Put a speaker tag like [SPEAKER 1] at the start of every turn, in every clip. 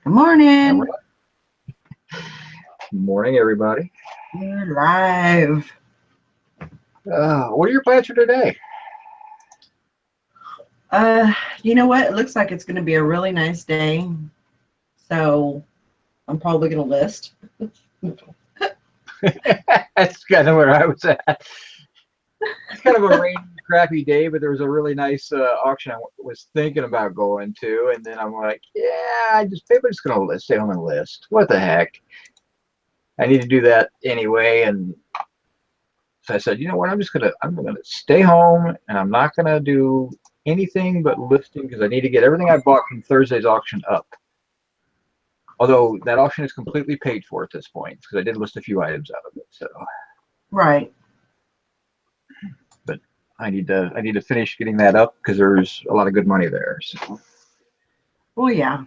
[SPEAKER 1] Good morning.
[SPEAKER 2] Good morning, everybody.
[SPEAKER 1] We're live.
[SPEAKER 2] What are your plans for today?
[SPEAKER 1] You know what? It looks like it's going to be a really nice day. So I'm probably going to list.
[SPEAKER 2] That's kind of where I was at. It's kind of a rainy, crappy day, but there was a really nice auction I was thinking about going to, and then I'm like, yeah, maybe I'm just gonna stay home and list. What the heck? I need to do that anyway, and so I said, you know what? I'm gonna stay home, and I'm not gonna do anything but listing because I need to get everything I bought from Thursday's auction up. Although that auction is completely paid for at this point because I did list a few items out of it. So
[SPEAKER 1] Right.
[SPEAKER 2] but I need to finish getting that up because there's a lot of good money there. So
[SPEAKER 1] Oh yeah.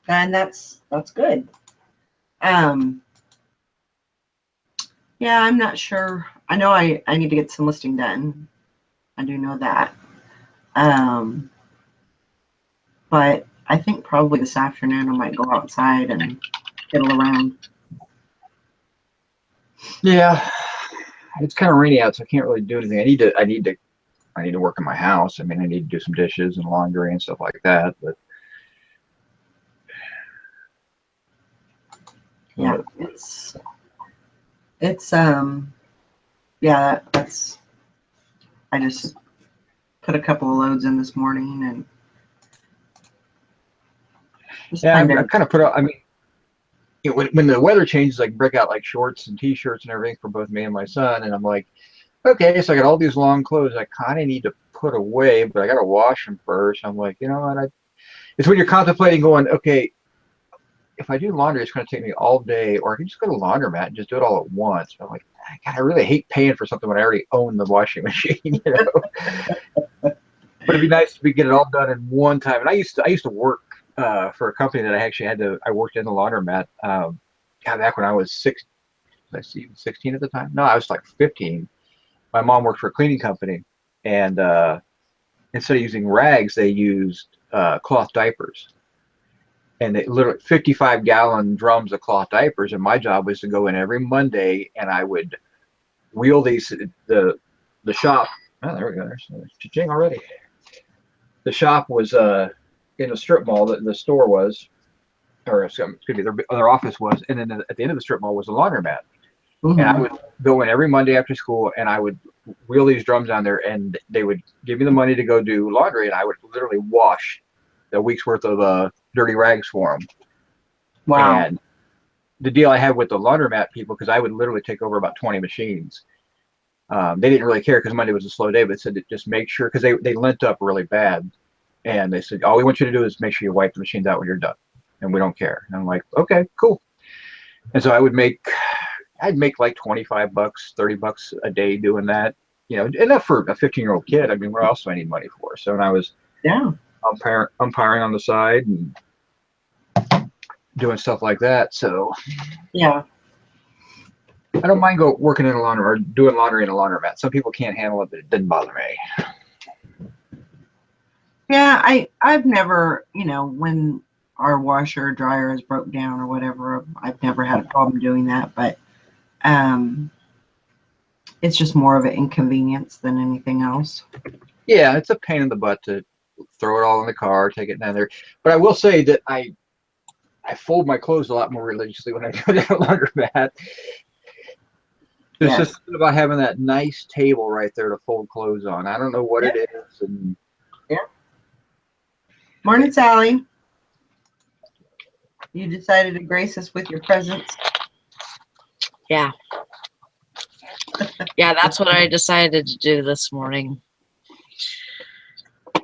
[SPEAKER 1] And that's good. Um, yeah, I'm not sure. I know I need to get some listing done. I do know that. But I think probably this afternoon I might go outside and fiddle around.
[SPEAKER 2] yeah, it's kind of rainy out, so I can't really do anything. I need to work in my house. I mean, I need to do some dishes and laundry and stuff like that. But
[SPEAKER 1] Yeah, it's yeah, that's I just put a couple of loads in this morning and just
[SPEAKER 2] yeah,
[SPEAKER 1] kind
[SPEAKER 2] I've
[SPEAKER 1] of
[SPEAKER 2] kind of put out. I mean, when the weather changes, like break out like shorts and t-shirts and everything for both me and my son, and I'm like, okay, so I got all these long clothes I kind of need to put away, but I got to wash them first. I'm like, you know what? It's when you're contemplating going, okay, if I do laundry, it's going to take me all day, or I can just go to the laundromat and just do it all at once. I'm like, God, I really hate paying for something when I already own the washing machine, you know. But it'd be nice to get it all done in one time. And I used to work for a company that I worked in the laundromat. Back when I was let's see, 16 at the time. No, I was like 15. My mom worked for a cleaning company, and instead of using rags, they used cloth diapers. And they literally 55-gallon drums of cloth diapers. And my job was to go in every Monday, and I would wheel the shop. Oh, there we go. There's cha-ching already. The shop was in a strip mall. The store was, or excuse me, their office was, and then at the end of the strip mall was a laundromat. And I would go in every Monday after school, and I would wheel these drums down there, and they would give me the money to go do laundry, and I would literally wash a week's worth of dirty rags for them.
[SPEAKER 1] wow.
[SPEAKER 2] And the deal I had with the laundromat people, because I would literally take over about 20 machines. They didn't really care because Monday was a slow day, but said just make sure, because they lent up really bad. And they said, all we want you to do is make sure you wipe the machines out when you're done. And we don't care. And I'm like, okay, cool. And so I'd make like 25 bucks, 30 bucks a day doing that, you know, enough for a 15-year-old kid. I mean, what else do I need money for? So, and I was umpiring on the side and doing stuff like that. So
[SPEAKER 1] Yeah.
[SPEAKER 2] I don't mind working in a laundry or doing laundry in a laundromat. Some people can't handle it, but it didn't bother me.
[SPEAKER 1] Yeah, I've never, when our washer or dryer is broke down or whatever, I've never had a problem doing that, but it's just more of an inconvenience than anything else.
[SPEAKER 2] Yeah, it's a pain in the butt to throw it all in the car, take it down there. But I will say that I fold my clothes a lot more religiously when I do it at a laundromat. There's
[SPEAKER 1] Yes.
[SPEAKER 2] just something about having that nice table right there to fold clothes on. I don't know what it is. And
[SPEAKER 1] Yeah. Morning, Sally. You decided to grace us with your presence.
[SPEAKER 3] Yeah. Yeah, that's what I decided to do this morning.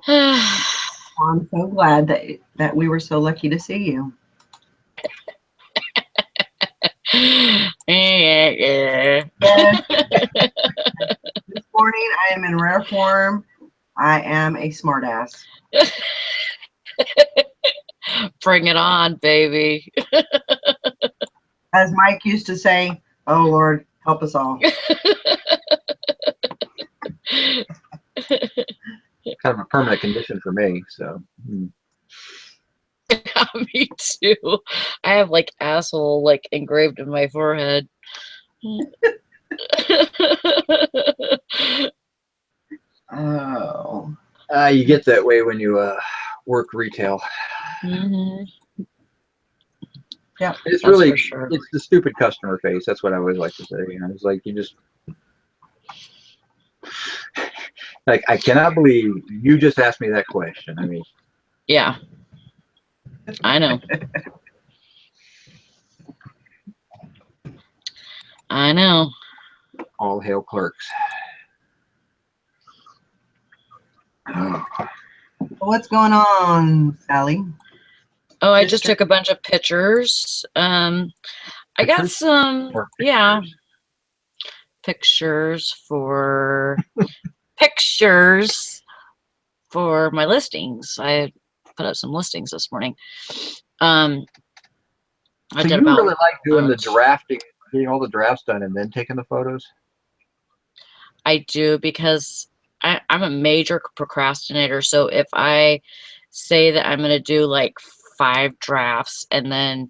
[SPEAKER 1] I'm so glad that we were so lucky to see you.
[SPEAKER 3] Yeah.
[SPEAKER 1] This morning I am in rare form. I am a smartass.
[SPEAKER 3] Bring it on, baby.
[SPEAKER 1] As Mike used to say, oh Lord, help us all.
[SPEAKER 2] kind of a permanent condition for me. So
[SPEAKER 3] Me too. I have like asshole like engraved in my forehead.
[SPEAKER 1] Oh.
[SPEAKER 2] You get that way when you work retail.
[SPEAKER 3] Hmm.
[SPEAKER 1] Yeah.
[SPEAKER 2] It's
[SPEAKER 3] That's
[SPEAKER 2] really,
[SPEAKER 3] for sure.
[SPEAKER 2] it's the stupid customer face. That's what I always like to say. It's like you just, like, I cannot believe you just asked me that question. I mean,
[SPEAKER 3] Yeah, I know. I know.
[SPEAKER 2] all hail clerks. Oh.
[SPEAKER 1] What's going on, Sally?
[SPEAKER 3] Oh, I just
[SPEAKER 1] Sister?
[SPEAKER 3] took a bunch of pictures. I got
[SPEAKER 2] Pictures?
[SPEAKER 3] some,
[SPEAKER 2] Or
[SPEAKER 3] yeah, pictures for pictures for my listings. I put up some listings this morning. I
[SPEAKER 2] So
[SPEAKER 3] did
[SPEAKER 2] you
[SPEAKER 3] about
[SPEAKER 2] really like doing the drafting, getting all the drafts done, and then taking the photos?
[SPEAKER 3] I do because I'm a major procrastinator. So if I say that I'm going to do like 5 drafts and then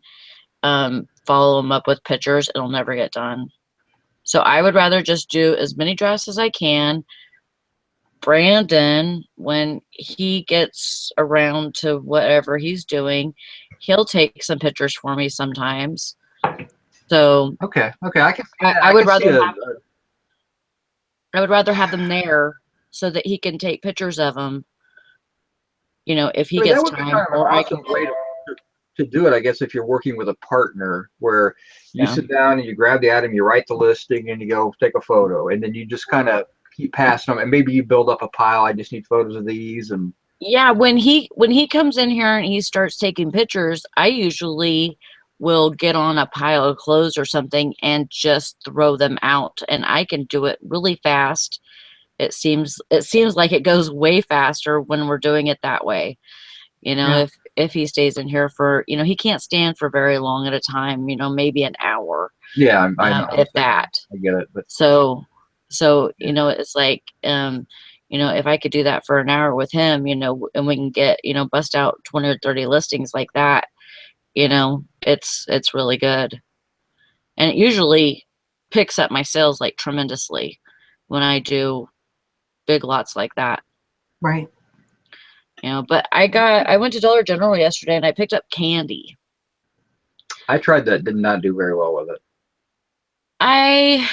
[SPEAKER 3] follow them up with pictures, it'll never get done. So I would rather just do as many drafts as I can. Brandon, when he gets around to whatever he's doing, he'll take some pictures for me sometimes. So
[SPEAKER 2] Okay, I can see that.
[SPEAKER 3] I
[SPEAKER 2] I
[SPEAKER 3] would
[SPEAKER 2] can see
[SPEAKER 3] rather
[SPEAKER 2] a,
[SPEAKER 3] have I would rather have them there so that he can take pictures of them, you know, if
[SPEAKER 2] I
[SPEAKER 3] he
[SPEAKER 2] mean, that
[SPEAKER 3] gets
[SPEAKER 2] would be
[SPEAKER 3] time,
[SPEAKER 2] kind of an
[SPEAKER 3] or I can,
[SPEAKER 2] awesome way to do it, I guess, if you're working with a partner where you
[SPEAKER 3] yeah.
[SPEAKER 2] sit down and you grab the item, you write the listing, and you go take a photo, and then you just kind of keep passing them, and maybe you build up a pile. I just need photos of these, and
[SPEAKER 3] Yeah, when he comes in here and he starts taking pictures, I usually will get on a pile of clothes or something and just throw them out, and I can do it really fast. It seems like it goes way faster when we're doing it that way. You know,
[SPEAKER 1] Yeah.
[SPEAKER 3] if he stays in here for, you know, he can't stand for very long at a time, you know, maybe an hour,
[SPEAKER 2] yeah, I know.
[SPEAKER 3] if that.
[SPEAKER 2] I get it, but
[SPEAKER 3] So,
[SPEAKER 2] yeah,
[SPEAKER 3] you know, it's like, you know, if I could do that for an hour with him, you know, and we can get, you know, bust out 20 or 30 listings like that, you know, it's really good. And it usually picks up my sales like tremendously when I do big lots like that.
[SPEAKER 1] Right.
[SPEAKER 3] You know, but I went to Dollar General yesterday and I picked up candy.
[SPEAKER 2] I tried that, did not do very well with it.
[SPEAKER 3] I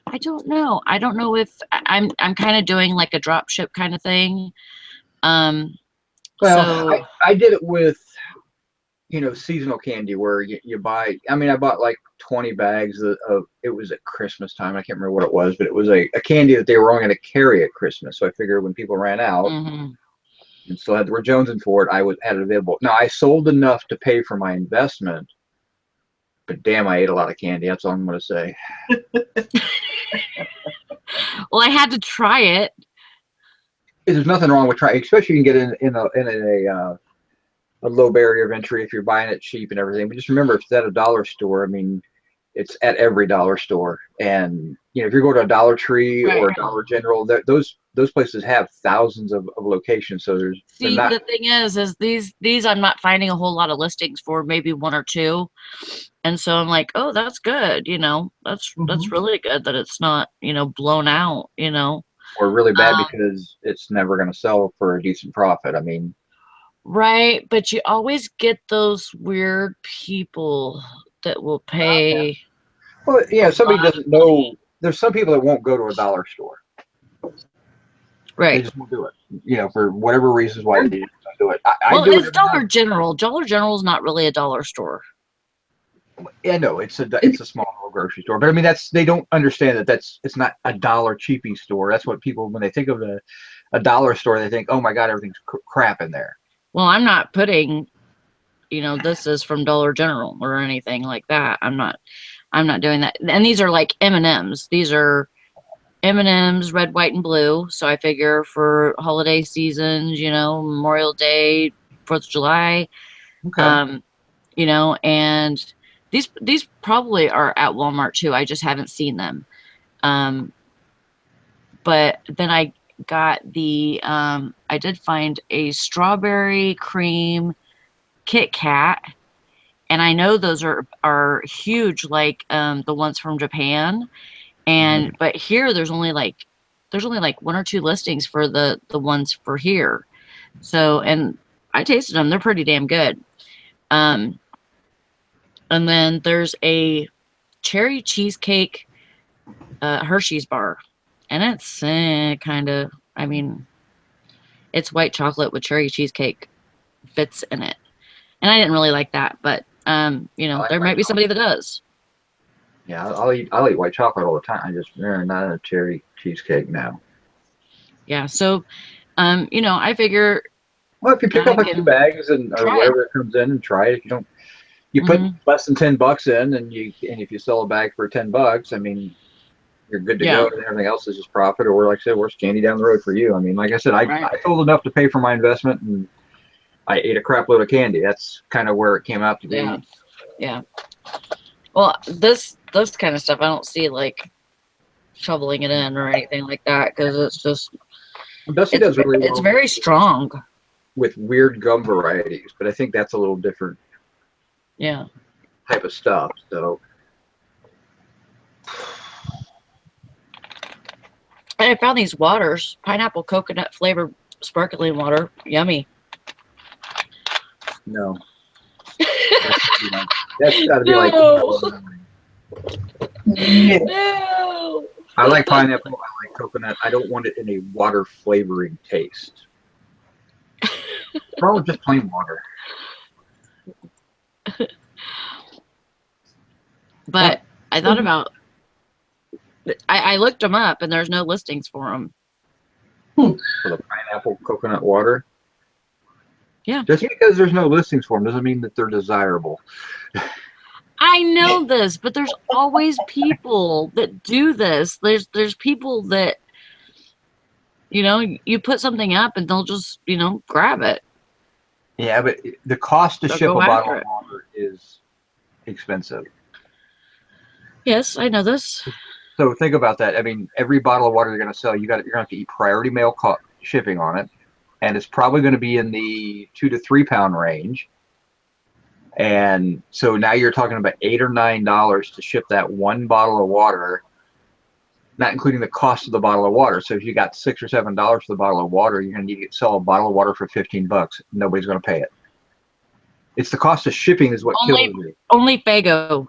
[SPEAKER 3] I don't know. I don't know if I'm kind of doing like a drop ship kind of thing. Um,
[SPEAKER 2] Well,
[SPEAKER 3] so
[SPEAKER 2] I did it with, seasonal candy where you buy. I mean, I bought like 20 bags of it was at Christmas time. I can't remember what it was, but it was a candy that they were only going to carry at Christmas. So I figured when people ran out
[SPEAKER 3] mhm.
[SPEAKER 2] and still had the word Jones in for it, had it available. Now I sold enough to pay for my investment, but damn, I ate a lot of candy. That's all I'm going to say.
[SPEAKER 3] Well, I had to try it.
[SPEAKER 2] There's nothing wrong with trying, especially you can get a low barrier of entry if you're buying it cheap and everything. But just remember, if it's at a dollar store, I mean, it's at every dollar store. And if you go to a Dollar Tree
[SPEAKER 3] Right.
[SPEAKER 2] or a Dollar General, those places have thousands of locations. So they're
[SPEAKER 3] See,
[SPEAKER 2] not.
[SPEAKER 3] the thing is these I'm not finding a whole lot of listings for, maybe one or two. And so I'm like, oh, that's good. You know, that's
[SPEAKER 1] Mm-hmm.
[SPEAKER 3] really good that it's not, you know, blown out, you know.
[SPEAKER 2] Or really bad
[SPEAKER 3] Um,
[SPEAKER 2] because it's never going to sell for a decent profit. I mean,
[SPEAKER 3] right. But you always get those weird people that will pay
[SPEAKER 2] well,
[SPEAKER 3] a
[SPEAKER 2] yeah, somebody
[SPEAKER 3] lot of
[SPEAKER 2] doesn't
[SPEAKER 3] money.
[SPEAKER 2] know. There's some people that won't go to a dollar store. They
[SPEAKER 3] Right.
[SPEAKER 2] just won't do it. For whatever reasons why they just don't do it. I
[SPEAKER 3] Well,
[SPEAKER 2] do it
[SPEAKER 3] it's
[SPEAKER 2] every now.
[SPEAKER 3] Dollar General. Dollar General is not really a dollar store.
[SPEAKER 2] Yeah, no, it's a small little grocery store, but I mean they don't understand that it's not a dollar cheapy store. That's what people, when they think of a dollar store, they think, oh my God, everything's crap in there.
[SPEAKER 3] Well, I'm not putting, you know, this is from Dollar General or anything like that. I'm not doing that. And these are like M&Ms. These are M&Ms, red, white, and blue. So I figure for holiday seasons, you know, Memorial Day, 4th of July,
[SPEAKER 2] Okay.
[SPEAKER 3] you know, and these probably are at Walmart too. I just haven't seen them. Um, but then I got I did find a strawberry cream Kit Kat, and I know those are huge, like the ones from Japan. And but here there's only like one or two listings for the ones for here. So, and I tasted them; they're pretty damn good. And then there's a cherry cheesecake Hershey's bar, and it's kind of, I mean, it's white chocolate with cherry cheesecake bits in it, and I didn't really like that, but you
[SPEAKER 2] I
[SPEAKER 3] know,
[SPEAKER 2] like
[SPEAKER 3] there
[SPEAKER 2] white
[SPEAKER 3] might be
[SPEAKER 2] chocolate.
[SPEAKER 3] somebody that does.
[SPEAKER 2] Yeah, I'll eat white chocolate all the time. I just not a cherry cheesecake now.
[SPEAKER 3] Yeah, so you know, I figure
[SPEAKER 2] Well, if you pick
[SPEAKER 3] I
[SPEAKER 2] up a few
[SPEAKER 3] can
[SPEAKER 2] bags and or
[SPEAKER 3] try it.
[SPEAKER 2] whatever it comes in and try it, if you don't, you put
[SPEAKER 3] Hmm.
[SPEAKER 2] less than $10 in, and if you sell a bag for $10, I mean, you're good to
[SPEAKER 3] Yeah,
[SPEAKER 2] go, and everything else is just profit. Or like I said, where's candy down the road for you? I mean, like I said,
[SPEAKER 3] right.
[SPEAKER 2] I sold enough to pay for my investment, and I ate a crap load of candy. That's kind of where it came out to
[SPEAKER 3] Yeah,
[SPEAKER 2] be.
[SPEAKER 3] yeah. Well, this kind of stuff, I don't see like shoveling it in or anything like that because it's just
[SPEAKER 2] Dusty does really
[SPEAKER 3] it's
[SPEAKER 2] well
[SPEAKER 3] very strong.
[SPEAKER 2] with weird gum varieties, but I think that's a little different
[SPEAKER 3] Yeah.
[SPEAKER 2] type of stuff. So
[SPEAKER 3] And I found these waters, pineapple coconut flavored sparkling water. Yummy.
[SPEAKER 2] no, that's got to be like
[SPEAKER 3] No.
[SPEAKER 1] Yeah.
[SPEAKER 3] No.
[SPEAKER 2] I like pineapple. I like coconut. I don't want it in a water flavoring taste. What's wrong with just plain water?
[SPEAKER 3] But I thought about I looked them up and there's no listings for them.
[SPEAKER 2] For the pineapple coconut water.
[SPEAKER 3] Yeah.
[SPEAKER 2] Just because there's no listings for them doesn't mean that they're desirable.
[SPEAKER 3] I know this, but there's always people that do this. There's people that, you know, you put something up and they'll just, you know, grab it.
[SPEAKER 2] Yeah, but the cost to
[SPEAKER 3] They'll
[SPEAKER 2] ship
[SPEAKER 3] go
[SPEAKER 2] a bottle
[SPEAKER 3] after
[SPEAKER 2] of
[SPEAKER 3] it.
[SPEAKER 2] water is expensive.
[SPEAKER 3] Yes, I know this.
[SPEAKER 2] So think about that. I mean, every bottle of water you're going to sell, you're going to have to eat priority mail shipping on it, and it's probably going to be in the 2 to 3 pound range. And so now you're talking about $8 or $9 to ship that one bottle of water, not including the cost of the bottle of water. So if you got $6 or $7 for the bottle of water, you're going to need to sell a bottle of water for $15. Nobody's going to pay it. It's the cost of shipping is what kills me.
[SPEAKER 3] Only Fago.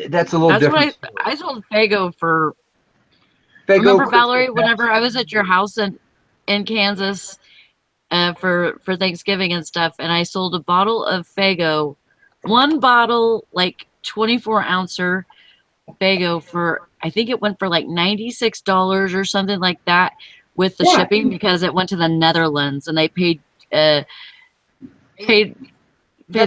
[SPEAKER 2] That's a little
[SPEAKER 3] That's what
[SPEAKER 2] different.
[SPEAKER 3] I sold Fago for.
[SPEAKER 2] Fago,
[SPEAKER 3] Remember,
[SPEAKER 2] Crystal
[SPEAKER 3] Valerie,
[SPEAKER 2] Pepsi.
[SPEAKER 3] whenever I was at your house in Kansas for Thanksgiving and stuff, and I sold a bottle of Fago, one bottle, like 24-ouncer Fago for, I think it went for like $96 or something like that with the shipping because it went to the Netherlands and they paid
[SPEAKER 2] That's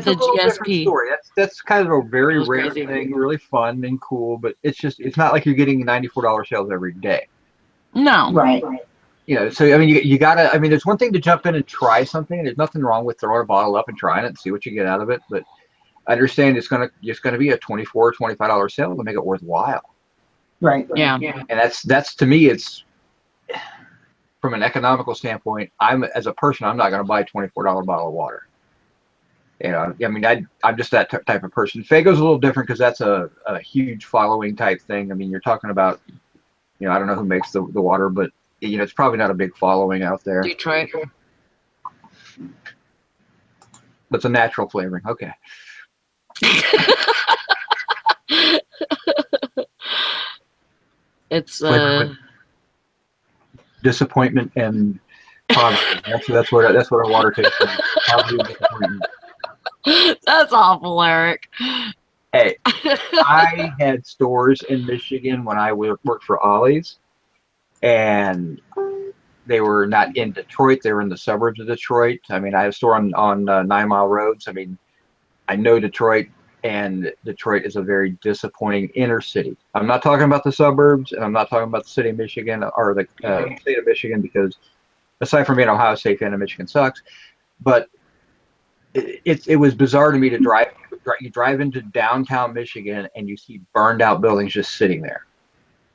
[SPEAKER 3] the
[SPEAKER 2] a little different
[SPEAKER 3] GSP.
[SPEAKER 2] story. That's kind of a
[SPEAKER 3] It
[SPEAKER 2] very
[SPEAKER 3] was
[SPEAKER 2] rare
[SPEAKER 3] crazy.
[SPEAKER 2] thing, really fun and cool, but it's not like you're getting $94 sales every day.
[SPEAKER 3] No.
[SPEAKER 1] Right.
[SPEAKER 2] You know, so I mean, you gotta. I mean, there's one thing to jump in and try something. There's nothing wrong with throwing a bottle up and trying it and see what you get out of it. But I understand it's gonna be a $24, $25 sale to make it worthwhile.
[SPEAKER 1] Right.
[SPEAKER 3] Yeah.
[SPEAKER 2] And that's to me, it's from an economical standpoint. As a person, I'm not gonna buy a $24 bottle of water. You know, I mean, I'm just that type of person. Fago's a little different because that's a huge following type thing. I mean, you're talking about, you know, I don't know who makes the water, but you know, it's probably not a big following out there.
[SPEAKER 3] Detroit.
[SPEAKER 2] But it's a natural flavoring. Okay.
[SPEAKER 3] It's
[SPEAKER 2] disappointment and poverty. That's what our water tastes like. Poverty and disappointment.
[SPEAKER 3] that's awful, Eric.
[SPEAKER 2] Hey, I had stores in Michigan when I worked for Ollie's, and they were not in Detroit. They were in the suburbs of Detroit. I mean, I had a store on 9 Mile Roads. I mean, I know Detroit, and Detroit is a very disappointing inner city. I'm not talking about the suburbs, and I'm not talking about the city of Michigan or the state of Michigan, because aside from being an Ohio State fan, Michigan sucks. But it was bizarre to me to you drive into downtown Michigan and you see burned out buildings just sitting there.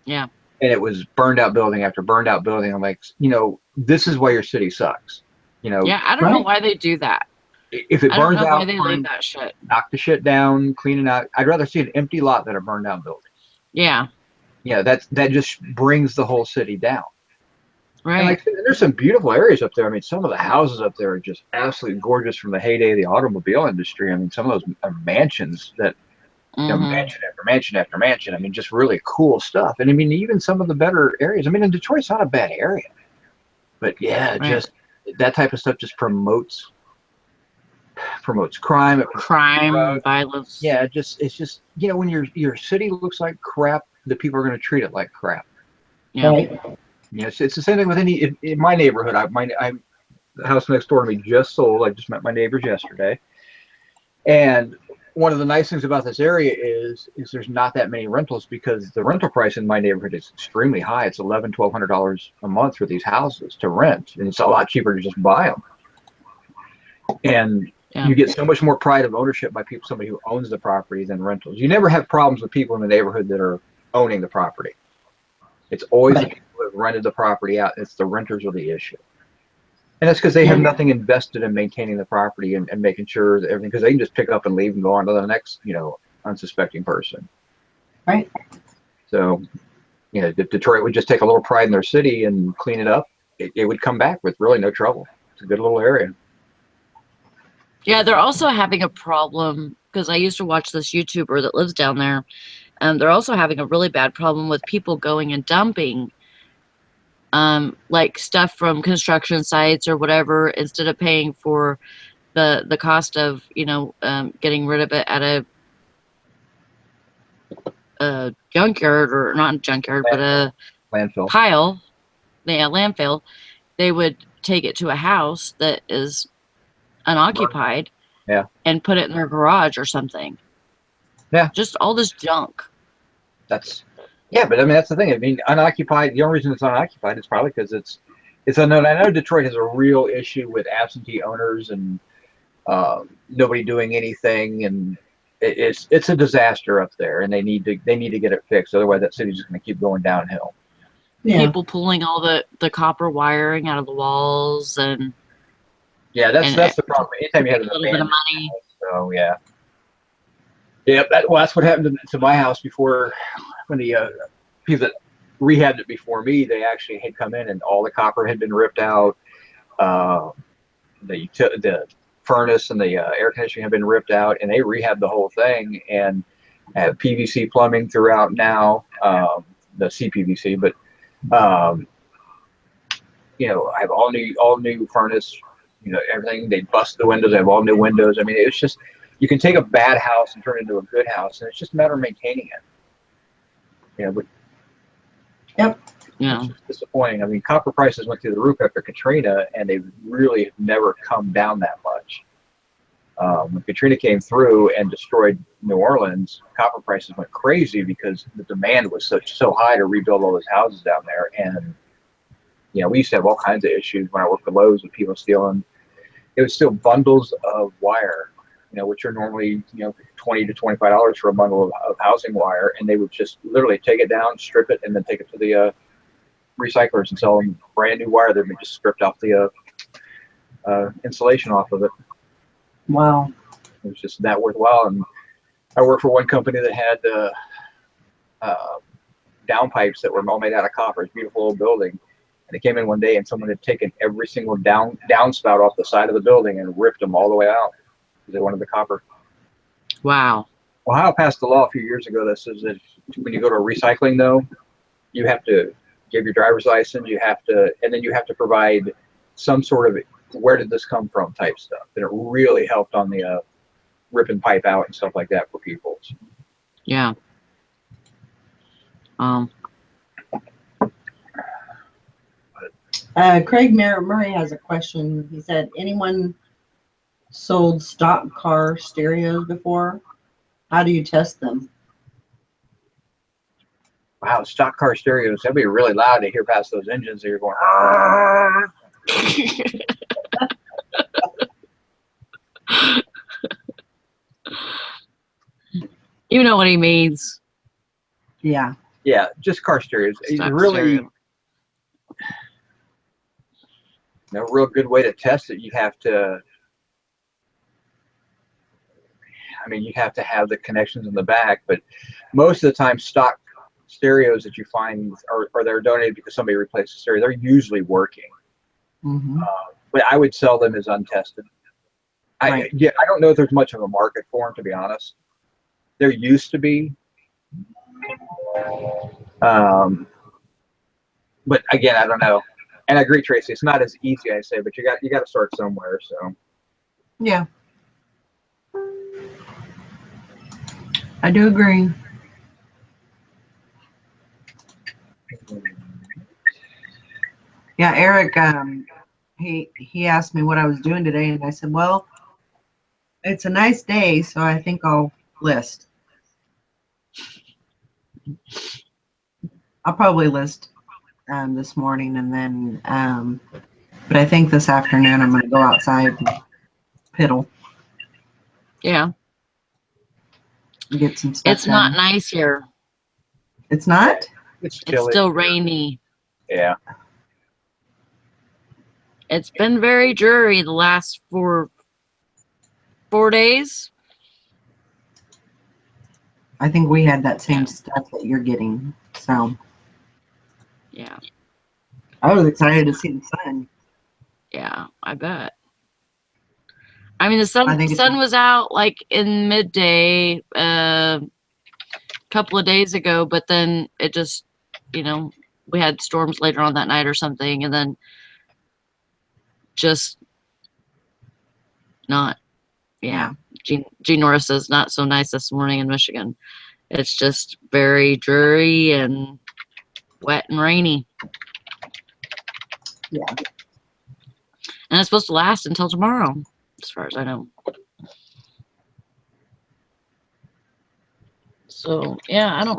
[SPEAKER 3] Yeah.
[SPEAKER 2] And it was burned out building after burned out building. I'm like, you know, this is why your city sucks. You know.
[SPEAKER 3] Yeah, I don't know why they do that.
[SPEAKER 2] If it
[SPEAKER 3] I don't
[SPEAKER 2] burns
[SPEAKER 3] know why
[SPEAKER 2] out,
[SPEAKER 3] they leave that shit.
[SPEAKER 2] knock the shit down, clean it out. I'd rather see an empty lot than a burned down building.
[SPEAKER 3] Yeah.
[SPEAKER 2] Yeah, that just brings the whole city down. And
[SPEAKER 3] Right.
[SPEAKER 2] like, there's some beautiful areas up there. I mean, some of the houses up there are just absolutely gorgeous from the heyday of the automobile industry. I mean, some of those are mansions that, mansion after mansion after mansion. I mean, just really cool stuff. And I mean, even some of the better areas. I mean, and Detroit's not a bad area, but yeah,
[SPEAKER 3] Right.
[SPEAKER 2] just that type of stuff just promotes crime. It promotes
[SPEAKER 3] Crime,
[SPEAKER 2] drugs.
[SPEAKER 3] violence.
[SPEAKER 2] Yeah, it's just when your city looks like crap, the people are going to treat it like crap.
[SPEAKER 3] Yeah.
[SPEAKER 1] Right.
[SPEAKER 2] It's the same thing with in my neighborhood. The house next door to me just sold. I just met my neighbors yesterday, and one of the nice things about this area is there's not that many rentals because the rental price in my neighborhood is extremely high. It's $1,100-$1,200 a month for these houses to rent, and it's a lot cheaper to just buy them. And you get so much more pride of ownership by somebody who owns the property than rentals. You never have problems with people in the neighborhood that are owning the property. It's always the people who have rented the property out. It's the renters are the issue. And that's because they have nothing invested in maintaining the property and making sure that everything, because they can just pick up and leave and go on to the next, unsuspecting person.
[SPEAKER 1] Right.
[SPEAKER 2] So, if Detroit would just take a little pride in their city and clean it up, it would come back with really no trouble. It's a good little area.
[SPEAKER 3] Yeah, they're also having a problem because I used to watch this YouTuber that lives down there, and they're also having a really bad problem with people going and dumping like stuff from construction sites or whatever instead of paying for the cost of getting rid of it at a junkyard, or not a junkyard, but a
[SPEAKER 2] landfill
[SPEAKER 3] pile, landfill. They would take it to a house that is unoccupied, and put it in their garage or something.
[SPEAKER 2] Yeah,
[SPEAKER 3] just all this junk.
[SPEAKER 2] But I mean, that's the thing. I mean, unoccupied. The only reason it's unoccupied is probably because it's unknown. I know Detroit has a real issue with absentee owners and nobody doing anything, and it's a disaster up there, and they need to get it fixed. Otherwise, that city's just going to keep going downhill.
[SPEAKER 3] Yeah. People pulling all the copper wiring out of the walls, and
[SPEAKER 2] that's the problem. Anytime you have a little bit of money. So yeah. That's what happened to my house before, when the people that rehabbed it before me, they actually had come in and all the copper had been ripped out. The furnace and the air conditioning had been ripped out, and they rehabbed the whole thing and have PVC plumbing throughout now, the CPVC, but I have all new furnace, everything. They bust the windows. They have all new windows. I mean, it's just, you can take a bad house and turn it into a good house, and it's just a matter of maintaining it. But it's just disappointing. I mean, copper prices went through the roof after Katrina, and they really have never come down that much. When Katrina came through and destroyed New Orleans, copper prices went crazy because the demand was so high to rebuild all those houses down there. And we used to have all kinds of issues when I worked for Lowe's with people stealing. It was still bundles of wire, which are normally, $20 to $25 for a bundle of housing wire. And they would just literally take it down, strip it, and then take it to the recyclers and sell them brand new wire that had been just stripped off the insulation off of it.
[SPEAKER 1] Wow.
[SPEAKER 2] It was just that worthwhile. And I worked for one company that had downpipes that were all made out of copper. It's a beautiful old building. And they came in one day and someone had taken every single downspout off the side of the building and ripped them all the way out because they wanted the copper.
[SPEAKER 3] Wow.
[SPEAKER 2] Ohio passed a law a few years ago that says that when you go to recycling, though, you have to give your driver's license. And then you have to provide some sort of where did this come from type stuff. And it really helped on the ripping pipe out and stuff like that for people.
[SPEAKER 3] Yeah.
[SPEAKER 1] Craig Murray has a question. He said, anyone sold stock car stereos before? How do you test them?
[SPEAKER 2] Wow, stock car stereos, that'd be really loud to hear past those engines that you're going,
[SPEAKER 3] You know what he means.
[SPEAKER 1] Yeah.
[SPEAKER 2] Yeah, just car stereos. It's really no real good way to test it. You have to I mean, you have to have the connections in the back, but most of the time, stock stereos that you find or they're donated because somebody replaced the stereo, they're usually working.
[SPEAKER 1] Mm-hmm.
[SPEAKER 2] But I would sell them as untested.
[SPEAKER 1] Right.
[SPEAKER 2] I don't know if there's much of a market for them, to be honest. There used to be. But again, I don't know. And I agree, Tracy. It's not as easy, I say, but you got to start somewhere. So
[SPEAKER 1] Yeah. I do agree. Yeah, Eric, he asked me what I was doing today, and I said, well, it's a nice day, so I think I'll list. I'll probably list this morning, and then, but I think this afternoon I'm going to go outside and piddle
[SPEAKER 3] Yeah.
[SPEAKER 1] and get some stuff
[SPEAKER 3] It's not
[SPEAKER 1] done.
[SPEAKER 3] nice here.
[SPEAKER 1] It's not?
[SPEAKER 2] it's
[SPEAKER 3] It's
[SPEAKER 2] chilly.
[SPEAKER 3] still rainy.
[SPEAKER 2] Yeah.
[SPEAKER 3] It's been very dreary the last 4 days.
[SPEAKER 1] I think we had that same stuff that you're getting, so
[SPEAKER 3] Yeah.
[SPEAKER 1] I was excited to see the sun.
[SPEAKER 3] Yeah, I bet. I mean, the
[SPEAKER 1] I think
[SPEAKER 3] sun was out like in midday a couple of days ago, but then it just, we had storms later on that night or something, and then just not. Yeah. Gene Norris says not so nice this morning in Michigan. It's just very dreary and wet and rainy.
[SPEAKER 1] Yeah.
[SPEAKER 3] And it's supposed to last until tomorrow, as far as I know. So yeah,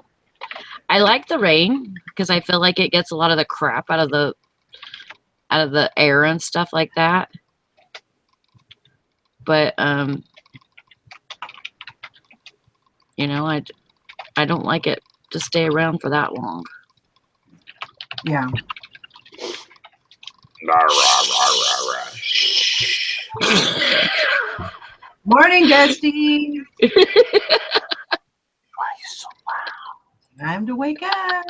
[SPEAKER 3] I like the rain because I feel like it gets a lot of the crap out of the air and stuff like that. But I don't like it to stay around for that long.
[SPEAKER 1] Yeah. Morning, Dusty.
[SPEAKER 4] Why are you so
[SPEAKER 1] Time to wake up.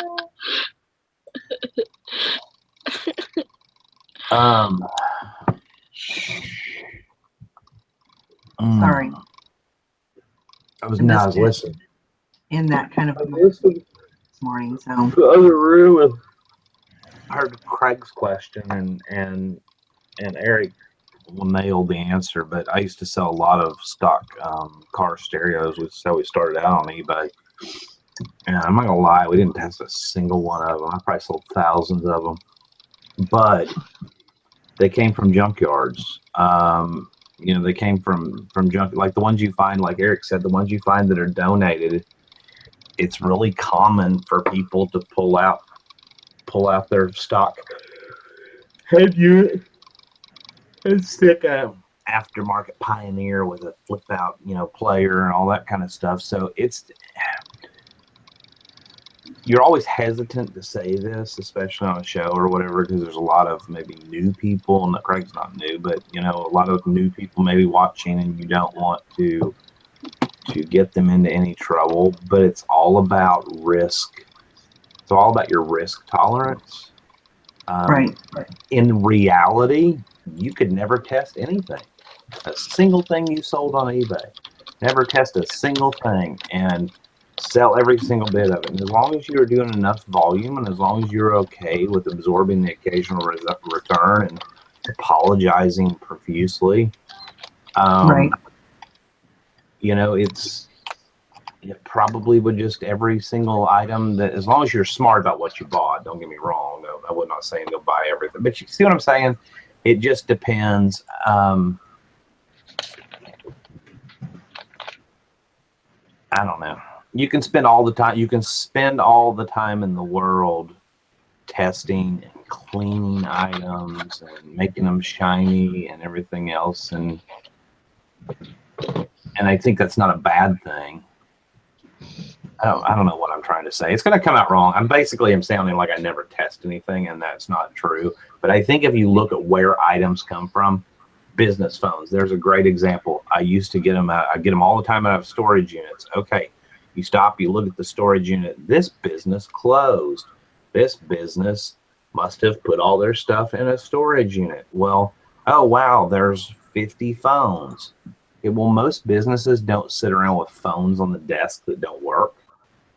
[SPEAKER 4] loud?
[SPEAKER 1] Sorry.
[SPEAKER 4] I was listening.
[SPEAKER 1] In that kind of
[SPEAKER 4] I
[SPEAKER 1] mood
[SPEAKER 4] listened
[SPEAKER 1] this morning, so
[SPEAKER 4] to the other room and heard Craig's question and Eric will nail the answer, but I used to sell a lot of stock car stereos, which is how we started out on eBay. And I'm not gonna lie, we didn't test a single one of them. I probably sold thousands of them, but they came from junkyards. They came from junk, like the ones you find, like Eric said, the ones you find that are donated. It's really common for people to pull out their stock head unit and stick a aftermarket Pioneer with a flip out, player and all that kind of stuff. So you're always hesitant to say this, especially on a show or whatever, because there's a lot of maybe new people, and Craig's not new, but a lot of new people maybe watching, and you don't want to get them into any trouble. But it's all about risk. It's all about your risk tolerance.
[SPEAKER 1] right.
[SPEAKER 4] In reality, you could never test anything. A single thing you sold on eBay. Never test a single thing and sell every single bit of it. And as long as you're doing enough volume, and as long as you're okay with absorbing the occasional return and apologizing profusely,
[SPEAKER 1] Right.
[SPEAKER 4] It probably would just every single item that, as long as you're smart about what you bought, don't get me wrong. No, I would not saying go buy everything, but you see what I'm saying? It just depends. I don't know. You can spend all the time in the world testing and cleaning items and making them shiny and everything else, and I think that's not a bad thing. I don't know what I'm trying to say. It's going to come out wrong. I'm sounding like I never test anything, and that's not true. But I think if you look at where items come from, business phones. There's a great example. I used to get them out. I get them all the time out of storage units. Okay, you stop, you look at the storage unit. This business closed. This business must have put all their stuff in a storage unit. Well, oh wow, there's 50 phones. Well, most businesses don't sit around with phones on the desk that don't work.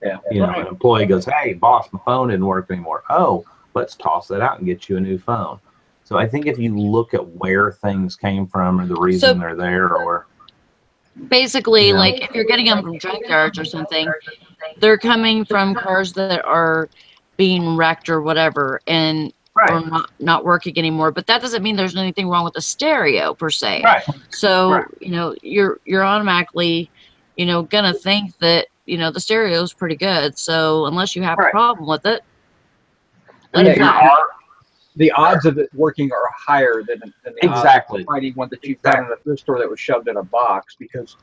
[SPEAKER 2] Yeah.
[SPEAKER 4] You know, an employee goes, "Hey, boss, my phone didn't work anymore." Oh, let's toss that out and get you a new phone. So I think if you look at where things came from or the reason they're there, or
[SPEAKER 3] basically, like if you're getting them from junkyards or something, they're coming from cars that are being wrecked or whatever, and or not working anymore. But that doesn't mean there's anything wrong with the stereo per se.
[SPEAKER 4] Right.
[SPEAKER 3] So you know, you're automatically, you know, gonna think that, you know, the stereo is pretty good. So unless you have a problem with it, let it fly.
[SPEAKER 2] The odds of it working are higher than the odds of finding one that you found in a thrift store that was shoved in a box, because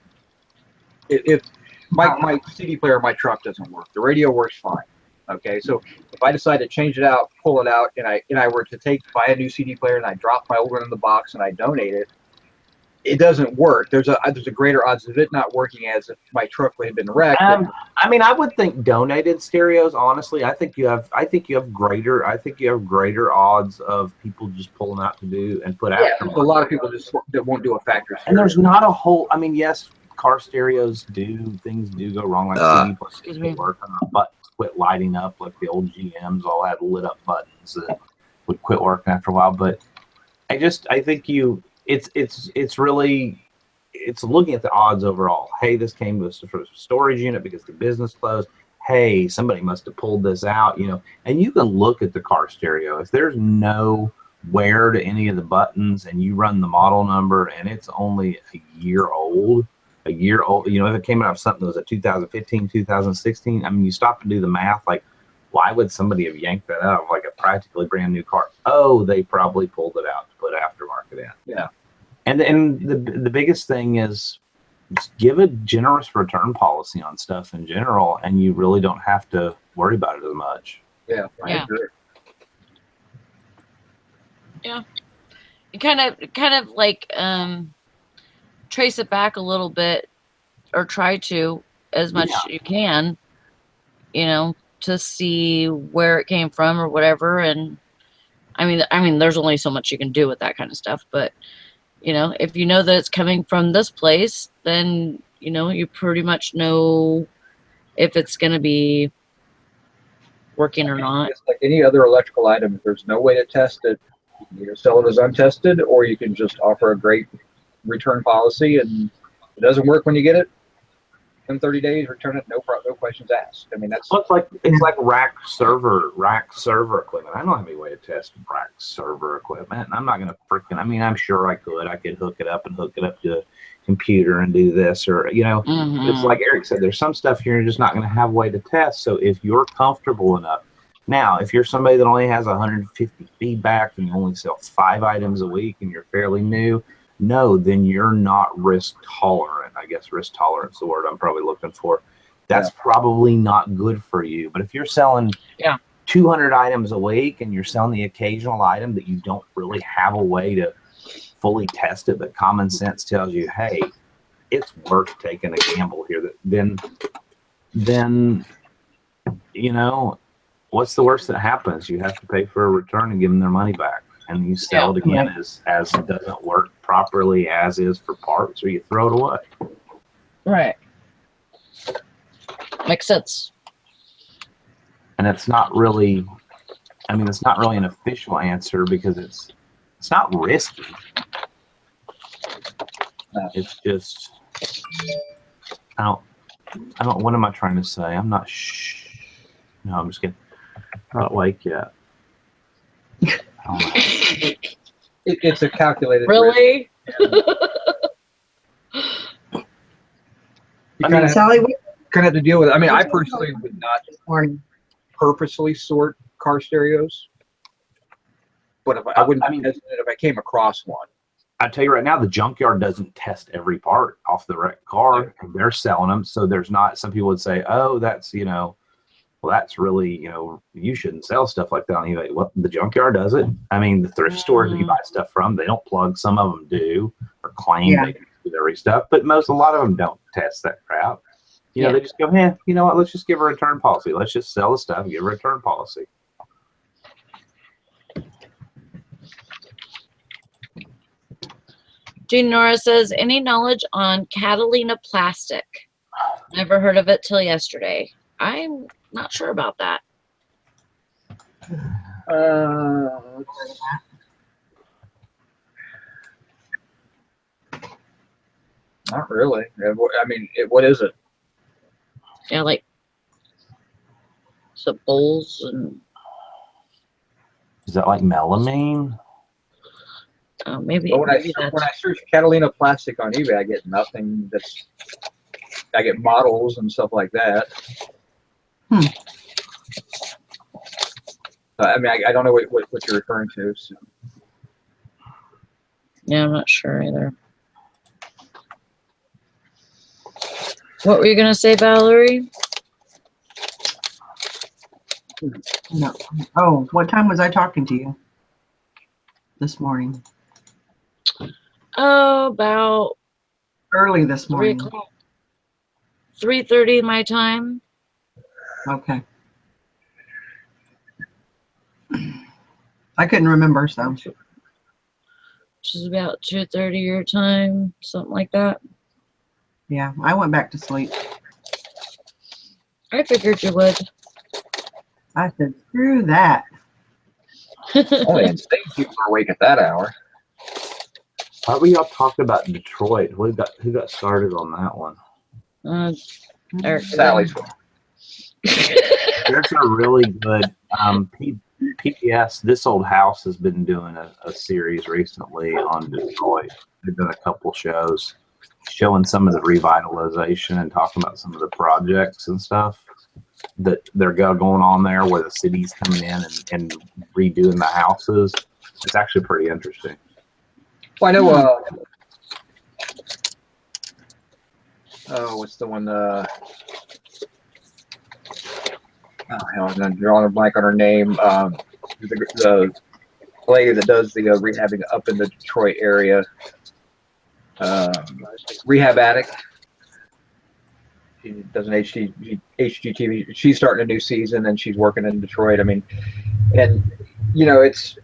[SPEAKER 2] if my CD player in my truck doesn't work, the radio works fine. Okay, so if I decide to change it out, pull it out, and I were to buy a new CD player and I drop my old one in the box and I donate it, it doesn't work. There's a greater odds of it not working as if my truck would have been wrecked.
[SPEAKER 4] I mean, I would think donated stereos. Honestly, I think you have greater odds of people just pulling out to do and put out.
[SPEAKER 2] Yeah, there's a lot of people that won't do a factory stereo.
[SPEAKER 4] And there's not a whole. I mean, yes, car stereos things do go wrong, like CD players quit working, buttons quit lighting up, like the old GMs all had lit up buttons that would quit working after a while. But I think it's really looking at the odds overall. Hey, this came to a storage unit because the business closed. Hey, somebody must have pulled this out, you know. And you can look at the car stereo. If there's no wear to any of the buttons and you run the model number and it's only a year old, you know, if it came out of something that was a 2015, 2016, I mean, you stop and do the math, like, why would somebody have yanked that out of like a practically brand new car? Oh, they probably pulled it out to put aftermarket in.
[SPEAKER 2] Yeah.
[SPEAKER 4] And the biggest thing is just give a generous return policy on stuff in general, and you really don't have to worry about it as much.
[SPEAKER 2] Yeah, I agree.
[SPEAKER 3] Yeah. You kind of like trace it back a little bit, or try to as much as you can, you know, to see where it came from or whatever. And I mean, there's only so much you can do with that kind of stuff, but you know, if you know that it's coming from this place, then, you know, you pretty much know if it's going to be working or not.
[SPEAKER 2] It's like any other electrical item. If there's no way to test it, you can either sell it as untested, or you can just offer a great return policy, and if it doesn't work when you get it, in 30 days, return it, no questions asked. I mean, it's
[SPEAKER 3] Right. Makes sense.
[SPEAKER 4] And it's not really, it's not really an official answer because it's not risky. It's just, what am I trying to say? I'm not no, I'm just kidding. I'm not awake yet.
[SPEAKER 2] It's a calculated
[SPEAKER 3] really
[SPEAKER 2] risk.
[SPEAKER 1] Sally,
[SPEAKER 2] kind of have to deal with it. I mean, I personally would not purposely sort car stereos, but if I wouldn't hesitate if I came across one.
[SPEAKER 4] I tell you right now, the junkyard doesn't test every part off the wrecked car. They're selling them, so there's not. Some people would say, "Oh, that's well, that's really, you shouldn't sell stuff like that on eBay. Well, the junkyard does it. I mean, the thrift stores that you buy stuff from, they don't plug. Some of them do, or claim they do their stuff, but a lot of them don't test that crap. They just go, you know what? Let's just give a return policy. Let's just sell the stuff and give a return policy.
[SPEAKER 3] Jean Nora says, any knowledge on Catalina plastic? Never heard of it till yesterday. I'm not sure about that.
[SPEAKER 2] Not really. I mean, what is it?
[SPEAKER 3] Yeah, like so bowls and.
[SPEAKER 4] Is that like melamine?
[SPEAKER 3] Maybe.
[SPEAKER 2] But when I search Catalina plastic on eBay, I get nothing. I get models and stuff like that. I mean, I don't know what you're referring to. So.
[SPEAKER 3] Yeah, I'm not sure either. What were you gonna say, Valerie?
[SPEAKER 1] No. Oh, what time was I talking to you this morning?
[SPEAKER 3] Oh, about
[SPEAKER 1] Early this morning.
[SPEAKER 3] 3:30 my time.
[SPEAKER 1] Okay. I couldn't remember, so.
[SPEAKER 3] Which is about 2:30 your time, something like that.
[SPEAKER 1] Yeah, I went back to sleep.
[SPEAKER 3] I figured you would.
[SPEAKER 1] I said, screw that.
[SPEAKER 2] Only insane people are awake at that hour.
[SPEAKER 4] Why we all talked about Detroit? Who got started on that one?
[SPEAKER 3] Eric.
[SPEAKER 2] Sally's fault.
[SPEAKER 4] There's a really good PBS. This Old House has been doing a series recently on Detroit. They've done a couple shows showing some of the revitalization and talking about some of the projects and stuff that they're going on there, where the city's coming in and redoing the houses. It's actually pretty interesting.
[SPEAKER 2] Well, I know. What's the one? Oh, hell, I'm drawing a blank on her name. The lady that does the rehabbing up in the Detroit area. Rehab Addict. She does an HGTV. She's starting a new season and she's working in Detroit. I mean, and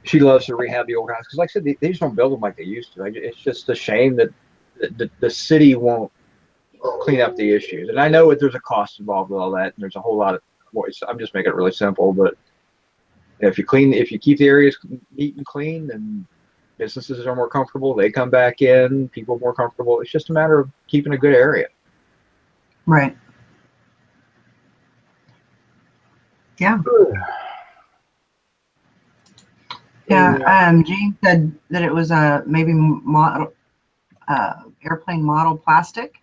[SPEAKER 2] she loves to rehab the old house because, like I said, they just don't build them like they used to. It's just a shame that the city won't clean up the issues. And I know that there's a cost involved with all that, and there's a whole lot of. I'm just making it really simple, but if you keep the areas neat and clean, then businesses are more comfortable. They come back in, people are more comfortable. It's just a matter of keeping a good area.
[SPEAKER 1] Right. Yeah. Yeah. Jean said that it was maybe model, airplane model plastic.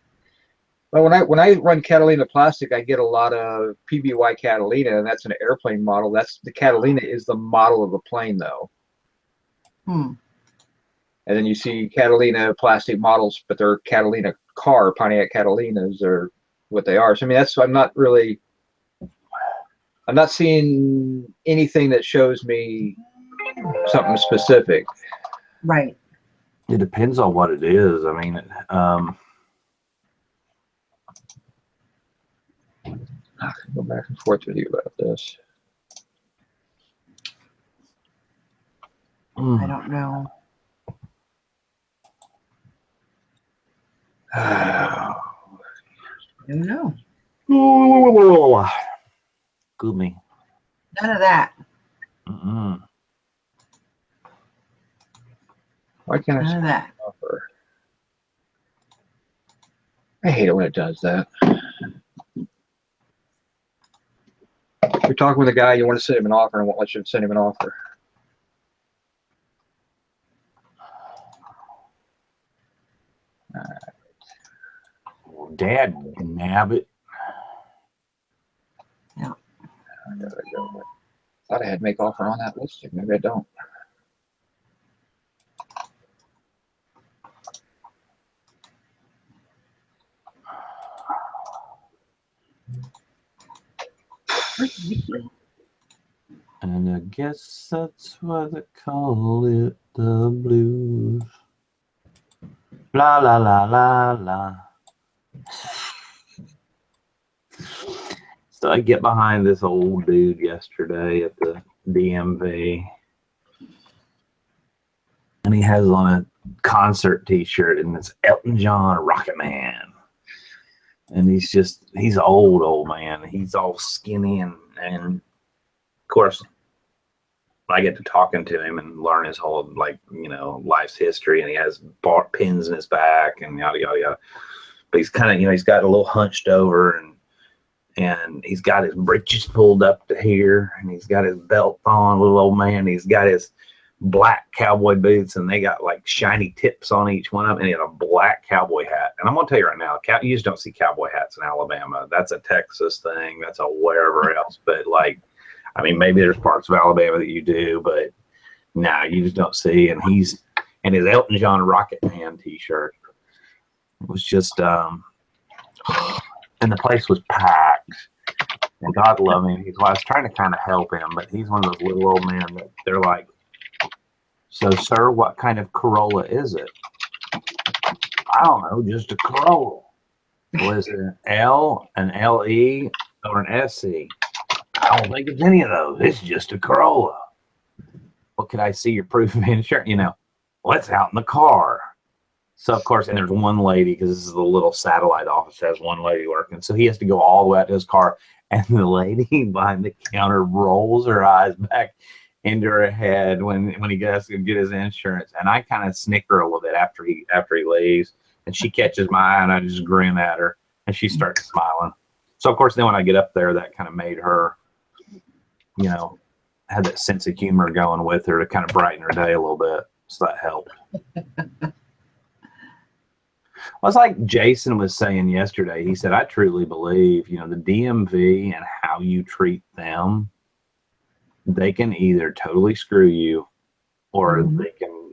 [SPEAKER 2] Well, when I run Catalina plastic, I get a lot of PBY Catalina, and that's an airplane model. The Catalina is the model of the plane, though. And then you see Catalina plastic models, but they're Catalina Pontiac Catalinas are what they are. So I mean, I'm not seeing anything that shows me something specific.
[SPEAKER 1] Right.
[SPEAKER 4] It depends on what it is. I mean,
[SPEAKER 2] I can go back and forth with you about this.
[SPEAKER 1] I don't know. I don't know.
[SPEAKER 4] Gumi.
[SPEAKER 1] None of that.
[SPEAKER 2] Why can't
[SPEAKER 1] None of that.
[SPEAKER 2] offer? I hate it when it does that. You're talking with a guy, you want to send him an offer, and I won't let you send him an offer.
[SPEAKER 4] Dad, nabbit.
[SPEAKER 1] Yeah.
[SPEAKER 2] There we go. Thought I had make offer on that listing. Maybe I don't.
[SPEAKER 1] Where's Vicky?
[SPEAKER 4] And I guess that's why they call it the blues. La la la la la. So I get behind this old dude yesterday at the DMV. And he has on a concert t-shirt and it's Elton John, Rocket Man. And he's old man. He's all skinny and of course I get to talking to him and learn his whole life's history, and he has pins in his back and yada yada yada. But he's kind of he's got a little hunched over and he's got his breeches pulled up to here and he's got his belt on, little old man. He's got his black cowboy boots and they got like shiny tips on each one of them, and he had a black cowboy hat. And I'm gonna tell you right now, you just don't see cowboy hats in Alabama. That's a Texas thing. That's a wherever else. But I mean, maybe there's parts of Alabama that you do, but no, you just don't see. And he's in his Elton John Rocket Man t-shirt. It was just, and the place was packed. And God love him. I was trying to kind of help him, but he's one of those little old men that they're like, "So, sir, what kind of Corolla is it?" "I don't know, just a Corolla." "Well, is it an L, an LE, or an SE?" "I don't think it's any of those. It's just a Corolla." "Well, could I see your proof of insurance?" Well, it's out in the car. So, of course, and there's one lady, because this is the little satellite office, has one lady working. So he has to go all the way out to his car. And the lady behind the counter rolls her eyes back into her head when he goes to get his insurance. And I kind of snicker a little bit after he leaves. And she catches my eye, and I just grin at her. And she starts smiling. So, of course, then when I get up there, that kind of made her, had that sense of humor going with her to kind of brighten her day a little bit. So that helped. Well, it's like Jason was saying yesterday. He said, I truly believe, the DMV and how you treat them, they can either totally screw you or they can,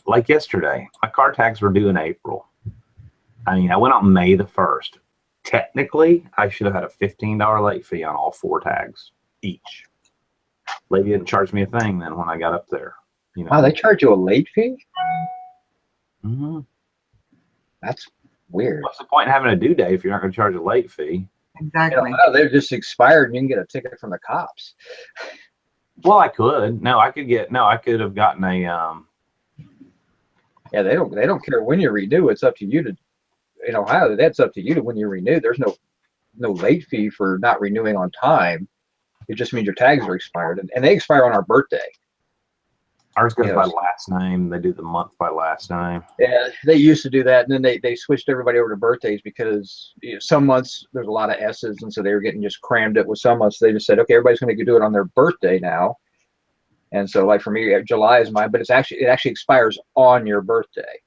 [SPEAKER 4] like yesterday, my car tags were due in April. I mean, I went out May the 1st. Technically, I should have had a $15 late fee on all 4 tags each. Lady didn't charge me a thing then when I got up there.
[SPEAKER 2] Wow, they charge you a late fee?
[SPEAKER 4] Mm-hmm.
[SPEAKER 2] That's weird.
[SPEAKER 4] What's the point in having a due date if you're not going to charge a late fee?
[SPEAKER 1] Exactly.
[SPEAKER 2] They're just expired and you can get a ticket from the cops.
[SPEAKER 4] Well, I could. I could have gotten a
[SPEAKER 2] Yeah, they don't care when you renew. It's up to you to, in Ohio, that's up to you to when you renew. There's no late fee for not renewing on time. It just means your tags are expired, and they expire on our birthday.
[SPEAKER 4] Ours goes by last name. They do the month by last name.
[SPEAKER 2] Yeah, they used to do that, and then they switched everybody over to birthdays because some months there's a lot of S's, and so they were getting just crammed it with some months. They just said, okay, everybody's going to do it on their birthday now. And so, like for me, July is mine, but it actually expires on your birthday.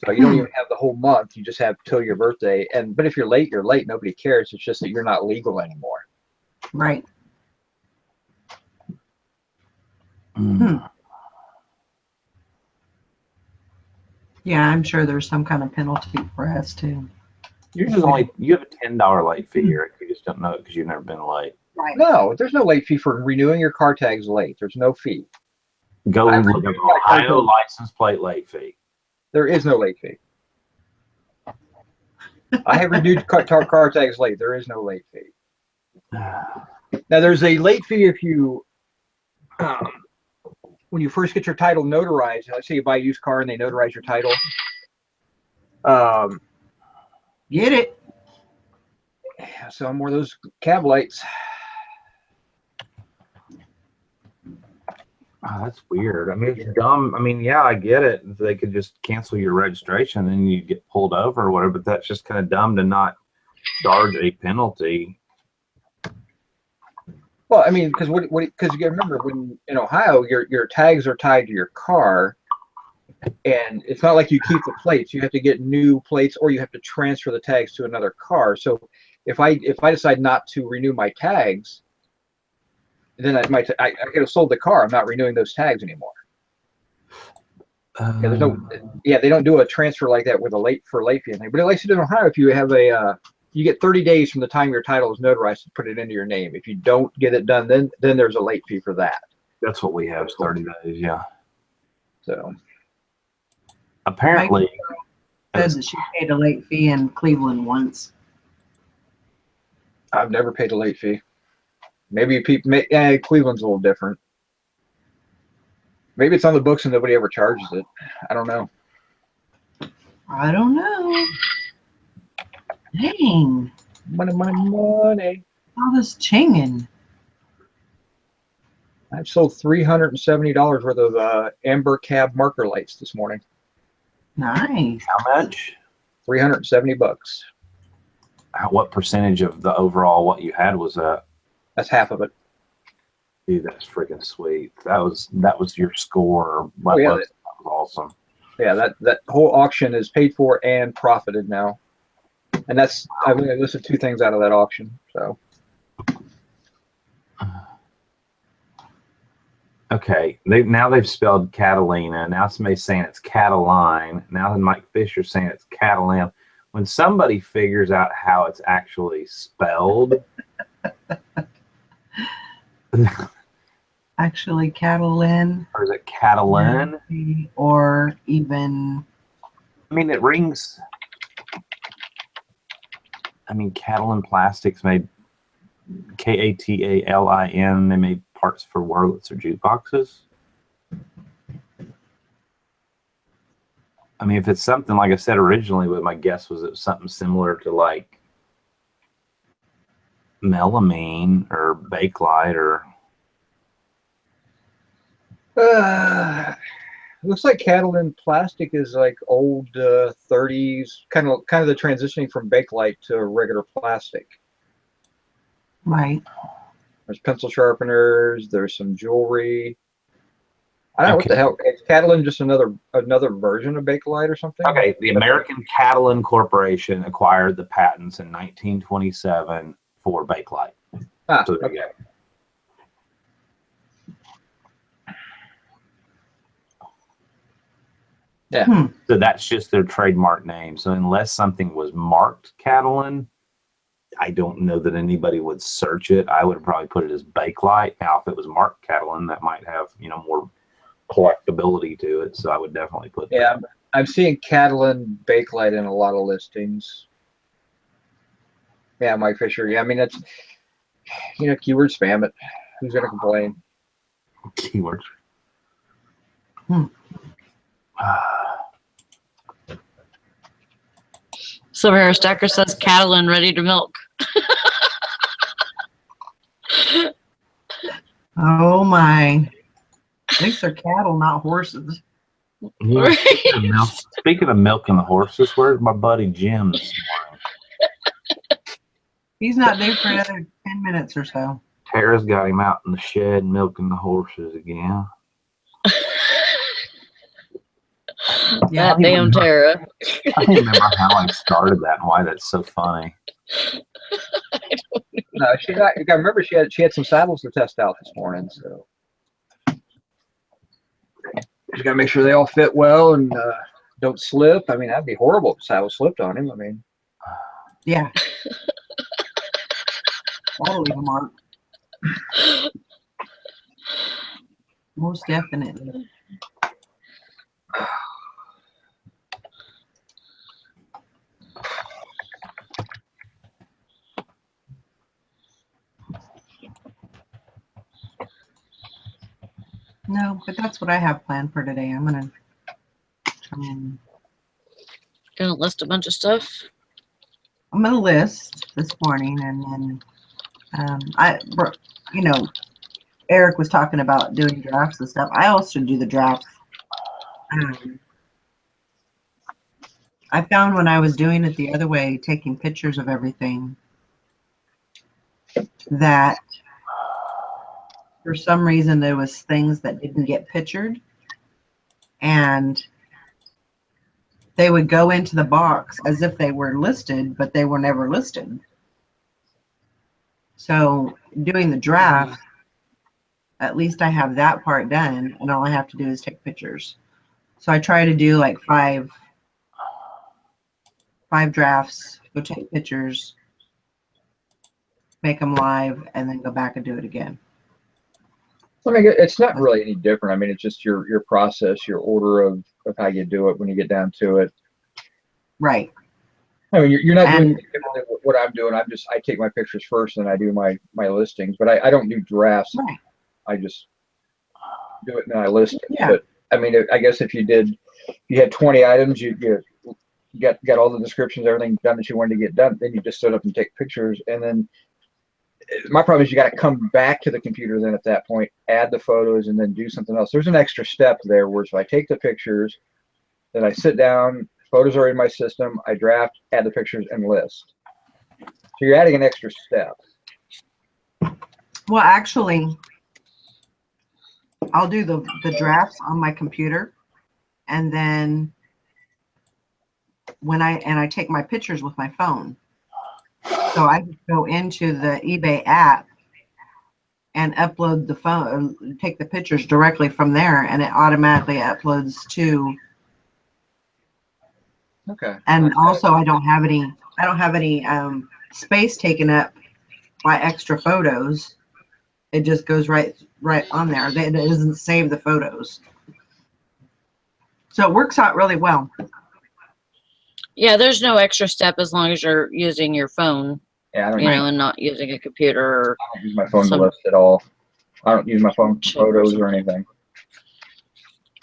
[SPEAKER 2] So you don't even have the whole month; you just have till your birthday. But if you're late, you're late. Nobody cares. It's just that you're not legal anymore.
[SPEAKER 1] Right. Yeah, I'm sure there's some kind of penalty for us too.
[SPEAKER 4] You have a $10 late fee here. You just don't know it because you've never been late.
[SPEAKER 1] Right.
[SPEAKER 2] No, there's no late fee for renewing your car tags late. There's no fee.
[SPEAKER 4] Go and look up Ohio license plate late fee.
[SPEAKER 2] There is no late fee. I have renewed car tags late. There is no late fee. Now, there's a late fee if you, when you first get your title notarized. Let's say you buy a used car and they notarize your title.
[SPEAKER 1] Get it?
[SPEAKER 2] So I'm one of those cab lights.
[SPEAKER 4] Oh, that's weird. I mean, it's dumb. I mean, yeah, I get it. They could just cancel your registration and then you get pulled over or whatever, but that's just kind of dumb to not charge a penalty.
[SPEAKER 2] Well, I mean, because you remember when in Ohio, your tags are tied to your car, and it's not like you keep the plates. You have to get new plates, or you have to transfer the tags to another car. So if I decide not to renew my tags, then I could have sold the car. I'm not renewing those tags anymore. They don't do a transfer like that with a late fee. But at least in Ohio, if you have a you get 30 days from the time your title is notarized to put it into your name. If you don't get it done, then there's a late fee for that.
[SPEAKER 4] That's what we have, 30 days, yeah.
[SPEAKER 2] So
[SPEAKER 4] Apparently,
[SPEAKER 1] Said that she paid a late fee in Cleveland once.
[SPEAKER 2] I've never paid a late fee. Maybe Cleveland's a little different. Maybe it's on the books and nobody ever charges it. I don't know.
[SPEAKER 1] I don't know. Dang.
[SPEAKER 2] Money.
[SPEAKER 1] All this chinging.
[SPEAKER 2] I've sold $370 worth of amber cab marker lights this morning.
[SPEAKER 1] Nice.
[SPEAKER 4] how much?
[SPEAKER 2] $370.
[SPEAKER 4] What percentage of the overall what you had was that?
[SPEAKER 2] That's half of it.
[SPEAKER 4] Dude, that's freaking sweet. That was your score.
[SPEAKER 2] Oh, yeah.
[SPEAKER 4] That was awesome.
[SPEAKER 2] Yeah, that whole auction is paid for and profited now. And that's, I've only listed 2 things out of that auction. So
[SPEAKER 4] Okay, they've spelled Catalina. Now somebody's saying it's Cataline. Now Mike Fisher's saying it's Catalan. When somebody figures out how it's actually spelled,
[SPEAKER 1] Actually, Catalan.
[SPEAKER 4] or is it Catalan?
[SPEAKER 1] Or even.
[SPEAKER 4] I mean, it rings. I mean, Catalan Plastics made Katalin. They made parts for Wurlitzer or jukeboxes. I mean, if it's something like I said originally, but my guess was it was something similar to like melamine or Bakelite or.
[SPEAKER 2] looks like Catalan plastic is like old 30s, kind of the transitioning from Bakelite to regular plastic.
[SPEAKER 1] Right.
[SPEAKER 2] There's pencil sharpeners. There's some jewelry. I don't know what
[SPEAKER 4] Okay.
[SPEAKER 2] the hell. Is Catalan just another version of Bakelite or something?
[SPEAKER 4] Okay, the American Catalan Corporation acquired the patents in 1927 for Bakelite.
[SPEAKER 2] Ah,
[SPEAKER 4] So there
[SPEAKER 2] okay.
[SPEAKER 4] you go.
[SPEAKER 2] Yeah.
[SPEAKER 4] So that's just their trademark name. So unless something was marked Catalan, I don't know that anybody would search it. I would probably put it as Bakelite. Now, if it was marked Catalan, that might have, more collectability to it. So I would definitely put that.
[SPEAKER 2] Yeah, I'm seeing Catalan Bakelite in a lot of listings. Yeah, Mike Fisher. Yeah, I mean, that's, keyword spam it. Who's going to complain?
[SPEAKER 4] Keywords.
[SPEAKER 3] Silver Hair Stacker says Catalan ready to milk.
[SPEAKER 1] Oh my. At least they're cattle, not horses.
[SPEAKER 4] Yeah, speaking of milking the horses, where's my buddy Jim this morning?
[SPEAKER 1] He's not due for another 10 minutes or so.
[SPEAKER 4] Tara's got him out in the shed milking the horses again.
[SPEAKER 1] Yeah,
[SPEAKER 3] That damn Tara.
[SPEAKER 4] I don't remember how I started that and why that's so funny.
[SPEAKER 2] No, I remember she had some saddles to test out this morning, so just gotta make sure they all fit well and don't slip. I mean, that'd be horrible if the saddle slipped on him. I mean,
[SPEAKER 1] yeah. That'll leave a mark. Most definitely. No, but that's what I have planned for today. I'm gonna come in.
[SPEAKER 3] Gonna list a bunch of stuff.
[SPEAKER 1] I'm gonna list this morning, and then Eric was talking about doing drafts and stuff. I also do the drafts. I found when I was doing it the other way, taking pictures of everything, that for some reason there was things that didn't get pictured, and they would go into the box as if they were listed, but they were never listed. So doing the draft, at least I have that part done, and all I have to do is take pictures. So I try to do like five drafts, go take pictures, make them live, and then go back and do it again.
[SPEAKER 2] I mean, it's not really any different. I mean, it's just your process, your order of how you do it when you get down to it.
[SPEAKER 1] Right.
[SPEAKER 2] I mean, you're not doing
[SPEAKER 1] And
[SPEAKER 2] anything different than what I'm doing. I take my pictures first, and I do my listings. But I don't do drafts.
[SPEAKER 1] right.
[SPEAKER 2] I just do it and then I list it.
[SPEAKER 1] Yeah.
[SPEAKER 2] But I mean, I guess if you had 20 items, you got all the descriptions, everything done that you wanted to get done. Then you just stood up and take pictures, and then my problem is you got to come back to the computer then at that point, add the photos, and then do something else. There's an extra step there where if I take the pictures, then I sit down, photos are in my system, I draft, add the pictures, and list. So you're adding an extra step.
[SPEAKER 1] Well, actually, I'll do the drafts on my computer, and then when I take my pictures with my phone. So I just go into the eBay app and upload the phone, take the pictures directly from there, and it automatically uploads to.
[SPEAKER 2] Okay.
[SPEAKER 1] And also, I don't have any space taken up by extra photos. It just goes right on there. It doesn't save the photos, so it works out really well.
[SPEAKER 3] Yeah, there's no extra step as long as you're using your phone,
[SPEAKER 2] Yeah, I don't,
[SPEAKER 3] and not using a computer or
[SPEAKER 2] I don't use my phone to
[SPEAKER 3] some
[SPEAKER 2] list at all. I don't use my phone for
[SPEAKER 3] chip or
[SPEAKER 2] photos or
[SPEAKER 3] something.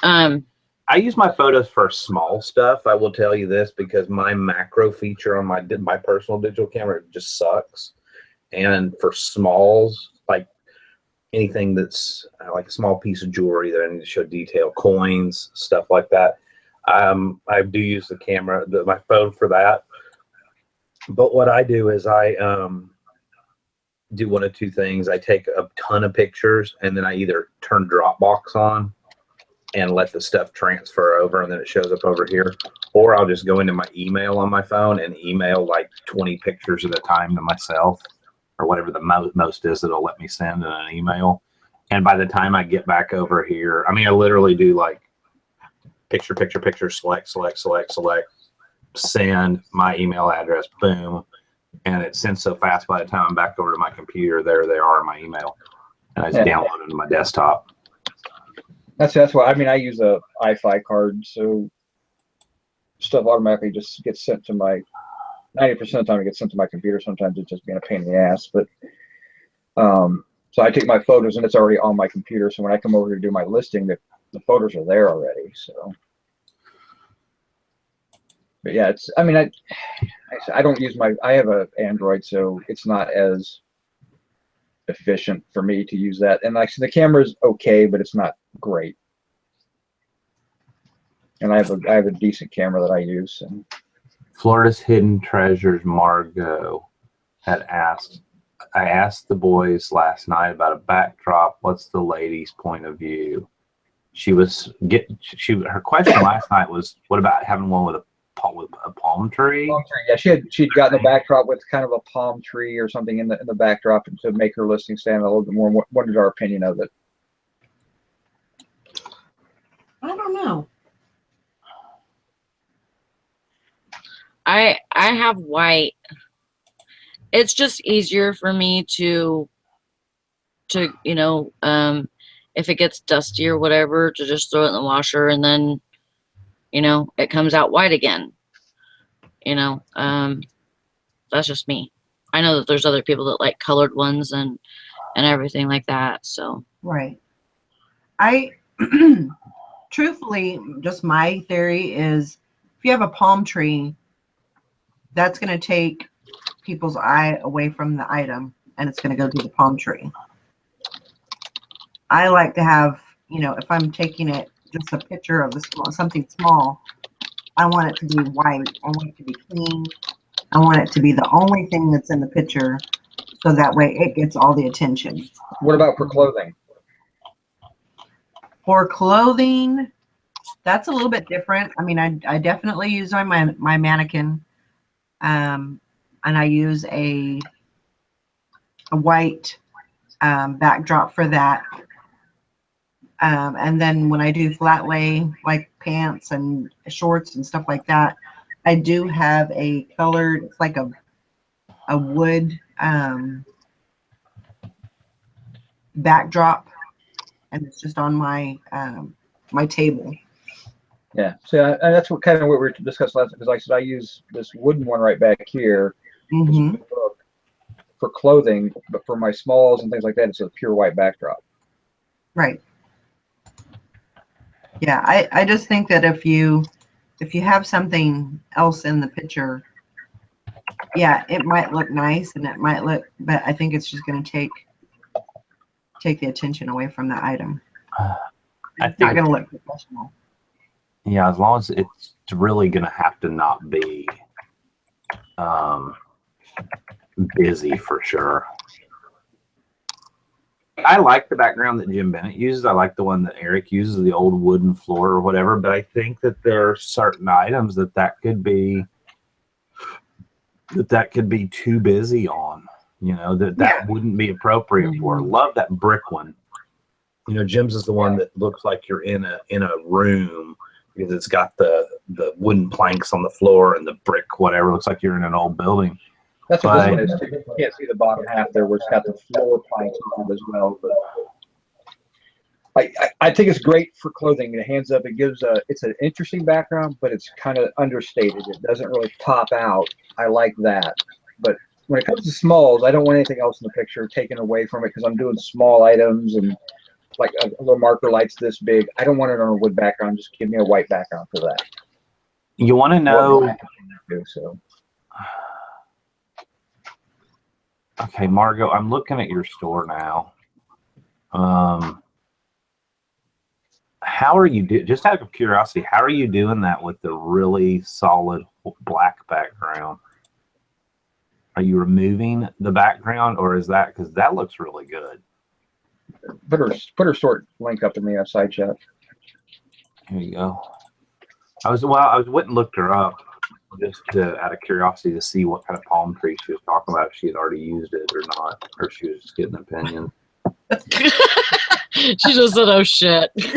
[SPEAKER 2] anything.
[SPEAKER 4] I use my photos for small stuff. I will tell you this because my macro feature on my personal digital camera just sucks. And for smalls, like anything that's like a small piece of jewelry that I need to show detail, coins, stuff like that, I do use the camera, my phone for that. But what I do is I do one of two things. I take a ton of pictures and then I either turn Dropbox on and let the stuff transfer over and then it shows up over here, or I'll just go into my email on my phone and email like 20 pictures at a time to myself, or whatever the most is that'll let me send in an email. And by the time I get back over here, I mean, I literally do like picture, select, send my email address, boom. And it sends so fast by the time I'm back over to my computer, there they are in my email. And I just download them to my desktop.
[SPEAKER 2] That's why, I mean, I use a iFi card, so stuff automatically just gets sent to my, 90% of the time it gets sent to my computer. Sometimes it's just being a pain in the ass, but so I take my photos and it's already on my computer. So when I come over to do my listing, the photos are there already. So, but yeah, it's, I mean, I don't use I have a Android, so it's not as efficient for me to use that. And like, so the camera's okay, but it's not great. And I have a decent camera that I use. And
[SPEAKER 4] Florida's Hidden Treasures Margot had asked, I asked the boys last night about a backdrop. What's the lady's point of view? Her question last night was, what about having one with a palm tree?
[SPEAKER 2] Palm tree. Yeah, she'd gotten the backdrop with kind of a palm tree or something in the backdrop to make her listing stand a little bit more. What is our opinion of it?
[SPEAKER 1] I don't know.
[SPEAKER 3] I have white. It's just easier for me to if it gets dusty or whatever, to just throw it in the washer and then it comes out white again. That's just me. I know that there's other people that like colored ones and everything like that. So
[SPEAKER 1] Right. I truthfully, just my theory is, if you have a palm tree, that's going to take people's eye away from the item, and it's going to go to the palm tree. I like to have, if I'm taking it, just a picture of something small, I want it to be white. I want it to be clean. I want it to be the only thing that's in the picture, so that way it gets all the attention.
[SPEAKER 2] What about for clothing?
[SPEAKER 1] For clothing, that's a little bit different. I mean, I definitely use my mannequin, and I use a white backdrop for that. And then when I do flat lay, like pants and shorts and stuff like that, I do have a colored, it's like a wood backdrop, and it's just on my my table.
[SPEAKER 2] Yeah, so that's what we were discussing last, because like I said, I use this wooden one right back here
[SPEAKER 1] Mm-hmm.
[SPEAKER 2] for clothing, but for my smalls and things like that, it's a pure white backdrop.
[SPEAKER 1] Right. Yeah, I just think that if you have something else in the picture, yeah, it might look nice and it might look, but I think it's just going to take the attention away from the item.
[SPEAKER 4] I
[SPEAKER 1] It's not
[SPEAKER 4] think,
[SPEAKER 1] going to look professional.
[SPEAKER 4] yeah, as long as it's really going to have to not be busy for sure. I like the background that Jim Bennett uses. I like the one that Eric uses, the old wooden floor or whatever. But I think that there are certain items that could be too busy on. You know, that wouldn't be appropriate for. Love that brick one. You know, Jim's is the one that looks like you're in a room because it's got the wooden planks on the floor and the brick whatever. It looks like you're in an old building.
[SPEAKER 2] That's what this one is too. You can't see the bottom half there, where it's got the floor planks on it as well. But I think it's great for clothing. It hands up. It gives it's an interesting background, but it's kind of understated. It doesn't really pop out. I like that. But when it comes to smalls, I don't want anything else in the picture taken away from it, because I'm doing small items and like a little marker light's this big. I don't want it on a wood background. Just give me a white background for that.
[SPEAKER 4] You want to know?
[SPEAKER 2] So.
[SPEAKER 4] Okay, Margot, I'm looking at your store now. How are you just out of curiosity, how are you doing that with the really solid black background? Are you removing the background, or is that because that looks really good?
[SPEAKER 2] Put her store link up in the side chat.
[SPEAKER 4] Here you go. I went and looked her up just out of curiosity to see what kind of palm tree she was talking about, if she had already used it or not, or if she was just getting an opinion.
[SPEAKER 3] She just said, "Oh shit."
[SPEAKER 4] No,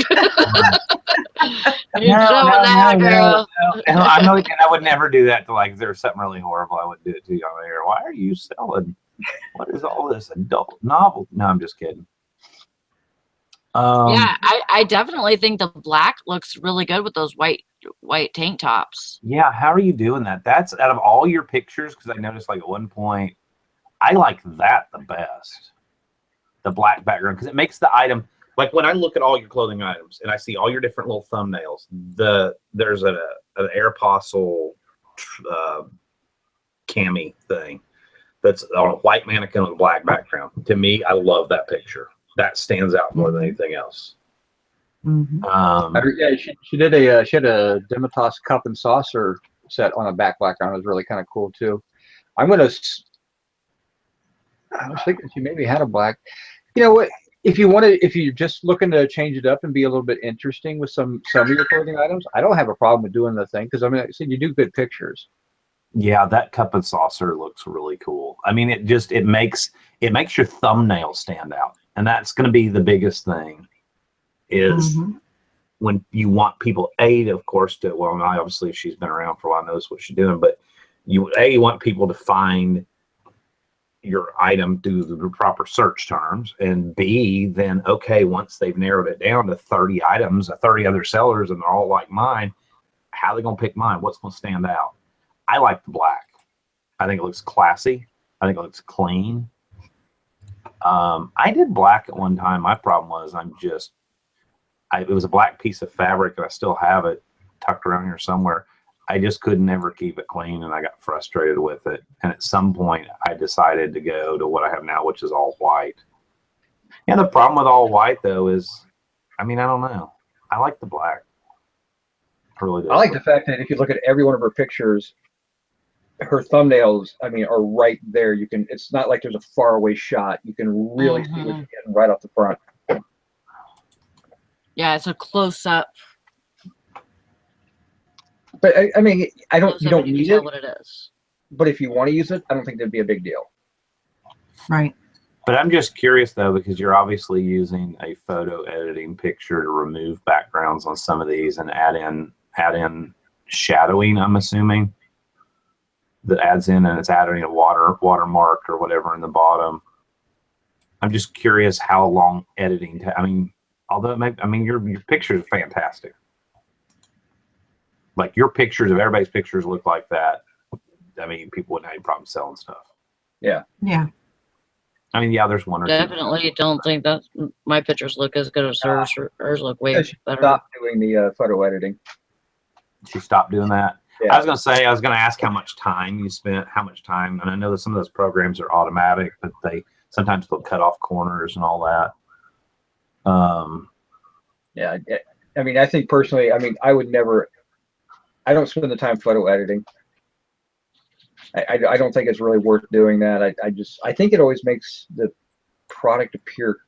[SPEAKER 4] I know, and I would never do that to, like, if there was something really horrible, I wouldn't do it to you on air. Why are you selling? What is all this adult novel? No, I'm just kidding.
[SPEAKER 3] Yeah, I definitely think the black looks really good with those white tank tops.
[SPEAKER 4] Yeah, how are you doing that? That's out of all your pictures, because I noticed like at one point, I like that the best. The black background, because it makes the item, like when I look at all your clothing items and I see all your different little thumbnails, there's an Aeropostale cami thing that's on a white mannequin with a black background. To me, I love that picture. That stands out more than anything else.
[SPEAKER 1] Mm-hmm.
[SPEAKER 2] Yeah, she had a Demitas cup and saucer set on a background. It was really kind of cool too. I was thinking she maybe had a black. You know what? If you're just looking to change it up and be a little bit interesting with some of your clothing items, I don't have a problem with doing the thing, because I mean, I said you do good pictures.
[SPEAKER 4] Yeah, that cup and saucer looks really cool. I mean, it makes your thumbnail stand out, and that's going to be the biggest thing. Is when you want people, of course, to, well, obviously if she's been around for a while, knows what she's doing, but you want people to find your item through the proper search terms, and B, then, okay, once they've narrowed it down to 30 items, 30 other sellers, and they're all like mine, how are they going to pick mine? What's going to stand out? I like the black. I think it looks classy. I think it looks clean. I did black at one time. My problem was it was a black piece of fabric, and I still have it tucked around here somewhere. I just could never keep it clean, and I got frustrated with it. And at some point, I decided to go to what I have now, which is all white. And the problem with all white, though, is, I mean, I don't know. I like the black. I really do.
[SPEAKER 2] I like the fact that if you look at every one of her pictures, her thumbnails, I mean, are right there. It's not like there's a faraway shot. You can really see what you're getting right off the front.
[SPEAKER 3] Yeah, it's a close up.
[SPEAKER 2] But I mean, you don't need it.
[SPEAKER 3] What it is.
[SPEAKER 2] But if you want to use it, I don't think that'd be a big deal.
[SPEAKER 1] Right.
[SPEAKER 4] But I'm just curious, though, because you're obviously using a photo editing picture to remove backgrounds on some of these and add in shadowing, I'm assuming, that adds in, and it's adding a watermark or whatever in the bottom. I'm just curious how long editing. I mean, although your pictures are fantastic. Like your pictures of everybody's pictures look like that. I mean, people wouldn't have any problem selling stuff.
[SPEAKER 2] Yeah.
[SPEAKER 1] Yeah.
[SPEAKER 4] I mean, yeah, there's one or two.
[SPEAKER 3] Definitely don't think that my pictures look as good as hers. Hers look way
[SPEAKER 2] Yeah, she
[SPEAKER 3] better.
[SPEAKER 2] stopped doing the photo editing.
[SPEAKER 4] She stopped doing that.
[SPEAKER 2] Yeah.
[SPEAKER 4] I was going to ask how much time you spent, how much time, and I know that some of those programs are automatic, but sometimes they'll cut off corners and all that.
[SPEAKER 2] Yeah, I mean, I think personally, I mean, I don't spend the time photo editing. I don't think it's really worth doing that. I think it always makes the product appear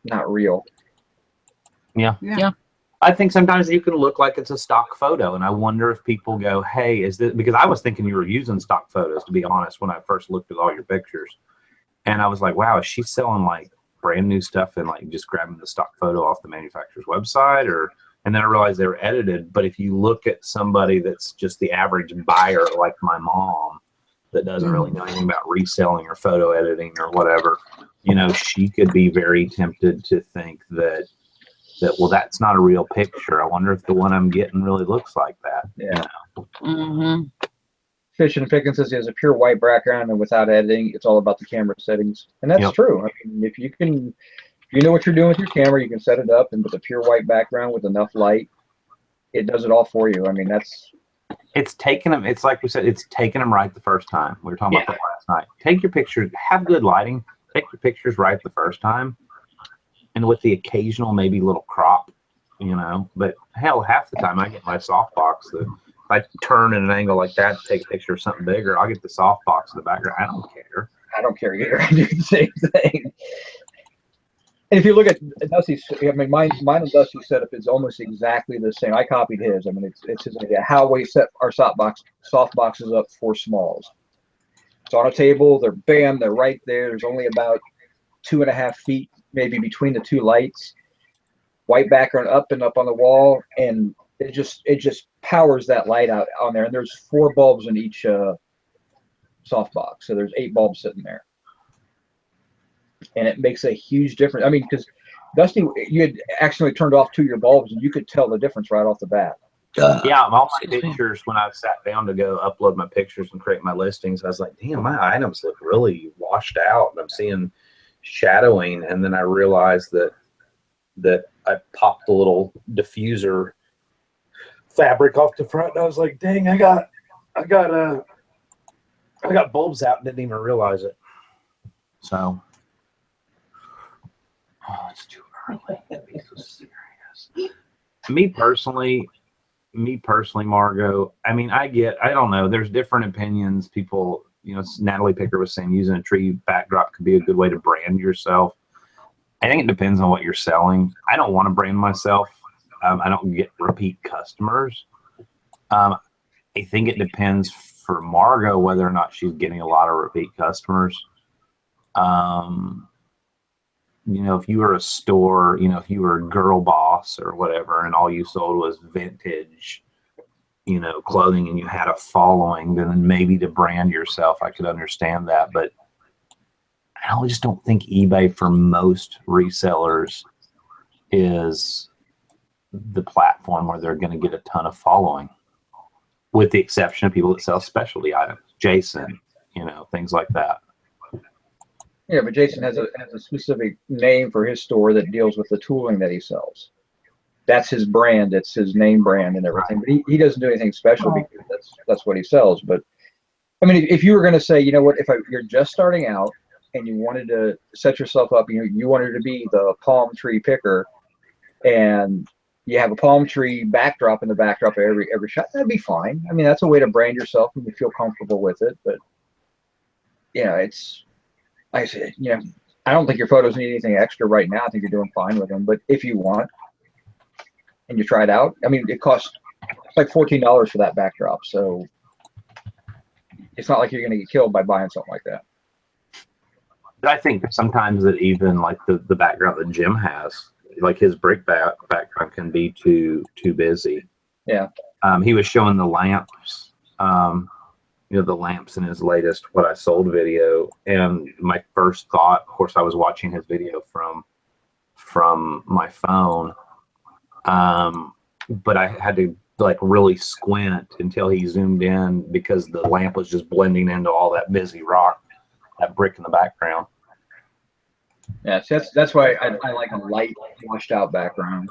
[SPEAKER 2] not real.
[SPEAKER 4] Yeah.
[SPEAKER 3] Yeah.
[SPEAKER 4] I think sometimes you can look like it's a stock photo, and I wonder if people go, "Hey, is this?" Because I was thinking you were using stock photos, to be honest, when I first looked at all your pictures, and I was like, "Wow, is she selling like brand new stuff and like just grabbing the stock photo off the manufacturer's website?" And then I realized they were edited. But if you look at somebody that's just the average buyer, like my mom, that doesn't really know anything about reselling or photo editing or whatever, she could be very tempted to think that well, that's not a real picture. I wonder if the one I'm getting really looks like that.
[SPEAKER 2] Yeah.
[SPEAKER 3] Mm-hmm.
[SPEAKER 2] Fish and Pickens says he has a pure white background and without editing, it's all about the camera settings, and that's true. I mean, if you know what you're doing with your camera, you can set it up, and with a pure white background with enough light, it does it all for you. I mean,
[SPEAKER 4] it's taken them. It's like we said, it's taken them right the first time. We were talking about that last night. Take your pictures, have good lighting, take your pictures right the first time. And with the occasional maybe little crop, but hell, half the time I get my softbox that if I turn at an angle like that to take a picture of something bigger, I'll get the softbox in the background. I don't care.
[SPEAKER 2] I don't care either. I do the same thing. And if you look at Dusty's, I mean, mine and Dusty's setup is almost exactly the same. I copied his. I mean, it's his idea. How we set our soft boxes up for smalls. It's on a table. They're right there. There's only about 2.5 feet maybe between the two lights. White background up and up on the wall, and it just powers that light out on there. And there's 4 bulbs in each softbox, so there's 8 bulbs sitting there. And it makes a huge difference. I mean, because Dusty, you had accidentally turned off 2 of your bulbs, and you could tell the difference right off the bat.
[SPEAKER 4] Yeah, all my pictures, when I sat down to go upload my pictures and create my listings, I was like, damn, my items look really washed out. And I'm seeing shadowing, and then I realized that I popped a little diffuser fabric off the front, and I was like, dang, I got bulbs out and didn't even realize it. So it's too early. So serious. Me personally, Margot, I mean, I don't know, there's different opinions. People, Natalie Picker was saying using a tree backdrop could be a good way to brand yourself. I think it depends on what you're selling. I don't want to brand myself. I don't get repeat customers. I think it depends for Margot whether or not she's getting a lot of repeat customers. If you were a store, if you were a girl boss or whatever, and all you sold was vintage, clothing, and you had a following, then maybe to brand yourself, I could understand that. But I just don't think eBay for most resellers is the platform where they're going to get a ton of following, with the exception of people that sell specialty items, Jason, things like that.
[SPEAKER 2] Yeah, but Jason has a specific name for his store that deals with the tooling that he sells. That's his brand. It's his name brand and everything. But he doesn't do anything special because that's what he sells. But I mean, if you were going to say, you know what, you're just starting out and you wanted to set yourself up, you wanted to be the palm tree picker, and you have a palm tree backdrop in the backdrop of every shot, that'd be fine. I mean, that's a way to brand yourself and you feel comfortable with it. But I don't think your photos need anything extra right now. I think you're doing fine with them. But if you want and you try it out, I mean, it costs like $14 for that backdrop. So it's not like you're going to get killed by buying something like that.
[SPEAKER 4] But I think sometimes that even like the background that Jim has, like his brick background can be too busy.
[SPEAKER 2] Yeah.
[SPEAKER 4] He was showing the lamps. the lamps in his latest "What I Sold" video, and my first thought, of course, I was watching his video from my phone, but I had to like really squint until he zoomed in because the lamp was just blending into all that busy rock, that brick in the background.
[SPEAKER 2] Yeah, so that's why I like a light, washed out background.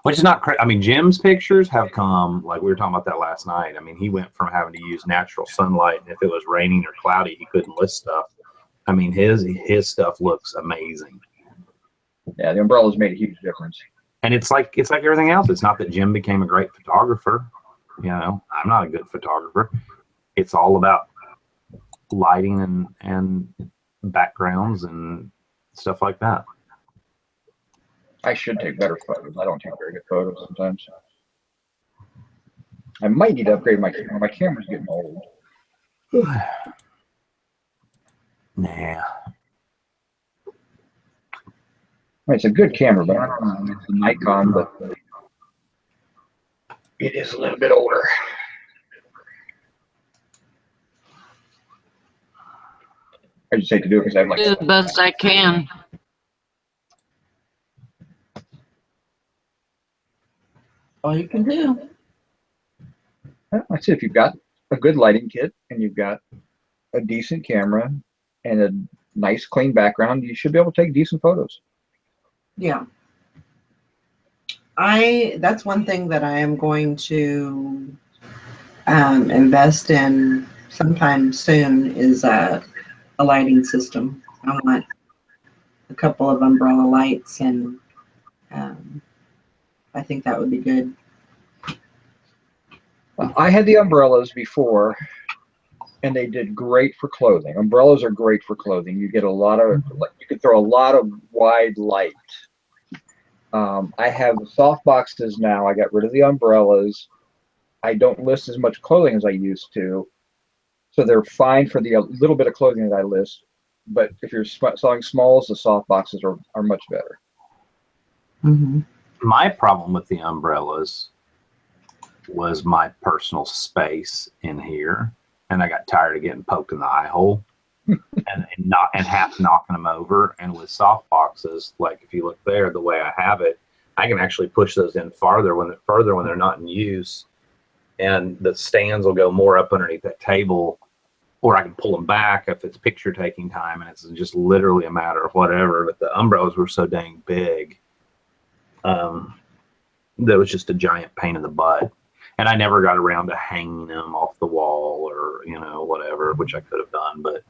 [SPEAKER 4] Which is not crazy. I mean, Jim's pictures have come, like we were talking about that last night. I mean, he went from having to use natural sunlight, and if it was raining or cloudy, he couldn't list stuff. I mean, his stuff looks amazing.
[SPEAKER 2] Yeah, the umbrellas made a huge difference.
[SPEAKER 4] And it's like everything else. It's not that Jim became a great photographer. I'm not a good photographer. It's all about lighting and backgrounds and stuff like that.
[SPEAKER 2] I should take better photos. I don't take very good photos sometimes. I might need to upgrade my camera. My camera's getting old.
[SPEAKER 4] Nah.
[SPEAKER 2] It's a good camera, but I don't know. It's a Nikon, but it is a little bit older. I just hate to do it because I have like.
[SPEAKER 3] Do the best I can.
[SPEAKER 1] All you can do.
[SPEAKER 2] That's it. If you've got a good lighting kit and you've got a decent camera and a nice clean background, you should be able to take decent photos.
[SPEAKER 1] Yeah. That's one thing that I am going to invest in sometime soon is a lighting system. I want a couple of umbrella lights, and I think that would be good.
[SPEAKER 2] I had the umbrellas before, and they did great for clothing. Umbrellas are great for clothing. You get a lot of, you could throw a lot of wide light. I have the soft boxes now. I got rid of the umbrellas. I don't list as much clothing as I used to, so they're fine for the little bit of clothing that I list. But if you're selling smalls, the soft boxes are much better.
[SPEAKER 1] Mm-hmm.
[SPEAKER 4] My problem with the umbrellas was my personal space in here, and I got tired of getting poked in the eye hole and half knocking them over. And with soft boxes, like if you look there, the way I have it, I can actually push those in farther when they're not in use, and the stands will go more up underneath that table, or I can pull them back if it's picture taking time, and it's just literally a matter of whatever. But the umbrellas were so dang big, that was just a giant pain in the butt. And I never got around to hanging them off the wall or, whatever, which I could have done. But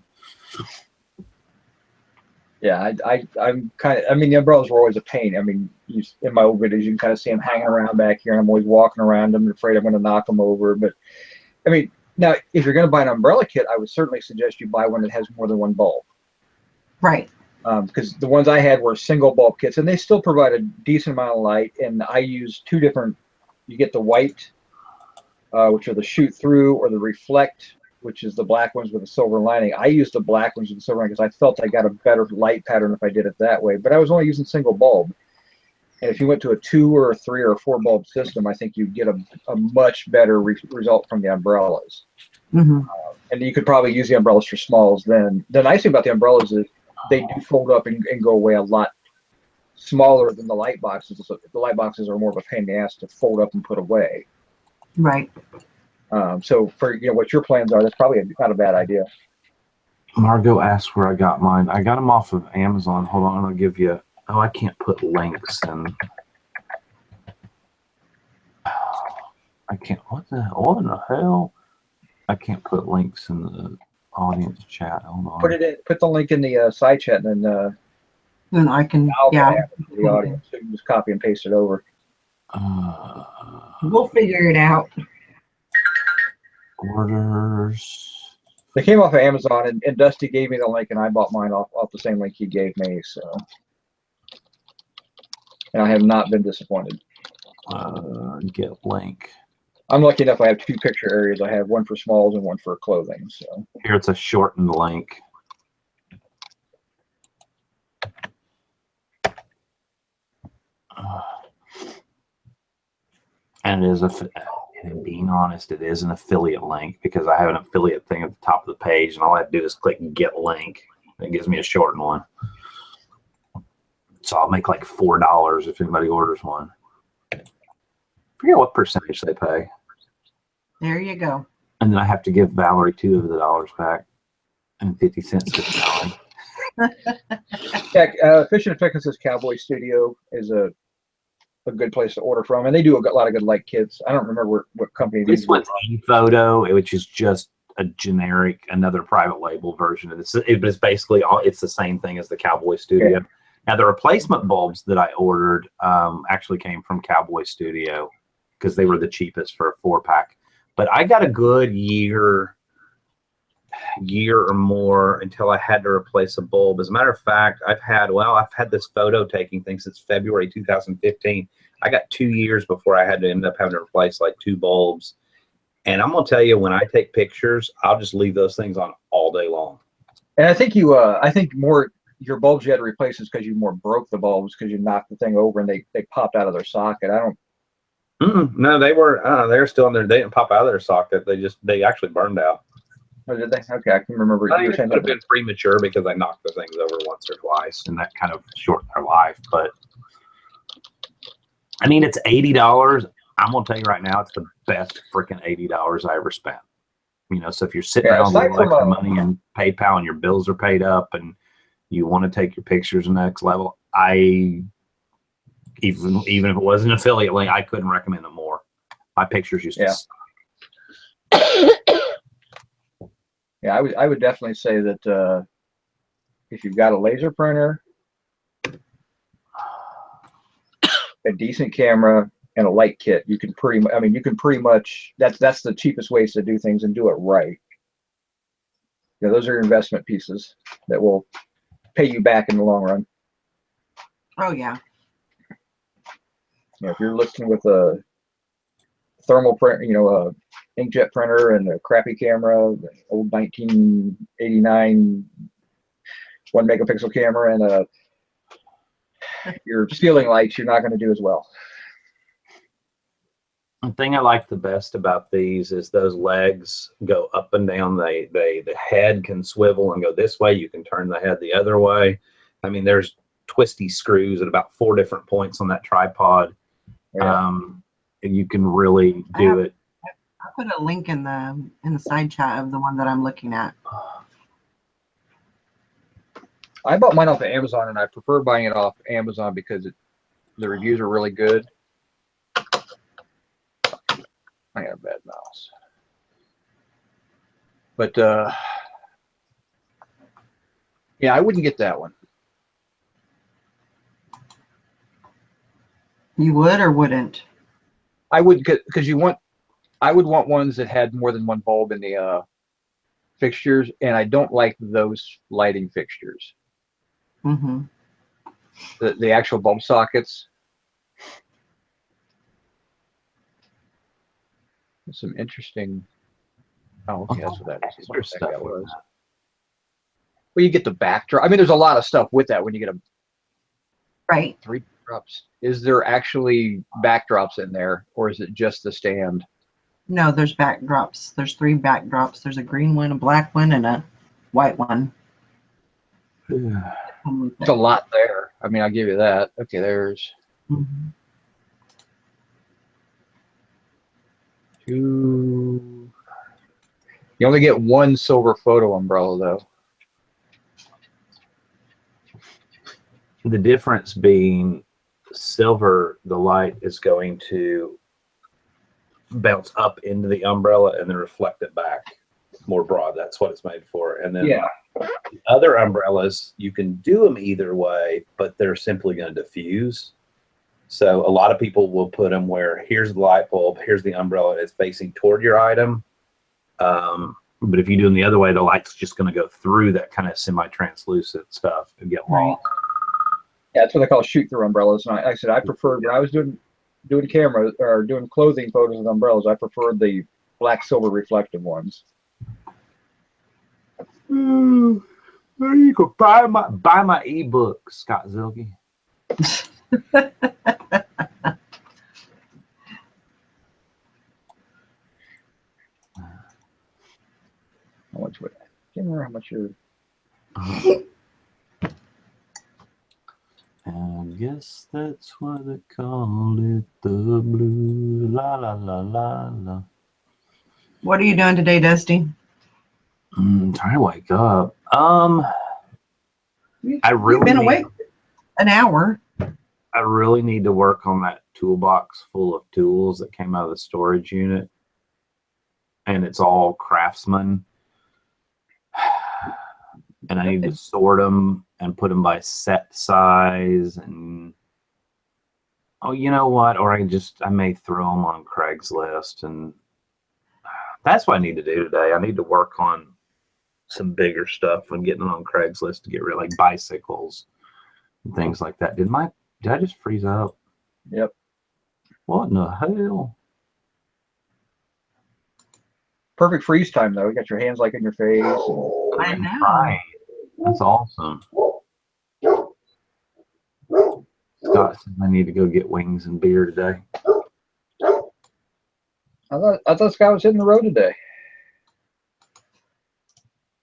[SPEAKER 2] yeah, I'm kind of, I mean, the umbrellas were always a pain. I mean, in my old videos, you can kind of see them hanging around back here, and I'm always walking around them and afraid I'm going to knock them over. But, I mean, now, if you're going to buy an umbrella kit, I would certainly suggest you buy one that has more than one bulb.
[SPEAKER 1] Right.
[SPEAKER 2] Because the ones I had were single bulb kits, and they still provide a decent amount of light. And I use two different, you get the white, which are the shoot through, or the reflect, which is the black ones with a silver lining. I used the black ones with the silver lining because I felt I got a better light pattern if I did it that way. But I was only using single bulb. And if you went to a 2 or a 3 or a 4 bulb system, I think you'd get a much better result from the umbrellas.
[SPEAKER 1] Mm-hmm.
[SPEAKER 2] And you could probably use the umbrellas for smalls then. The nice thing about the umbrellas is they do fold up and go away a lot smaller than the light boxes. So the light boxes are more of a pain in the ass to fold up and put away.
[SPEAKER 1] Right.
[SPEAKER 2] So for what your plans are, that's probably not a bad idea.
[SPEAKER 4] Margot asked where I got mine. I got them off of Amazon. Hold on, I'll give you. Oh, I can't put links in. I can't. What in the hell? I can't put links in the audience chat. Hold on.
[SPEAKER 2] Put the link in the side chat, and then
[SPEAKER 1] Then I can.
[SPEAKER 2] add it to the audience. So you can just copy and paste it over.
[SPEAKER 1] We'll figure it out.
[SPEAKER 4] Orders.
[SPEAKER 2] They came off of Amazon, and Dusty gave me the link, and I bought mine off the same link he gave me. So, and I have not been disappointed.
[SPEAKER 4] Get link.
[SPEAKER 2] I'm lucky enough. I have 2 picture areas. I have one for smalls and one for clothing. So
[SPEAKER 4] Here it's a shortened link. And it And being honest, it is an affiliate link because I have an affiliate thing at the top of the page, and all I have to do is click get link. It gives me a shortened one. So I'll make like $4 if anybody orders one. I forget what percentage they pay.
[SPEAKER 1] There you go.
[SPEAKER 4] And then I have to give Valerie $2 of the dollars back and 50 cents to Valerie.
[SPEAKER 2] Yeah, Fish and Effectiveness Cowboy Studio is a good place to order from, and they do a lot of good light kits. I don't remember what company these
[SPEAKER 4] This one's ePhoto, which is just a generic, another private label version of this. But it's basically it's the same thing as the Cowboy Studio. Okay. Now the replacement bulbs that I ordered actually came from Cowboy Studio because they were the cheapest for a 4-pack. But I got a good year or more until I had to replace a bulb. As a matter of fact, I've had this photo taking thing since February 2015. I got 2 years before I had to end up having to replace like 2 bulbs. And I'm gonna tell you, when I take pictures, I'll just leave those things on all day long. And
[SPEAKER 2] I think your bulbs you had to replace is because you more broke the bulbs because you knocked the thing over and they popped out of their socket. I don't.
[SPEAKER 4] No, they were still in there. They didn't pop out of their socket. They actually burned out.
[SPEAKER 2] Oh, did they? Okay, I can remember.
[SPEAKER 4] I think it could have been premature because I knocked the things over once or twice, and that kind of shortened their life. But I mean, it's $80. I'm gonna tell you right now, it's the best freaking $80 I ever spent. You know, so if you're sitting around with extra money and PayPal and your bills are paid up and you want to take your pictures to the next level, even if it was an affiliate link, I couldn't recommend it more. My pictures used to suck.
[SPEAKER 2] Yeah, I would definitely say that if you've got a laser printer, a decent camera, and a light kit, you can pretty much that's the cheapest ways to do things and do it right. You know, those are investment pieces that will pay you back in the long run.
[SPEAKER 1] Oh yeah.
[SPEAKER 2] You know, if you're looking with a thermal print, a inkjet printer and a crappy camera, an old 1989 1 megapixel camera, and your ceiling lights, you're not going to do as well.
[SPEAKER 4] The thing I like the best about these is those legs go up and down. The head can swivel and go this way. You can turn the head the other way. I mean, there's twisty screws at about 4 different points on that tripod.
[SPEAKER 2] Yeah.
[SPEAKER 4] And you can really do it.
[SPEAKER 1] I put a link in the side chat of the one that I'm looking at.
[SPEAKER 2] I bought mine off of Amazon, and I prefer buying it off Amazon because the reviews are really good. I got a bad mouse. But yeah, I wouldn't get that one.
[SPEAKER 1] You would or wouldn't?
[SPEAKER 2] I would get, because I would want ones that had more than 1 bulb in the fixtures, and I don't like those lighting fixtures.
[SPEAKER 1] Mm-hmm.
[SPEAKER 2] The actual bulb sockets. Some interesting. Oh, okay, that's what that is.
[SPEAKER 4] There's stuff that was.
[SPEAKER 2] Well, you get the backdrop. I mean, there's a lot of stuff with that when you get a
[SPEAKER 1] right
[SPEAKER 2] 3 drops. Is there actually backdrops in there, or is it just the stand?
[SPEAKER 1] No, there's backdrops. There's 3 backdrops. There's a green one, a black one, and a white one.
[SPEAKER 2] It's a lot there. I mean, I'll give you that. Okay, there's 2. You only get 1 silver photo umbrella, though.
[SPEAKER 4] The difference being silver, the light is going to bounce up into the umbrella and then reflect it back more broad. That's what it's made for. And then the other umbrellas, you can do them either way, but they're simply going to diffuse. So a lot of people will put them where here's the light bulb, here's the umbrella, and it's facing toward your item. But if you do them the other way, the light's just going to go through that kind of semi-translucent stuff and get lost.
[SPEAKER 2] Yeah, that's what they call shoot-through umbrellas. And I said I preferred, when I was doing camera or doing clothing photos with umbrellas, I preferred the black silver reflective ones.
[SPEAKER 4] You could buy my ebook, Scott Zilke.
[SPEAKER 2] much. What? I can't remember how much you're.
[SPEAKER 4] And I guess that's why they called it the blues. La la la la la.
[SPEAKER 1] What are you doing today, Dusty?
[SPEAKER 4] Trying to wake up.
[SPEAKER 1] You've
[SPEAKER 4] really
[SPEAKER 1] been
[SPEAKER 4] need-
[SPEAKER 1] awake an hour.
[SPEAKER 4] I really need to work on that toolbox full of tools that came out of the storage unit. And it's all Craftsman. And I need to sort them and put them by set size. And oh, you know what? Or I may throw them on Craigslist. And that's what I need to do today. I need to work on some bigger stuff and getting on Craigslist to get rid of like bicycles and things like that. Did I just freeze up?
[SPEAKER 2] Yep.
[SPEAKER 4] What in the hell?
[SPEAKER 2] Perfect freeze time though. You got your hands like in your face.
[SPEAKER 1] I know.
[SPEAKER 4] Right. That's awesome. Scott said I need to go get wings and beer today.
[SPEAKER 2] I thought Scott was hitting the road today.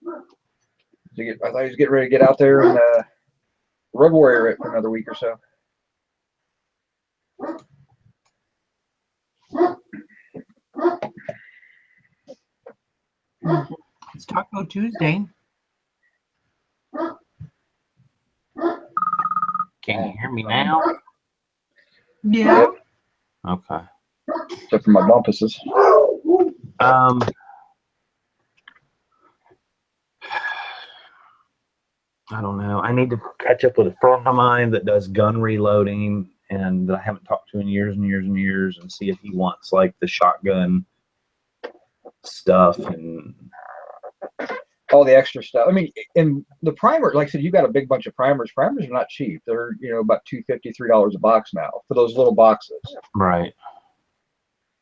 [SPEAKER 2] I thought he was getting ready to get out there and road warrior it for another week or so.
[SPEAKER 1] It's Taco Tuesday.
[SPEAKER 4] Can you hear me now?
[SPEAKER 1] Yeah.
[SPEAKER 2] Yep.
[SPEAKER 4] Okay.
[SPEAKER 2] Except for my bumpuses.
[SPEAKER 4] I don't know. I need to catch up with a friend of mine that does gun reloading and that I haven't talked to in years and years and years and see if he wants like the shotgun stuff and
[SPEAKER 2] All the extra stuff. I mean, in the primer, like I said, you got a big bunch of primers. Primers are not cheap. They're, about $2.50, $3 a box now for those little boxes.
[SPEAKER 4] right.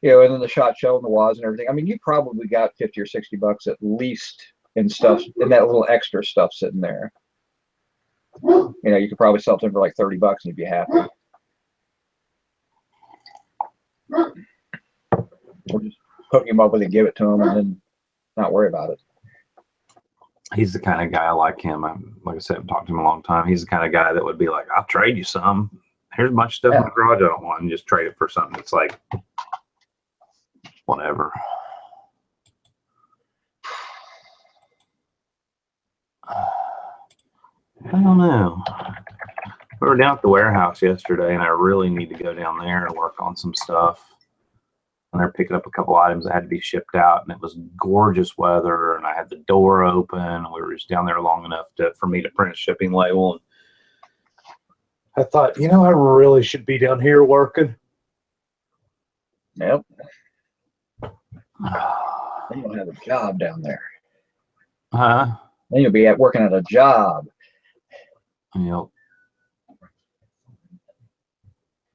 [SPEAKER 2] And then the shot shell and the wads and everything. I mean, you probably got 50 or 60 bucks at least in stuff, in that little extra stuff sitting there. You could probably sell them for like 30 bucks and you'd be happy. Or just hook him up with it, give it to him, and then not worry about it.
[SPEAKER 4] He's the kind of guy I like him. Like I said, I've talked to him a long time. He's the kind of guy that would be like, I'll trade you some. Here's a bunch of stuff in the garage I don't want, and just trade it for something that's like whatever. I don't know. We were down at the warehouse yesterday, and I really need to go down there and work on some stuff. And they're picking up a couple items that had to be shipped out, and it was gorgeous weather, and I had the door open. We were just down there long enough for me to print a shipping label. And I thought, I really should be down here working.
[SPEAKER 2] Yep. Then you'll have a job down there.
[SPEAKER 4] Huh?
[SPEAKER 2] Then you'll be working at a job.
[SPEAKER 4] Yep.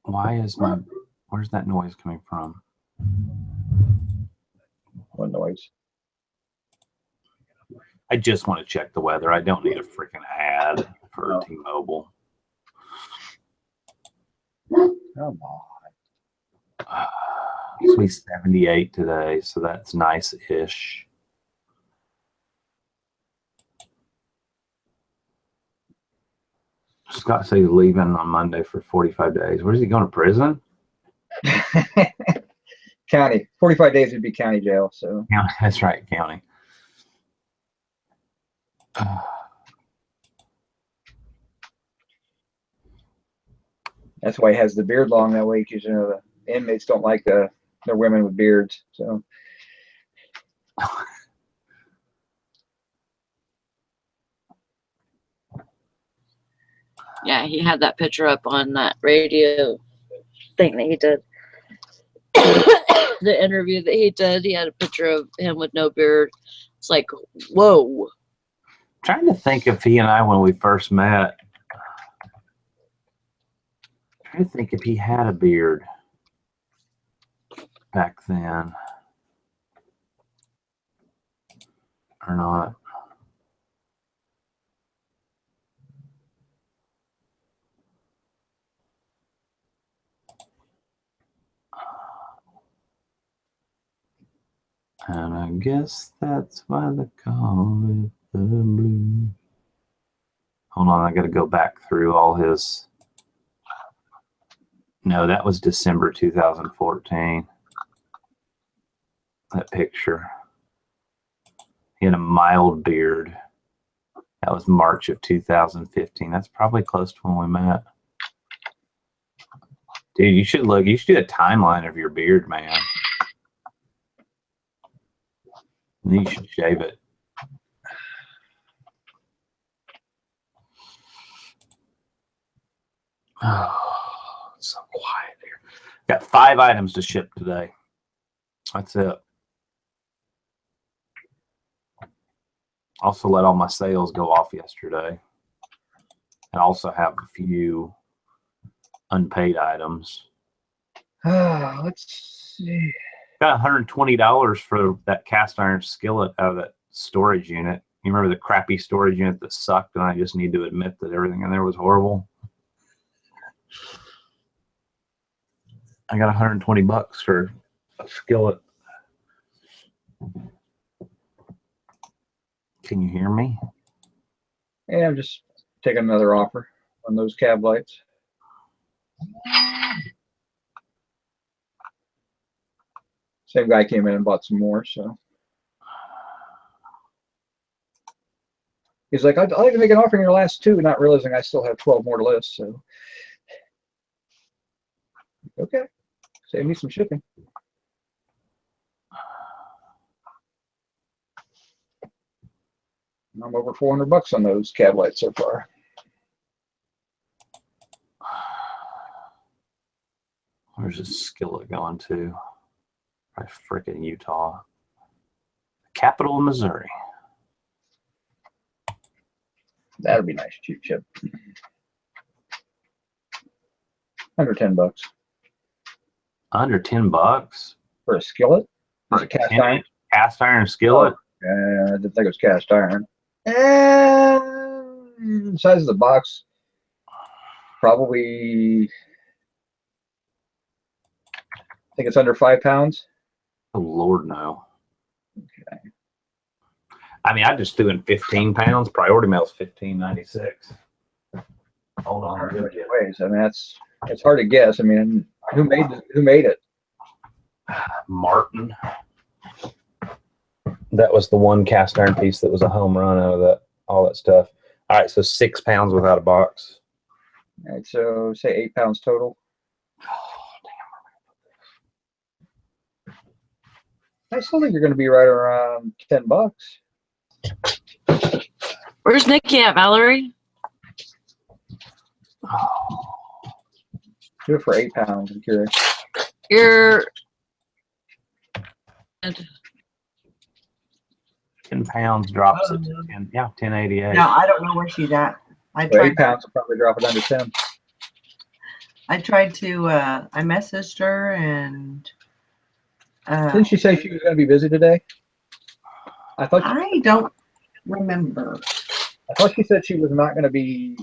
[SPEAKER 4] Where's that noise coming from?
[SPEAKER 2] What noise?
[SPEAKER 4] I just want to check the weather. I don't need a freaking ad for T-Mobile.
[SPEAKER 2] Come on.
[SPEAKER 4] It's going to be 78 today, so that's nice-ish. Scott said he's leaving on Monday for 45 days. Where's he going, to prison?
[SPEAKER 2] County. 45 days would be county jail. So
[SPEAKER 4] Yeah, that's right, county.
[SPEAKER 2] that's why he has the beard long that way, because the inmates don't like their women with beards. So
[SPEAKER 3] Yeah, he had that picture up on that radio thing that he did. The interview that he did, he had a picture of him with no beard. It's like, whoa.
[SPEAKER 4] Trying to think if he and I, when we first met, trying to think if he had a beard back then or not. And I guess that's why they call it the blues. Hold on, I got to go back through all his. No, that was December 2014. That picture. He had a mild beard. That was March of 2015. That's probably close to when we met. Dude, you should look. You should do a timeline of your beard, man. And then you should shave it. Oh, it's so quiet here. Got 5 items to ship today. That's it. Also let all my sales go off yesterday. And also have a few unpaid items.
[SPEAKER 2] Let's see.
[SPEAKER 4] Got $120 for that cast iron skillet out of that storage unit. You remember the crappy storage unit that sucked, and I just need to admit that everything in there was horrible. I got $120 for a skillet. Can you hear me?
[SPEAKER 2] Yeah, I'm just taking another offer on those cab lights. Same guy came in and bought some more, so he's like, I'd like to make an offer in your last 2, not realizing I still have 12 more to list. So okay, save me some shipping. I'm over $400 on those cab lights so far.
[SPEAKER 4] Where's this skillet going to? Probably freaking Utah. Capital of Missouri.
[SPEAKER 2] That'd be nice, cheap chip. Under $10
[SPEAKER 4] Under $10
[SPEAKER 2] for a skillet.
[SPEAKER 4] for
[SPEAKER 2] Is
[SPEAKER 4] a
[SPEAKER 2] it cast iron?
[SPEAKER 4] cast iron skillet.
[SPEAKER 2] I didn't think it was cast iron. And the size of the box, probably. I think it's under 5 pounds.
[SPEAKER 4] Oh Lord, no.
[SPEAKER 2] Okay.
[SPEAKER 4] I mean, I just threw in 15 pounds. Priority mail's $15.96. Hold on, I'll give you.
[SPEAKER 2] Ways. I mean, it's hard to guess. I mean, who made it?
[SPEAKER 4] Martin. That was the one cast iron piece that was a home run out of that, all that stuff. All right, so 6 pounds without a box.
[SPEAKER 2] All right, so say 8 pounds total. I still think you're going to be right around $10.
[SPEAKER 3] Where's Nikki at, Valerie?
[SPEAKER 2] Do it for 8 pounds. I'm curious.
[SPEAKER 3] You're
[SPEAKER 4] 10 pounds drops it to 10. Yeah, 1088.
[SPEAKER 1] No, I don't know where she's at. I
[SPEAKER 2] So 8
[SPEAKER 1] tried.
[SPEAKER 2] pounds will probably drop it under 10.
[SPEAKER 1] I tried to. I messaged her and.
[SPEAKER 2] Didn't she say she was going to be busy today? I thought
[SPEAKER 1] I don't remember.
[SPEAKER 2] she said she was not going to be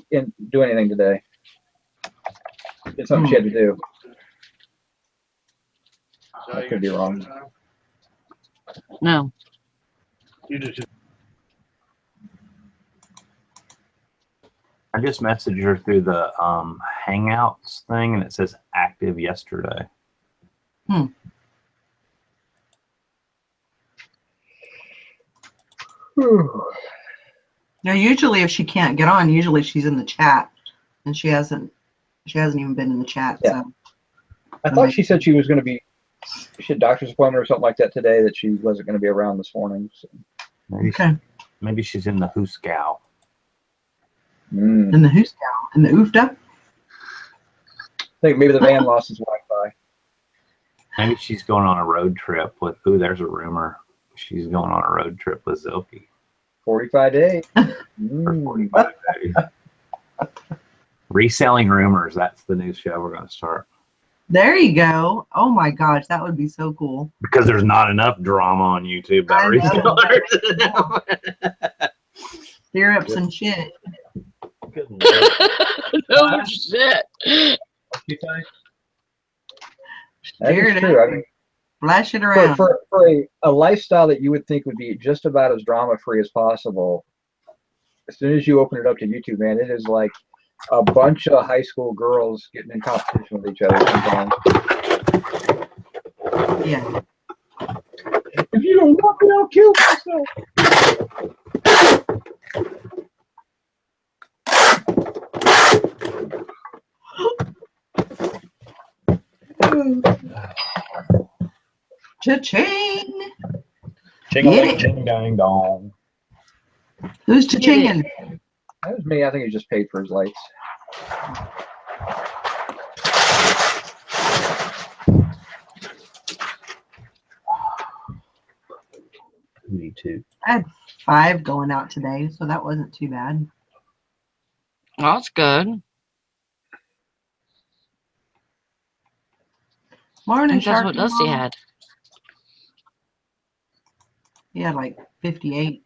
[SPEAKER 2] do anything today. It's something she had to do. I could be wrong.
[SPEAKER 3] no.
[SPEAKER 4] I just messaged her through the Hangouts thing, and it says active yesterday.
[SPEAKER 1] No, usually if she can't get on, usually she's in the chat, and she hasn't even been in the chat.
[SPEAKER 2] Yeah.
[SPEAKER 1] So
[SPEAKER 2] I thought she said she was going to be. She had a doctor's appointment or something like that today. That she wasn't going to be around this morning. So.
[SPEAKER 4] Maybe she's in the Hooskow.
[SPEAKER 1] in the Hooskow, in the Oofda.
[SPEAKER 2] I think maybe the van lost its Wi-Fi.
[SPEAKER 4] Maybe she's going on a road trip with. Ooh, there's a rumor. She's going on a road trip with Zilke.
[SPEAKER 2] 45 days.
[SPEAKER 4] For 45 days. Reselling rumors. That's the new show we're going to start.
[SPEAKER 1] There you go. Oh my gosh, that would be so cool.
[SPEAKER 4] Because there's not enough drama on YouTube about resellers.
[SPEAKER 1] Syrups and shit.
[SPEAKER 4] Good Lord.
[SPEAKER 3] Oh shit.
[SPEAKER 2] That is true. I mean,
[SPEAKER 1] Flash it around.
[SPEAKER 2] For a lifestyle that you would think would be just about as drama free as possible, as soon as you open it up to YouTube, man, it is like a bunch of high school girls getting in competition with each other sometimes.
[SPEAKER 1] Yeah.
[SPEAKER 2] If you don't want me, I'll kill myself.
[SPEAKER 1] Cha-ching!
[SPEAKER 4] Ching-a-ling, ching-dang-dong.
[SPEAKER 1] Who's cha-chinging?
[SPEAKER 2] That was me. I think he just paid for his lights.
[SPEAKER 4] Me too.
[SPEAKER 1] I had 5 going out today, so that wasn't too bad.
[SPEAKER 3] Well, that's good. I
[SPEAKER 1] Morning,
[SPEAKER 3] think that's
[SPEAKER 1] Shark.
[SPEAKER 3] what Dusty had.
[SPEAKER 1] He had like 58.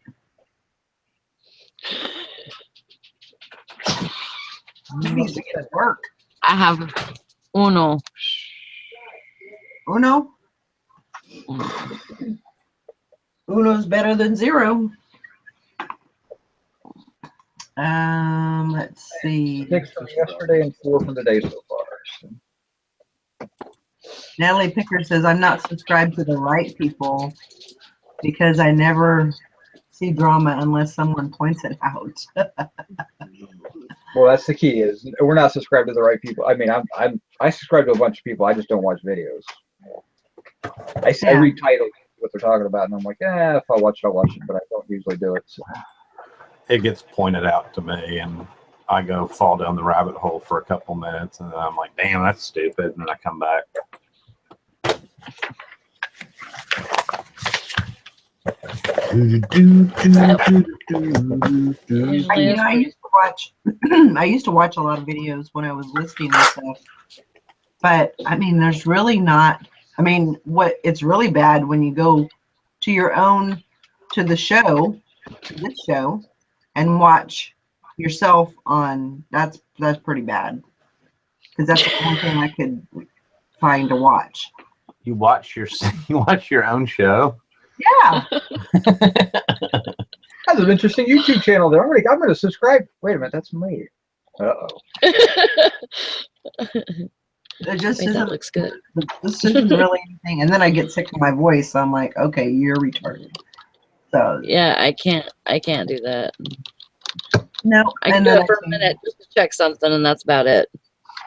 [SPEAKER 1] He needs to get to work.
[SPEAKER 3] I have uno.
[SPEAKER 1] Uno? Uno's better than 0. Let's see.
[SPEAKER 2] 6 from yesterday and 4 from today so far. So.
[SPEAKER 1] Natalie Picker says, I'm not subscribed to the right people because I never see drama unless someone points it out.
[SPEAKER 2] Well, that's the key. Is we're not subscribed to the right people. I mean, I subscribe to a bunch of people. I just don't watch videos. I read titles, what they're talking about, and I'm like, if I watch it, I'll watch it, but I don't usually do it. So.
[SPEAKER 4] It gets pointed out to me, and I go fall down the rabbit hole for a couple minutes, and then I'm like, damn, that's stupid, and then I come back.
[SPEAKER 1] I used to watch I used to watch a lot of videos when I was listing and stuff. But I mean, there's really not, I mean, it's really bad when you go to this show and watch yourself on, that's pretty bad. Because that's the only thing I could find to watch.
[SPEAKER 4] You watch your own show?
[SPEAKER 1] Yeah.
[SPEAKER 2] That's an interesting YouTube channel there. I'm gonna subscribe. Wait a minute, that's me. Uh-oh.
[SPEAKER 1] It just
[SPEAKER 3] Wait, that
[SPEAKER 1] isn't,
[SPEAKER 3] looks good.
[SPEAKER 1] this isn't really anything. And then I get sick of my voice. So I'm like, okay, you're retarded. So
[SPEAKER 3] Yeah, I can't do that.
[SPEAKER 1] no.
[SPEAKER 3] I can do it for a minute just to check something, and that's about it.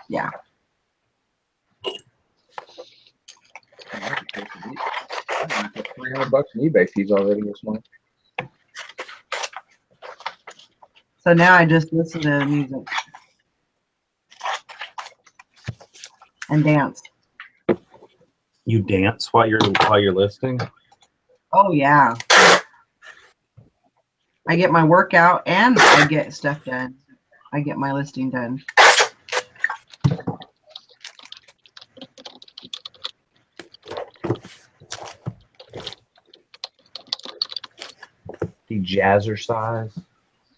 [SPEAKER 1] Yeah.
[SPEAKER 2] $300 in eBay fees already this month.
[SPEAKER 1] So now I just listen to music and dance.
[SPEAKER 4] You dance while you're listening?
[SPEAKER 1] Oh yeah. I get my workout and I get stuff done. I get my listing done.
[SPEAKER 4] The jazzercise.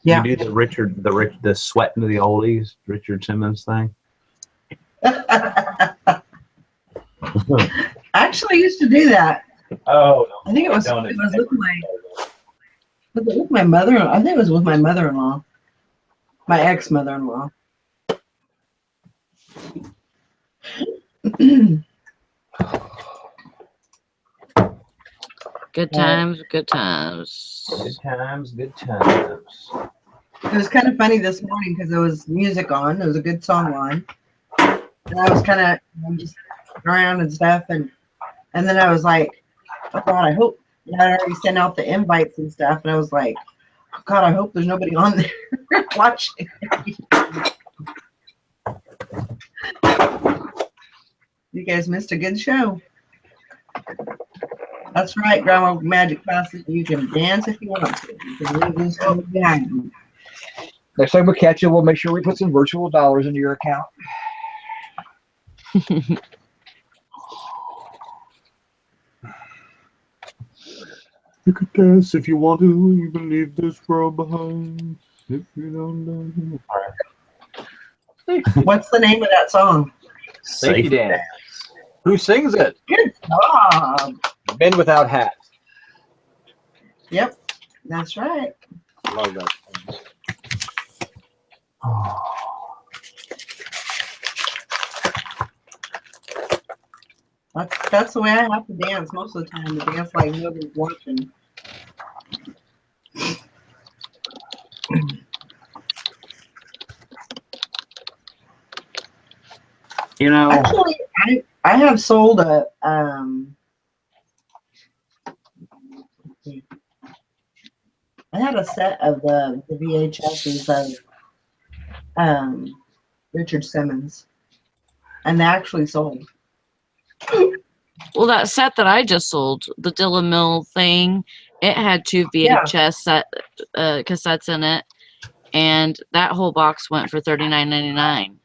[SPEAKER 1] Yeah.
[SPEAKER 4] You do the sweat into the oldies, Richard Simmons thing.
[SPEAKER 1] I actually used to do that.
[SPEAKER 4] Oh,
[SPEAKER 1] I think it was with my mother. I think it was with my mother-in-law, my ex-mother-in-law.
[SPEAKER 3] Good times, good times.
[SPEAKER 4] Good times, good times.
[SPEAKER 1] It was kind of funny this morning because there was music on. There was a good song on, and I was kind of just around and stuff, and then I was like, oh God, I hope I already sent out the invites and stuff, and I was like, oh God, I hope there's nobody on there watching. You guys missed a good show. That's right, Grandma Magic Classic. You can dance if you want to. You can leave these things behind you.
[SPEAKER 2] Next time we catch you, we'll make sure we put some virtual dollars into your account.
[SPEAKER 4] You could dance if you want to. You can leave this world behind. If you don't know.
[SPEAKER 1] What's the name of that song?
[SPEAKER 2] Safety dance. Who sings it?
[SPEAKER 1] Good job.
[SPEAKER 2] Men Without Hats.
[SPEAKER 1] Yep, that's right.
[SPEAKER 2] Love that.
[SPEAKER 1] That's the way I have to dance most of the time. To dance like nobody's watching.
[SPEAKER 4] You know,
[SPEAKER 1] Actually, I have sold a I had a set of the VHSs of Richard Simmons, and they actually sold.
[SPEAKER 3] Well, that set that I just sold, the Dilla Mill thing, it had 2
[SPEAKER 1] Yeah.
[SPEAKER 3] VHS cassettes in it, and that whole box went for $39.99.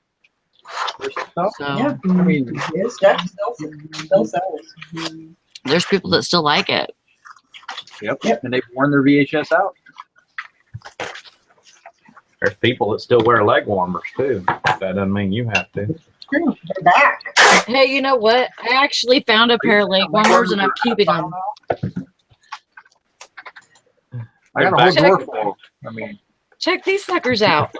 [SPEAKER 3] So
[SPEAKER 1] Yeah,
[SPEAKER 2] I mean,
[SPEAKER 1] it still sells.
[SPEAKER 3] there's people that still like it.
[SPEAKER 2] yep. And they've worn their VHS out.
[SPEAKER 4] there's people that still wear leg warmers too. That doesn't mean you have to.
[SPEAKER 1] True, they're back.
[SPEAKER 3] Hey, you know what? I actually found a pair of leg warmers and I'm keeping them.
[SPEAKER 2] I got a whole drawer full. I mean,
[SPEAKER 3] Check these suckers out.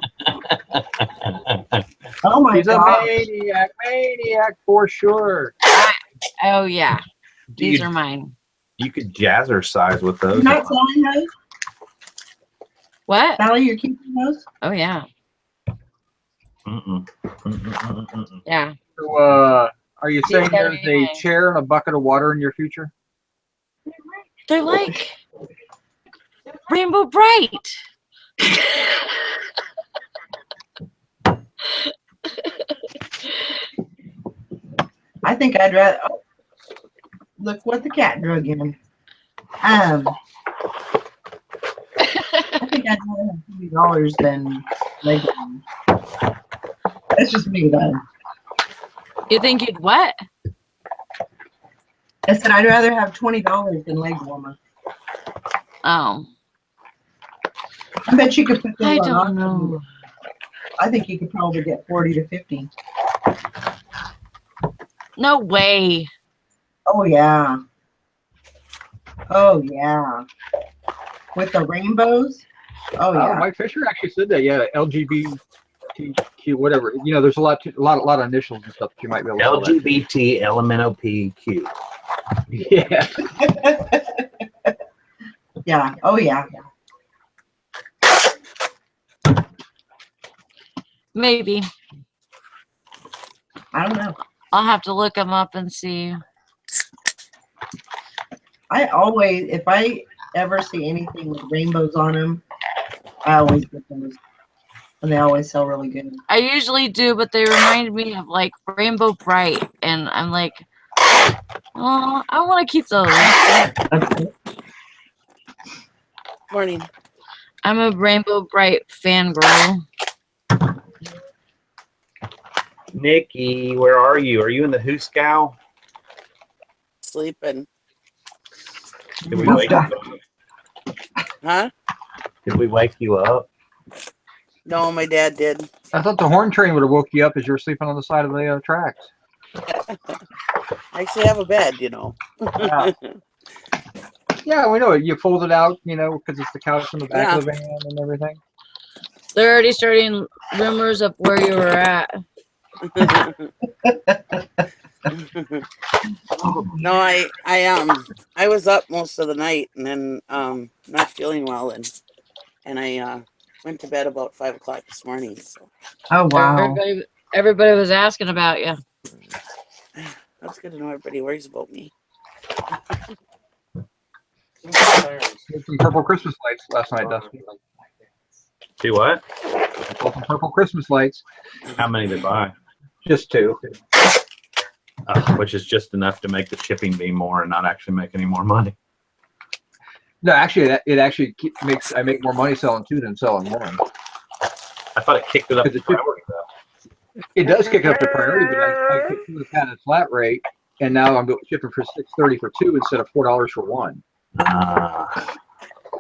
[SPEAKER 1] Oh my
[SPEAKER 2] he's a
[SPEAKER 1] god!
[SPEAKER 2] maniac for sure.
[SPEAKER 3] Oh, yeah. These
[SPEAKER 4] You-
[SPEAKER 3] are mine.
[SPEAKER 4] You could jazzercise with those.
[SPEAKER 1] You're not selling those,
[SPEAKER 3] What?
[SPEAKER 1] Sally? You're keeping those?
[SPEAKER 3] Oh, yeah.
[SPEAKER 4] Mm-mm. Mm-mm.
[SPEAKER 3] Yeah.
[SPEAKER 2] So, are you saying
[SPEAKER 3] gotta
[SPEAKER 2] there's
[SPEAKER 3] be
[SPEAKER 2] a
[SPEAKER 3] mine.
[SPEAKER 2] chair and a bucket of water in your future?
[SPEAKER 3] They're like rainbow bright.
[SPEAKER 1] I think I'd rather. Oh, look what the cat drug in. I think I'd rather have $20 than leg warmers. That's just me, though.
[SPEAKER 3] You think you'd what?
[SPEAKER 1] I said I'd rather have $20 than leg warmer.
[SPEAKER 3] Oh,
[SPEAKER 1] I bet you could put those
[SPEAKER 3] I
[SPEAKER 1] on
[SPEAKER 3] don't
[SPEAKER 1] auction.
[SPEAKER 3] know.
[SPEAKER 1] I think you could probably get 40 to 50.
[SPEAKER 3] No way.
[SPEAKER 1] Oh yeah. Oh yeah. With the rainbows. Oh
[SPEAKER 2] Oh,
[SPEAKER 1] yeah.
[SPEAKER 2] Mike Fisher actually said that. Yeah, LGBTQ, whatever. You know, there's a lot of initials and stuff that you might be able to sell that to.
[SPEAKER 4] LGBT LMNOPQ.
[SPEAKER 2] Yeah.
[SPEAKER 1] Yeah. Oh yeah.
[SPEAKER 3] Maybe.
[SPEAKER 1] I don't know.
[SPEAKER 3] I'll have to look them up and see.
[SPEAKER 1] I always, if I ever see anything with rainbows on them, I always get those, and they always sell really good.
[SPEAKER 3] I usually do, but they remind me of like Rainbow Bright, and I'm like, oh, I want to keep those.
[SPEAKER 5] Morning.
[SPEAKER 3] I'm a Rainbow Bright fangirl.
[SPEAKER 4] Nikki, where are you? Are you in the Hooskow?
[SPEAKER 5] Sleeping.
[SPEAKER 4] Did we wake you up?
[SPEAKER 5] Huh?
[SPEAKER 4] Did we wake you up?
[SPEAKER 5] No, my dad did.
[SPEAKER 2] I thought the horn train would have woke you up as you were sleeping on the side of the tracks.
[SPEAKER 5] I actually have a bed, you know.
[SPEAKER 2] Yeah. Yeah, we know it. You fold it out, you know, because it's the couch in the back of the van and everything.
[SPEAKER 3] They're already starting rumors of where you were at.
[SPEAKER 5] No, I was up most of the night and then not feeling well and I went to bed about 5 o'clock this morning. So
[SPEAKER 1] Oh wow.
[SPEAKER 3] Everybody was asking about you.
[SPEAKER 5] that's good to know everybody worries about me.
[SPEAKER 2] Did some purple Christmas lights last night, Dusty.
[SPEAKER 4] See what?
[SPEAKER 2] Some purple Christmas lights.
[SPEAKER 4] How many did buy?
[SPEAKER 2] Just 2.
[SPEAKER 4] Which is just enough to make the shipping be more and not actually make any more money.
[SPEAKER 2] No, actually, it actually makes I make more money selling 2 than selling 1.
[SPEAKER 4] I thought it kicked it up to
[SPEAKER 2] Because
[SPEAKER 4] priority though.
[SPEAKER 2] It does kick it up to priority, but I kicked it at a flat rate, and now I'm shipping for $6.30 for 2 instead of $4 for 1.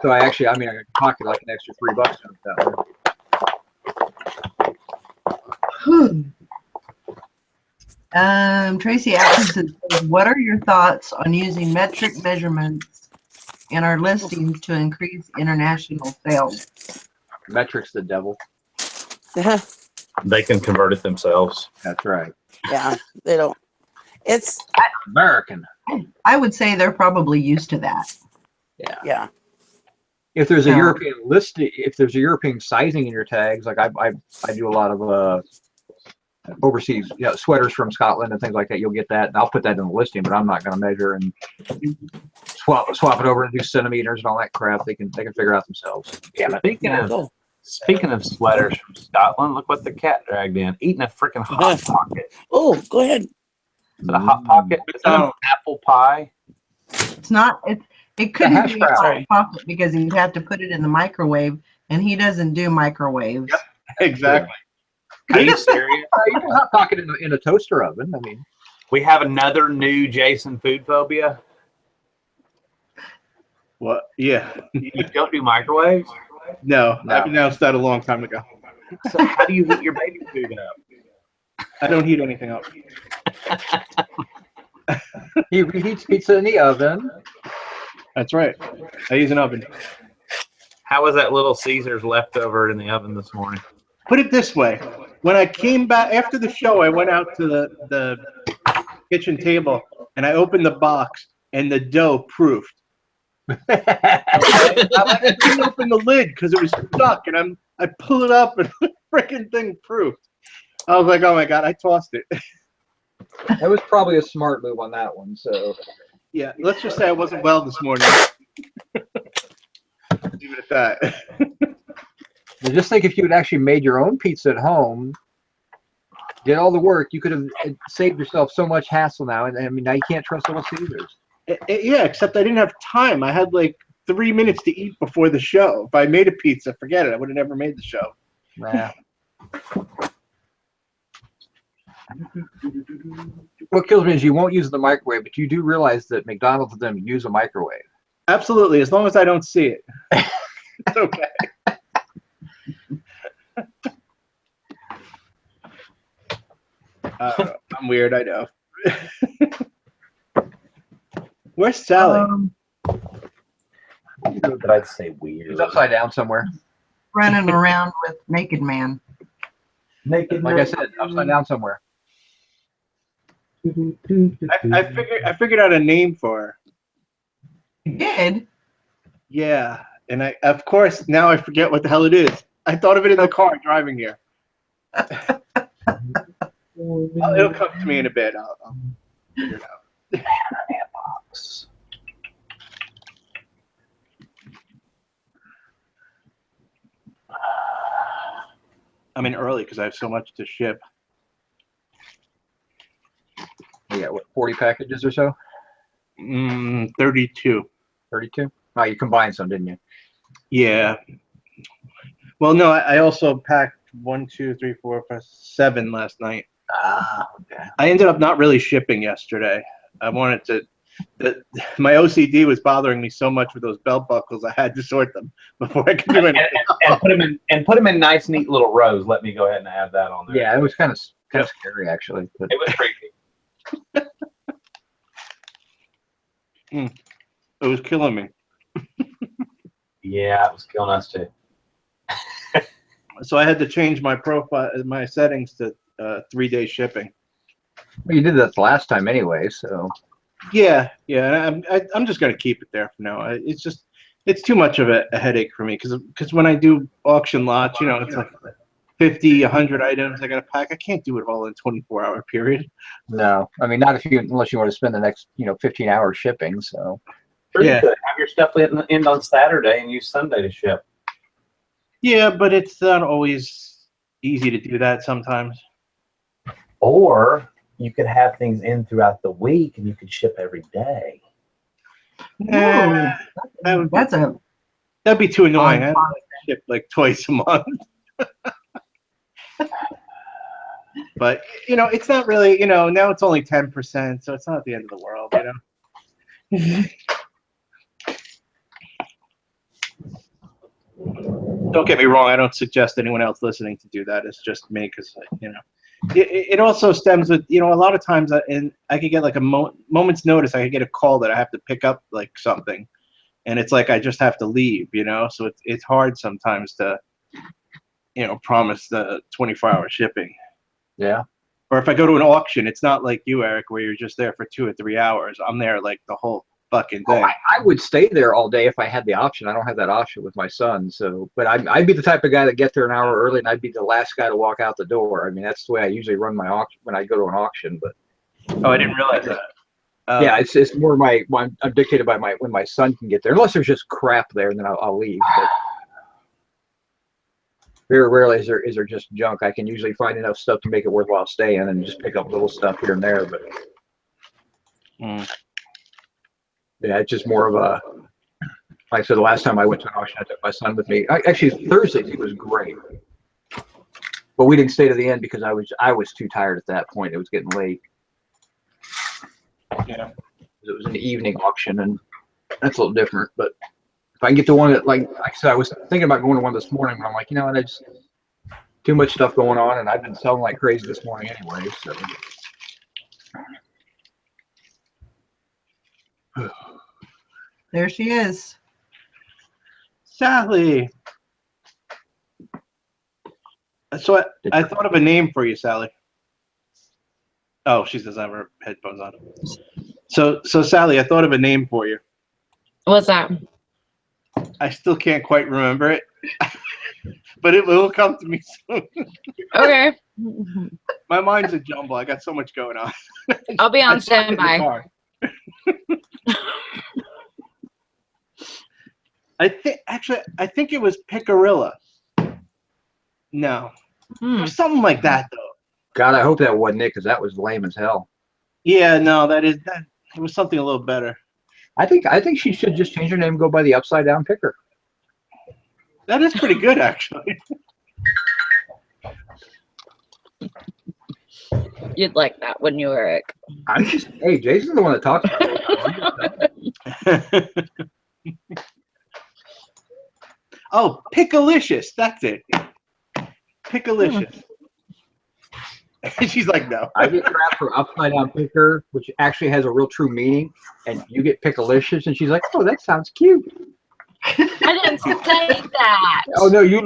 [SPEAKER 2] So I can pocket like an extra $3 out of that one.
[SPEAKER 1] Tracy Atkinson says, what are your thoughts on using metric measurements in our listings to increase international sales?
[SPEAKER 2] Metric's the devil.
[SPEAKER 4] They can convert it themselves.
[SPEAKER 2] That's right.
[SPEAKER 5] Yeah, they don't. It's
[SPEAKER 2] American.
[SPEAKER 1] I would say they're probably used to that.
[SPEAKER 5] yeah.
[SPEAKER 2] If there's a
[SPEAKER 1] Yeah.
[SPEAKER 2] European listing, if there's a European sizing in your tags, like I do a lot of overseas, sweaters from Scotland and things like that. You'll get that, and I'll put that in the listing. But I'm not going to measure and swap it over and do centimeters and all that crap. They can figure out themselves. Damn it.
[SPEAKER 4] Speaking of sweaters from Scotland, look what the cat dragged in, eating a freaking hot pocket.
[SPEAKER 5] Oh, go ahead.
[SPEAKER 4] Is it a hot pocket? Is that an apple pie?
[SPEAKER 1] It's not. It couldn't
[SPEAKER 2] hash
[SPEAKER 1] be a
[SPEAKER 2] brown.
[SPEAKER 1] hot pocket because you'd have to put it in the microwave, and he doesn't do microwaves.
[SPEAKER 6] Yep. Exactly.
[SPEAKER 4] Are you serious?
[SPEAKER 2] You can hot pocket in a toaster oven. I mean,
[SPEAKER 4] We have another new Jason food phobia.
[SPEAKER 6] What? Yeah.
[SPEAKER 4] You don't do microwaves?
[SPEAKER 6] No,
[SPEAKER 2] No.
[SPEAKER 6] I've announced that a long time ago.
[SPEAKER 4] So how do you heat your baby food up?
[SPEAKER 6] I don't heat anything up.
[SPEAKER 2] he reheats pizza in the oven.
[SPEAKER 6] That's right. I use an oven.
[SPEAKER 4] How was that Little Caesars leftover in the oven this morning?
[SPEAKER 6] Put it this way. When I came back after the show, I went out to the kitchen table and I opened the box and the dough proofed. I couldn't open the lid because it was stuck, and I pull it up and the freaking thing proofed. I was like, oh my god, I tossed it.
[SPEAKER 2] That was probably a smart move on that one. So
[SPEAKER 6] Yeah, let's just say I wasn't well this morning. Leave it at that.
[SPEAKER 2] just think if you had actually made your own pizza at home, did all the work, you could have saved yourself so much hassle now. And I mean, now you can't trust Little Caesars.
[SPEAKER 6] Yeah, except I didn't have time. I had like 3 minutes to eat before the show. If I made a pizza, forget it. I would have never made the show.
[SPEAKER 2] Nah. What kills me is you won't use the microwave, but you do realize that McDonald's of them use a microwave.
[SPEAKER 6] Absolutely, as long as I don't see it. It's okay. I'm weird, I know. Where's Sally?
[SPEAKER 4] That I'd say weird.
[SPEAKER 2] He's upside down somewhere.
[SPEAKER 1] Running around with Naked Man.
[SPEAKER 4] Naked
[SPEAKER 2] Like I said, upside down somewhere.
[SPEAKER 6] I figured out a name for her.
[SPEAKER 1] You did?
[SPEAKER 6] Yeah, and of course now I forget what the hell it is. I thought of it in the car driving here. It'll come to me in a bit. I'll figure it out. I'm in early because I have so much to ship.
[SPEAKER 2] Yeah, what, 40 packages or so?
[SPEAKER 6] 32.
[SPEAKER 2] 32? Oh, you combined some, didn't you?
[SPEAKER 6] Yeah. Well, no, I also packed 1, 2, 3, 4, 5, 7 last night.
[SPEAKER 2] Ah, okay.
[SPEAKER 6] I ended up not really shipping yesterday. I wanted to. My OCD was bothering me so much with those belt buckles. I had to sort them before I could do anything.
[SPEAKER 4] and put them in nice, neat little rows. Let me go ahead and add that on there.
[SPEAKER 2] Yeah, it was kind of scary actually. But
[SPEAKER 4] It was creepy.
[SPEAKER 6] It was killing me.
[SPEAKER 4] Yeah, it was killing us too.
[SPEAKER 6] So I had to change my profile, my settings to 3-day shipping.
[SPEAKER 2] well, you did that the last time anyway, so
[SPEAKER 6] Yeah. I'm just gonna keep it there for now. It's too much of a headache for me because when I do auction lots, it's like 50, 100 items I gotta pack. I can't do it all in a 24-hour period.
[SPEAKER 2] no. I mean, not unless you want to spend the next 15 hours shipping. So
[SPEAKER 4] Sure,
[SPEAKER 6] Yeah.
[SPEAKER 4] you could have your stuff in on Saturday and use Sunday to ship.
[SPEAKER 6] Yeah, but it's not always easy to do that sometimes.
[SPEAKER 4] Or you could have things in throughout the week and you could ship every day.
[SPEAKER 6] Eh, that'd be too annoying. I ship like twice a month. But it's not really. Now it's only 10%, so it's not the end of the world. Don't get me wrong. I don't suggest anyone else listening to do that. It's just me because it also stems with, you know, a lot of times, and I could get like a moment's notice. I could get a call that I have to pick up like something, and it's like I just have to leave, you know. So it's hard sometimes to, you know, promise the 24-hour shipping.
[SPEAKER 2] Yeah.
[SPEAKER 6] Or if I go to an auction, it's not like you, Eric, where you're just there for 2 or 3 hours. I'm there like the whole fucking day.
[SPEAKER 2] Oh, I would stay there all day if I had the option. I don't have that option with my son. So, but I'd be the type of guy that get there an hour early, and I'd be the last guy to walk out the door. I mean, that's the way I usually run my auction when I go to an auction. But
[SPEAKER 6] Oh, I didn't realize that.
[SPEAKER 2] yeah, it's more I'm dictated by when my son can get there. Unless there's just crap there, and then I'll leave. But very rarely is there just junk. I can usually find enough stuff to make it worthwhile staying, and just pick up little stuff here and there. But yeah, it's just more of a, like I said, the last time I went to an auction, I took my son with me. Actually, Thursdays it was great, but we didn't stay to the end because I was too tired at that point. It was getting late.
[SPEAKER 6] Yeah.
[SPEAKER 2] It was an evening auction, and that's a little different. But if I can get to one that, like I said, I was thinking about going to one this morning, but I'm like, you know what, I just too much stuff going on, and I've been selling like crazy this morning anyway. So.
[SPEAKER 1] There she is.
[SPEAKER 6] Sally. So I thought of a name for you, Sally. Oh, she doesn't have her headphones on. So Sally, I thought of a name for you.
[SPEAKER 3] What's that?
[SPEAKER 6] I still can't quite remember it, but it will come to me soon.
[SPEAKER 3] Okay.
[SPEAKER 6] My mind's a jumble. I got so much going on.
[SPEAKER 3] I'll be on
[SPEAKER 6] I talked in the
[SPEAKER 3] standby.
[SPEAKER 6] car. I think it was Picarilla. No, or something like that though.
[SPEAKER 2] God, I hope that wasn't it, because that was lame as hell.
[SPEAKER 6] Yeah, no, that. It was something a little better.
[SPEAKER 2] I think she should just change her name and go by the Upside Down Picker.
[SPEAKER 6] That is pretty good, actually.
[SPEAKER 3] You'd like that, wouldn't you, Eric?
[SPEAKER 2] I'm just, hey, Jason's the one that talks about it.
[SPEAKER 6] Oh, Pickalicious. That's it. Pickalicious. She's like, no.
[SPEAKER 2] I get crap for Upside Down Picker, which actually has a real true meaning, and you get Pickalicious, and she's like, oh, that sounds cute.
[SPEAKER 3] I didn't say that.
[SPEAKER 2] Oh no, you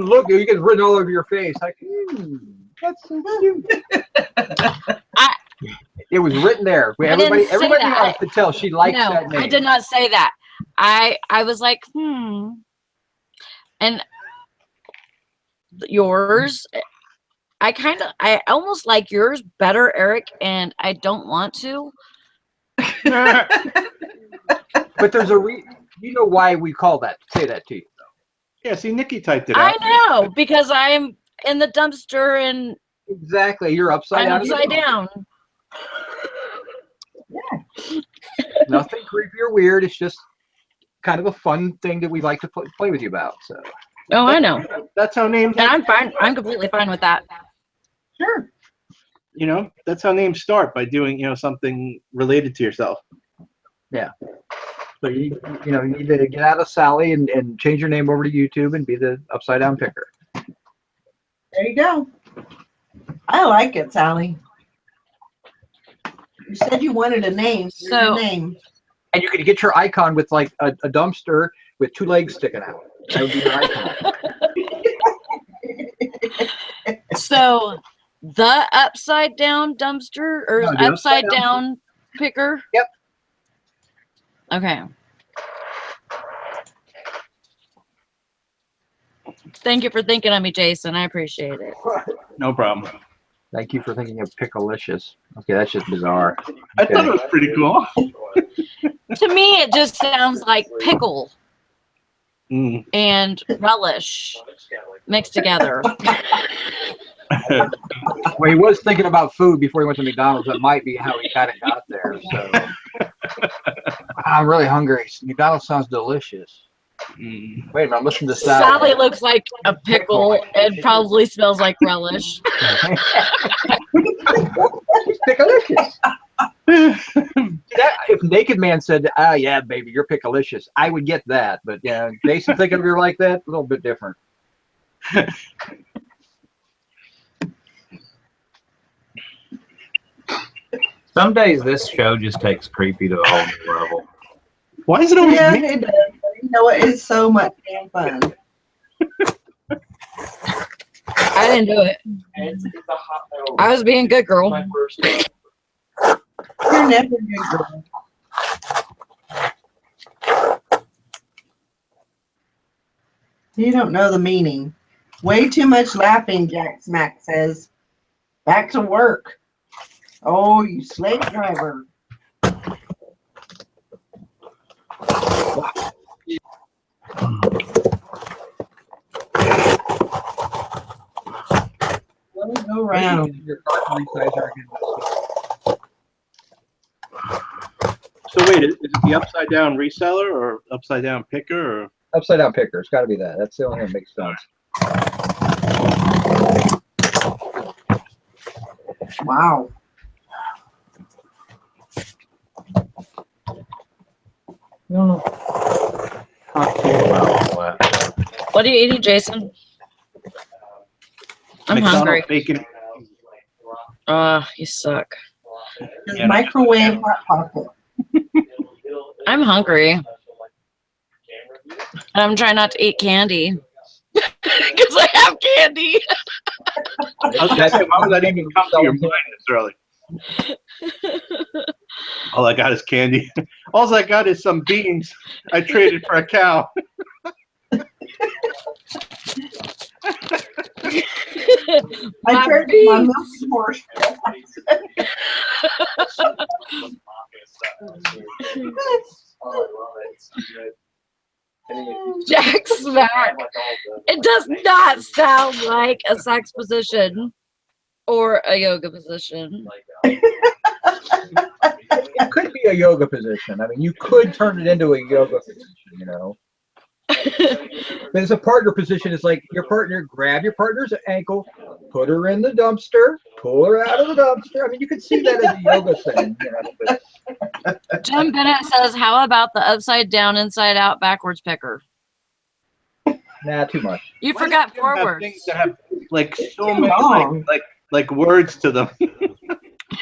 [SPEAKER 2] get written all over your face. Like, that's so cute. It was written there. Everybody else could tell she likes that name.
[SPEAKER 3] I did not say that. I was like, and yours, I almost like yours better, Eric, and I don't want to.
[SPEAKER 2] But there's you know why we say that to you, though.
[SPEAKER 6] Yeah, see, Nikki typed it out.
[SPEAKER 3] I know, because I'm in the dumpster and
[SPEAKER 2] exactly, you're upside down.
[SPEAKER 3] I'm upside down.
[SPEAKER 2] Yeah. Nothing creepy or weird. It's just kind of a fun thing that we like to play with you about. So.
[SPEAKER 3] Oh, I know.
[SPEAKER 6] That's how names.
[SPEAKER 3] And I'm fine. I'm completely fine with that.
[SPEAKER 1] Sure.
[SPEAKER 6] You know, that's how names start, by doing, you know, something related to yourself.
[SPEAKER 2] Yeah. So you need to get out of Sally and change your name over to YouTube and be the Upside Down Picker.
[SPEAKER 1] There you go. I like it, Sally. You said you wanted a name. Here's your name.
[SPEAKER 2] And you could get your icon with like a dumpster with 2 legs sticking out. That would be your icon.
[SPEAKER 3] So the upside down dumpster or upside down picker?
[SPEAKER 2] Yep.
[SPEAKER 3] Okay. Thank you for thinking of me, Jason. I appreciate it.
[SPEAKER 6] No problem.
[SPEAKER 2] Thank you for thinking of Pickalicious. Okay, that's just bizarre. Okay.
[SPEAKER 6] I thought it was pretty cool.
[SPEAKER 3] To me, it just sounds like pickle and relish mixed together.
[SPEAKER 2] Well, he was thinking about food before he went to McDonald's. That might be how he kind of got there. So I'm really hungry. McDonald's sounds delicious. Wait a minute, I'm listening to
[SPEAKER 3] Sally looks like a pickle and probably smells like relish.
[SPEAKER 2] Pickalicious. If Naked Man said, "Ah, yeah, baby, you're Pickalicious," I would get that. But yeah, Jason thinking of you like that, a little bit different.
[SPEAKER 4] Some days this show just takes creepy to a whole new level.
[SPEAKER 6] Why is it always
[SPEAKER 1] Yeah,
[SPEAKER 6] me?
[SPEAKER 1] it does. You know what? It's so much damn fun.
[SPEAKER 3] I didn't do it. I was being good girl.
[SPEAKER 1] You're never good girl. You don't know the meaning. Way too much laughing, Jack Smack says. Back to work. Oh, you slave driver. Let me go around.
[SPEAKER 6] So wait, is it the upside down reseller or upside down picker or?
[SPEAKER 2] Upside down picker. It's got to be that. That's the only thing that makes sense.
[SPEAKER 1] Wow.
[SPEAKER 4] No. Not cool about all that.
[SPEAKER 3] What are you eating, Jason? I'm
[SPEAKER 6] McDonald's
[SPEAKER 3] hungry.
[SPEAKER 6] bacon.
[SPEAKER 3] You suck.
[SPEAKER 1] His microwave hot pocket.
[SPEAKER 3] I'm hungry. And I'm trying not to eat candy. Because I have candy.
[SPEAKER 6] I was gonna say, why would that even come to your mind this early? All I got is candy. All I got is some beans I traded for a cow.
[SPEAKER 1] I traded my milky horse.
[SPEAKER 3] Jack Smack. It does not sound like a sex position or a yoga position.
[SPEAKER 2] It could be a yoga position. I mean, you could turn it into a yoga position, you know. But it's a partner position. It's like your partner, grab your partner's ankle, put her in the dumpster, pull her out of the dumpster. I mean, you could see that as a yoga thing. You know, but
[SPEAKER 3] Jim Bennett says, how about the upside down, inside out, backwards picker?
[SPEAKER 2] nah, too much.
[SPEAKER 3] You
[SPEAKER 6] Why
[SPEAKER 3] forgot
[SPEAKER 6] do you have
[SPEAKER 3] forwards.
[SPEAKER 6] things that have like so
[SPEAKER 1] Too
[SPEAKER 6] many
[SPEAKER 1] long.
[SPEAKER 6] like words to them.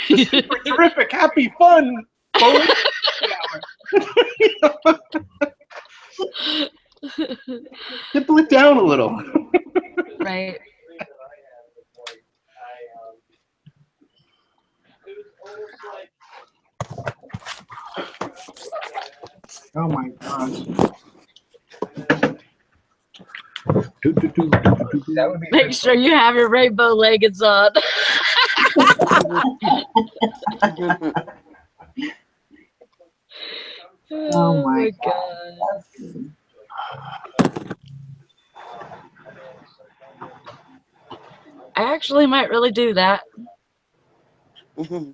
[SPEAKER 6] The super terrific, happy, fun. Simple it down a little.
[SPEAKER 3] Right.
[SPEAKER 1] Oh my gosh.
[SPEAKER 2] That would be
[SPEAKER 3] Make sure you have your rainbow leggings on.
[SPEAKER 1] Oh my
[SPEAKER 3] God. I actually might really do that.
[SPEAKER 5] Mhm.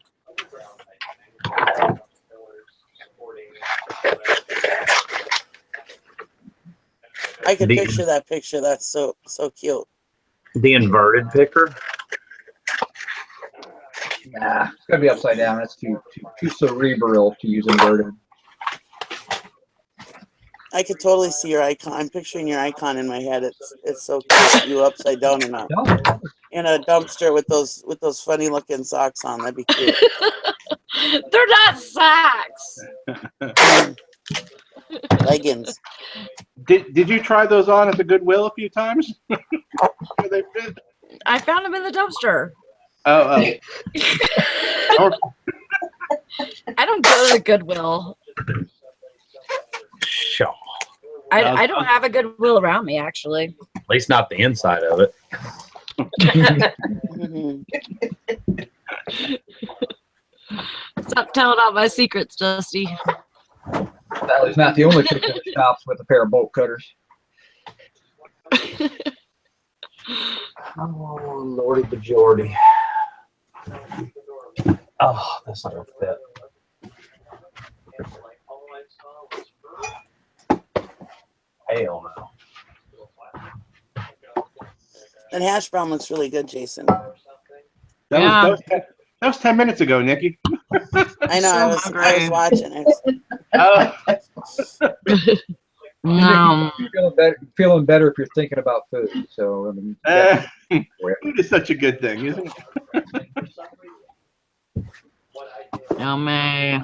[SPEAKER 5] I could picture that picture. That's so cute.
[SPEAKER 4] The inverted picker.
[SPEAKER 2] nah, it's gotta be upside down. That's too cerebral to use inverted.
[SPEAKER 5] I could totally see your icon. I'm picturing your icon in my head. It's so cute. You upside down in a dumpster with those funny looking socks on. That'd be cute.
[SPEAKER 3] They're not socks.
[SPEAKER 5] Leggings.
[SPEAKER 6] Did you try those on at the Goodwill a few times? They fit.
[SPEAKER 3] I found them in the dumpster.
[SPEAKER 6] Oh.
[SPEAKER 3] I don't go to the Goodwill.
[SPEAKER 4] Sure.
[SPEAKER 3] I don't have a Goodwill around me, actually.
[SPEAKER 4] At least not the inside of it.
[SPEAKER 3] Stop telling all my secrets, Dusty.
[SPEAKER 2] Sally's not the only person that shops with a pair of bolt cutters.
[SPEAKER 4] Oh, Lordy Bajordy. Oh, that's not gonna fit. Hell no.
[SPEAKER 5] And hash brown looks really good, Jason.
[SPEAKER 6] That was 10 minutes ago, Nikki.
[SPEAKER 5] I know. I was watching it.
[SPEAKER 3] No.
[SPEAKER 2] Feeling better if you're thinking about food. So I mean,
[SPEAKER 6] Food is such a good thing, isn't it?
[SPEAKER 3] Yummy.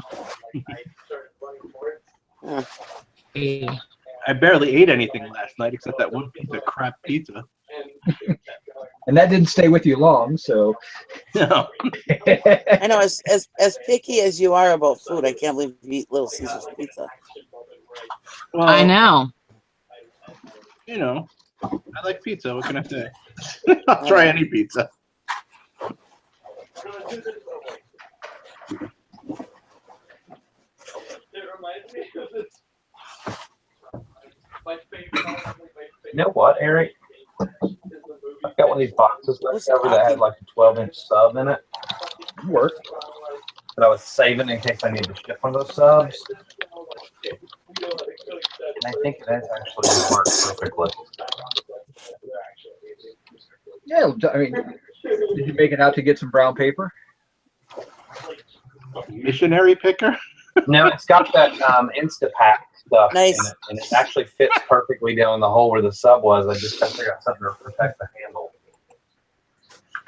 [SPEAKER 5] Yeah.
[SPEAKER 6] I barely ate anything last night except that one piece of crap pizza.
[SPEAKER 2] And that didn't stay with you long, so.
[SPEAKER 6] No.
[SPEAKER 5] I know, as picky as you are about food, I can't believe you eat Little Caesars pizza.
[SPEAKER 6] Well,
[SPEAKER 3] I know.
[SPEAKER 6] you know, I like pizza. What can I say? I'll try any pizza.
[SPEAKER 4] You know what, Eric? I've got one of these boxes left over that had like a 12-inch sub in it.
[SPEAKER 2] Work.
[SPEAKER 4] That I was saving in case I need to ship one of those subs. And I think it has actually worked perfectly.
[SPEAKER 2] Yeah, I mean, did you make it out to get some brown paper?
[SPEAKER 6] Missionary picker?
[SPEAKER 4] No, it's got that Instapack stuff
[SPEAKER 5] Nice.
[SPEAKER 4] in it, and it actually fits perfectly down the hole where the sub was. I just got to figure out something to protect the handle.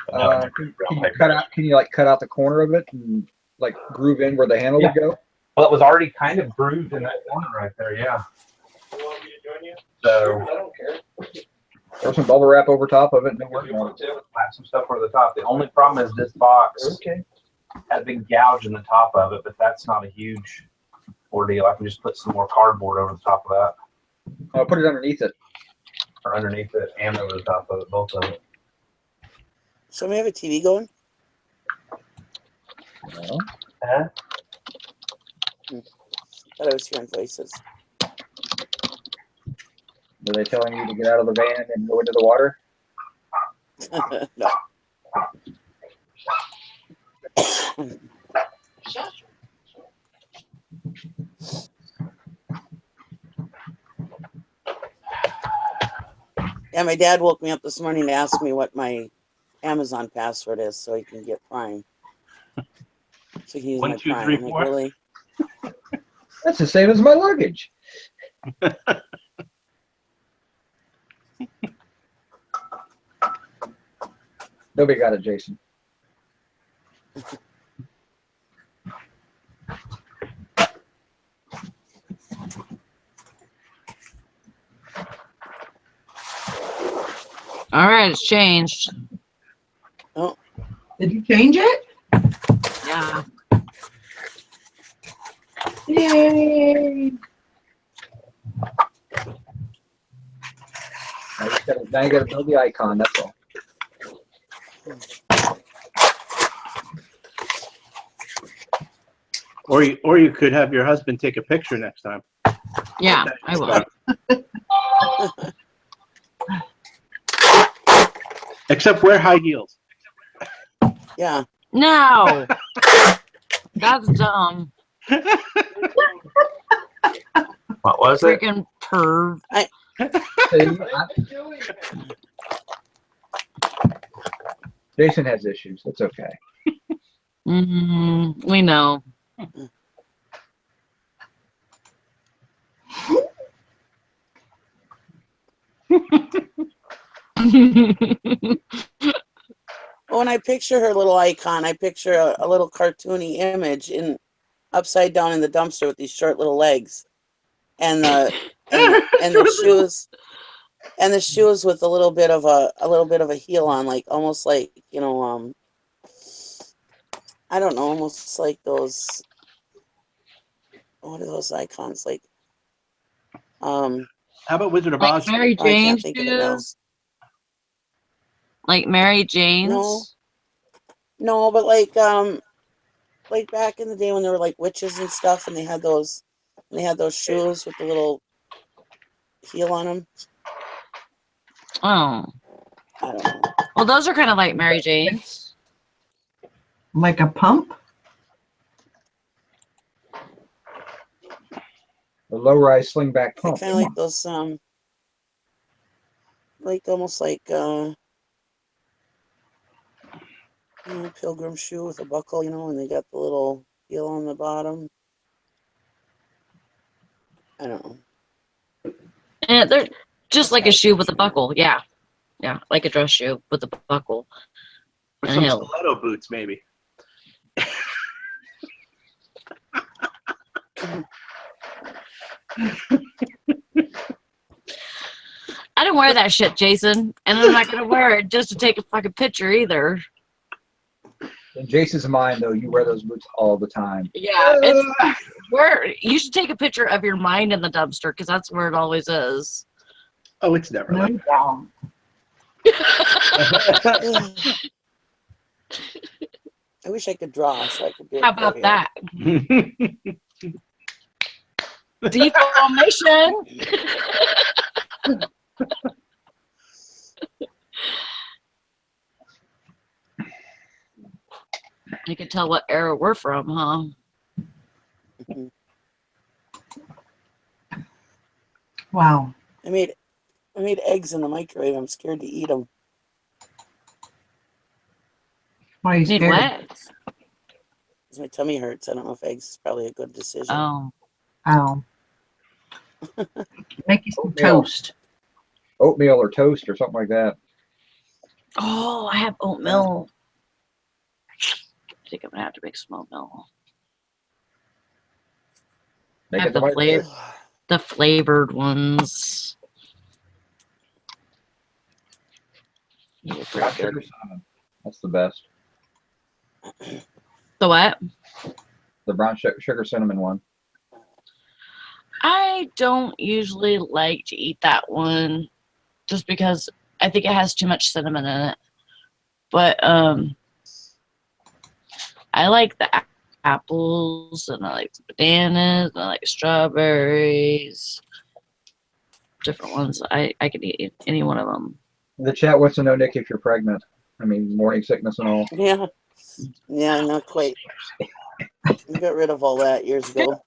[SPEAKER 4] But no, I never did brown
[SPEAKER 2] Can you
[SPEAKER 4] paper.
[SPEAKER 2] cut out? Can you like cut out the corner of it and like groove in where the handle would go?
[SPEAKER 4] Well, it was already kind of grooved in that corner right there, yeah. So
[SPEAKER 2] Throw some bubble wrap over top of it. No work.
[SPEAKER 4] slap some stuff over the top. The only problem is this box had a big gouge in the top of it, but that's not a huge ordeal. I can just put some more cardboard over the top of that,
[SPEAKER 2] I'll put it underneath it.
[SPEAKER 4] or underneath it and over the top of it, both of it.
[SPEAKER 5] So we have a TV going?
[SPEAKER 2] No.
[SPEAKER 4] Huh?
[SPEAKER 5] Thought I was hearing voices.
[SPEAKER 2] Were they telling you to get out of the van and go into the water?
[SPEAKER 5] No. Yeah, my dad woke me up this morning to ask me what my Amazon password is so he can get Prime. So he can use
[SPEAKER 6] 1,
[SPEAKER 5] my
[SPEAKER 6] 2,
[SPEAKER 5] Prime.
[SPEAKER 6] 3,
[SPEAKER 5] I'm like,
[SPEAKER 6] 4.
[SPEAKER 5] really?
[SPEAKER 2] That's the same as my luggage. Nobody got it, Jason.
[SPEAKER 3] All right, it's changed.
[SPEAKER 5] Oh,
[SPEAKER 1] Did you change it?
[SPEAKER 3] Yeah.
[SPEAKER 1] Yay!
[SPEAKER 2] Now you got to build the icon. That's all.
[SPEAKER 6] Or you could have your husband take a picture next time.
[SPEAKER 3] Yeah, I will.
[SPEAKER 6] Except wear high heels.
[SPEAKER 5] yeah.
[SPEAKER 3] No. That's dumb.
[SPEAKER 4] What was it?
[SPEAKER 3] Freaking perv.
[SPEAKER 2] Jason has issues. That's okay.
[SPEAKER 3] We know.
[SPEAKER 5] When I picture her little icon, I picture a little cartoony image in upside down in the dumpster with these short little legs, and the shoes, and the shoes with a little bit of a heel on, like almost like I don't know, almost like those. What are those icons like?
[SPEAKER 6] How about Wizard of
[SPEAKER 3] Like
[SPEAKER 6] Oz?
[SPEAKER 3] Mary
[SPEAKER 5] I can't
[SPEAKER 3] Jane's
[SPEAKER 5] think of it now.
[SPEAKER 3] shoes? Like Mary Jane's?
[SPEAKER 5] No, but like back in the day when there were like witches and stuff, and they had those shoes with the little heel on them.
[SPEAKER 3] Oh.
[SPEAKER 5] I don't know.
[SPEAKER 3] Well, those are kind of like Mary Jane's.
[SPEAKER 1] Like a pump?
[SPEAKER 2] The low-rise sling-back
[SPEAKER 5] I
[SPEAKER 2] pump.
[SPEAKER 5] kind of like those like almost like pilgrim shoe with a buckle, and they got the little heel on the bottom. I don't know.
[SPEAKER 3] And they're just like a shoe with a buckle. Yeah. Yeah, like a dress shoe with a buckle.
[SPEAKER 6] Or
[SPEAKER 3] And
[SPEAKER 6] some
[SPEAKER 3] heel.
[SPEAKER 6] stiletto boots, maybe.
[SPEAKER 3] I don't wear that shit, Jason, and I'm not gonna wear it just to take a fucking picture either.
[SPEAKER 2] In Jason's mind, though, you wear those boots all the time.
[SPEAKER 3] Yeah, it's where you should take a picture of your mind in the dumpster because that's where it always is.
[SPEAKER 6] Oh, it's never
[SPEAKER 1] No,
[SPEAKER 6] like
[SPEAKER 1] you don't.
[SPEAKER 5] I wish I could draw so I could do it.
[SPEAKER 3] How about
[SPEAKER 5] for you.
[SPEAKER 3] that?
[SPEAKER 6] that.
[SPEAKER 3] Deformation. You can tell what era we're from, huh?
[SPEAKER 1] Wow.
[SPEAKER 5] I made eggs in the microwave. I'm scared to eat them.
[SPEAKER 1] Why are you
[SPEAKER 3] Need
[SPEAKER 1] scared?
[SPEAKER 3] what?
[SPEAKER 5] Because my tummy hurts. I don't know if eggs is probably a good decision.
[SPEAKER 3] Oh,
[SPEAKER 1] Oh. Make you some
[SPEAKER 2] Oatmeal.
[SPEAKER 1] toast.
[SPEAKER 2] Oatmeal or toast or something like that.
[SPEAKER 3] oh, I have oatmeal. I think I'm gonna have to make some oatmeal.
[SPEAKER 2] Make
[SPEAKER 3] Have
[SPEAKER 2] it the
[SPEAKER 3] the
[SPEAKER 2] microwave.
[SPEAKER 3] flavor. The flavored ones. Yeah, pretty
[SPEAKER 2] Brown
[SPEAKER 3] good.
[SPEAKER 2] sugar cinnamon. That's the best.
[SPEAKER 3] The what?
[SPEAKER 2] The brown sugar cinnamon one.
[SPEAKER 3] I don't usually like to eat that one just because I think it has too much cinnamon in it. But I like the apples and I like the bananas and I like strawberries. Different ones. I could eat any one of them.
[SPEAKER 2] The chat wants to know, Nick, if you're pregnant. I mean, morning sickness and all.
[SPEAKER 5] Yeah. Yeah, not quite. I got rid of all that years ago.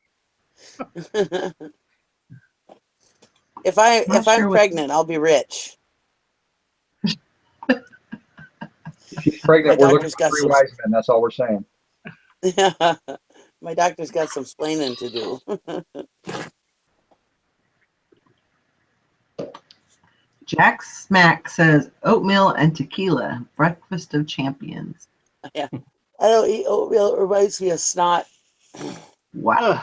[SPEAKER 5] if I'm
[SPEAKER 1] sure what-
[SPEAKER 5] pregnant, I'll be rich.
[SPEAKER 2] If she's pregnant,
[SPEAKER 5] My
[SPEAKER 2] we're looking
[SPEAKER 5] doctor's
[SPEAKER 2] for
[SPEAKER 5] got
[SPEAKER 2] 3
[SPEAKER 5] some-
[SPEAKER 2] wise men. That's all we're saying.
[SPEAKER 5] My doctor's got some splaining to do.
[SPEAKER 1] Jack Smack says oatmeal and tequila, breakfast of champions.
[SPEAKER 5] I don't eat oatmeal. It reminds me of snot.
[SPEAKER 1] Wow.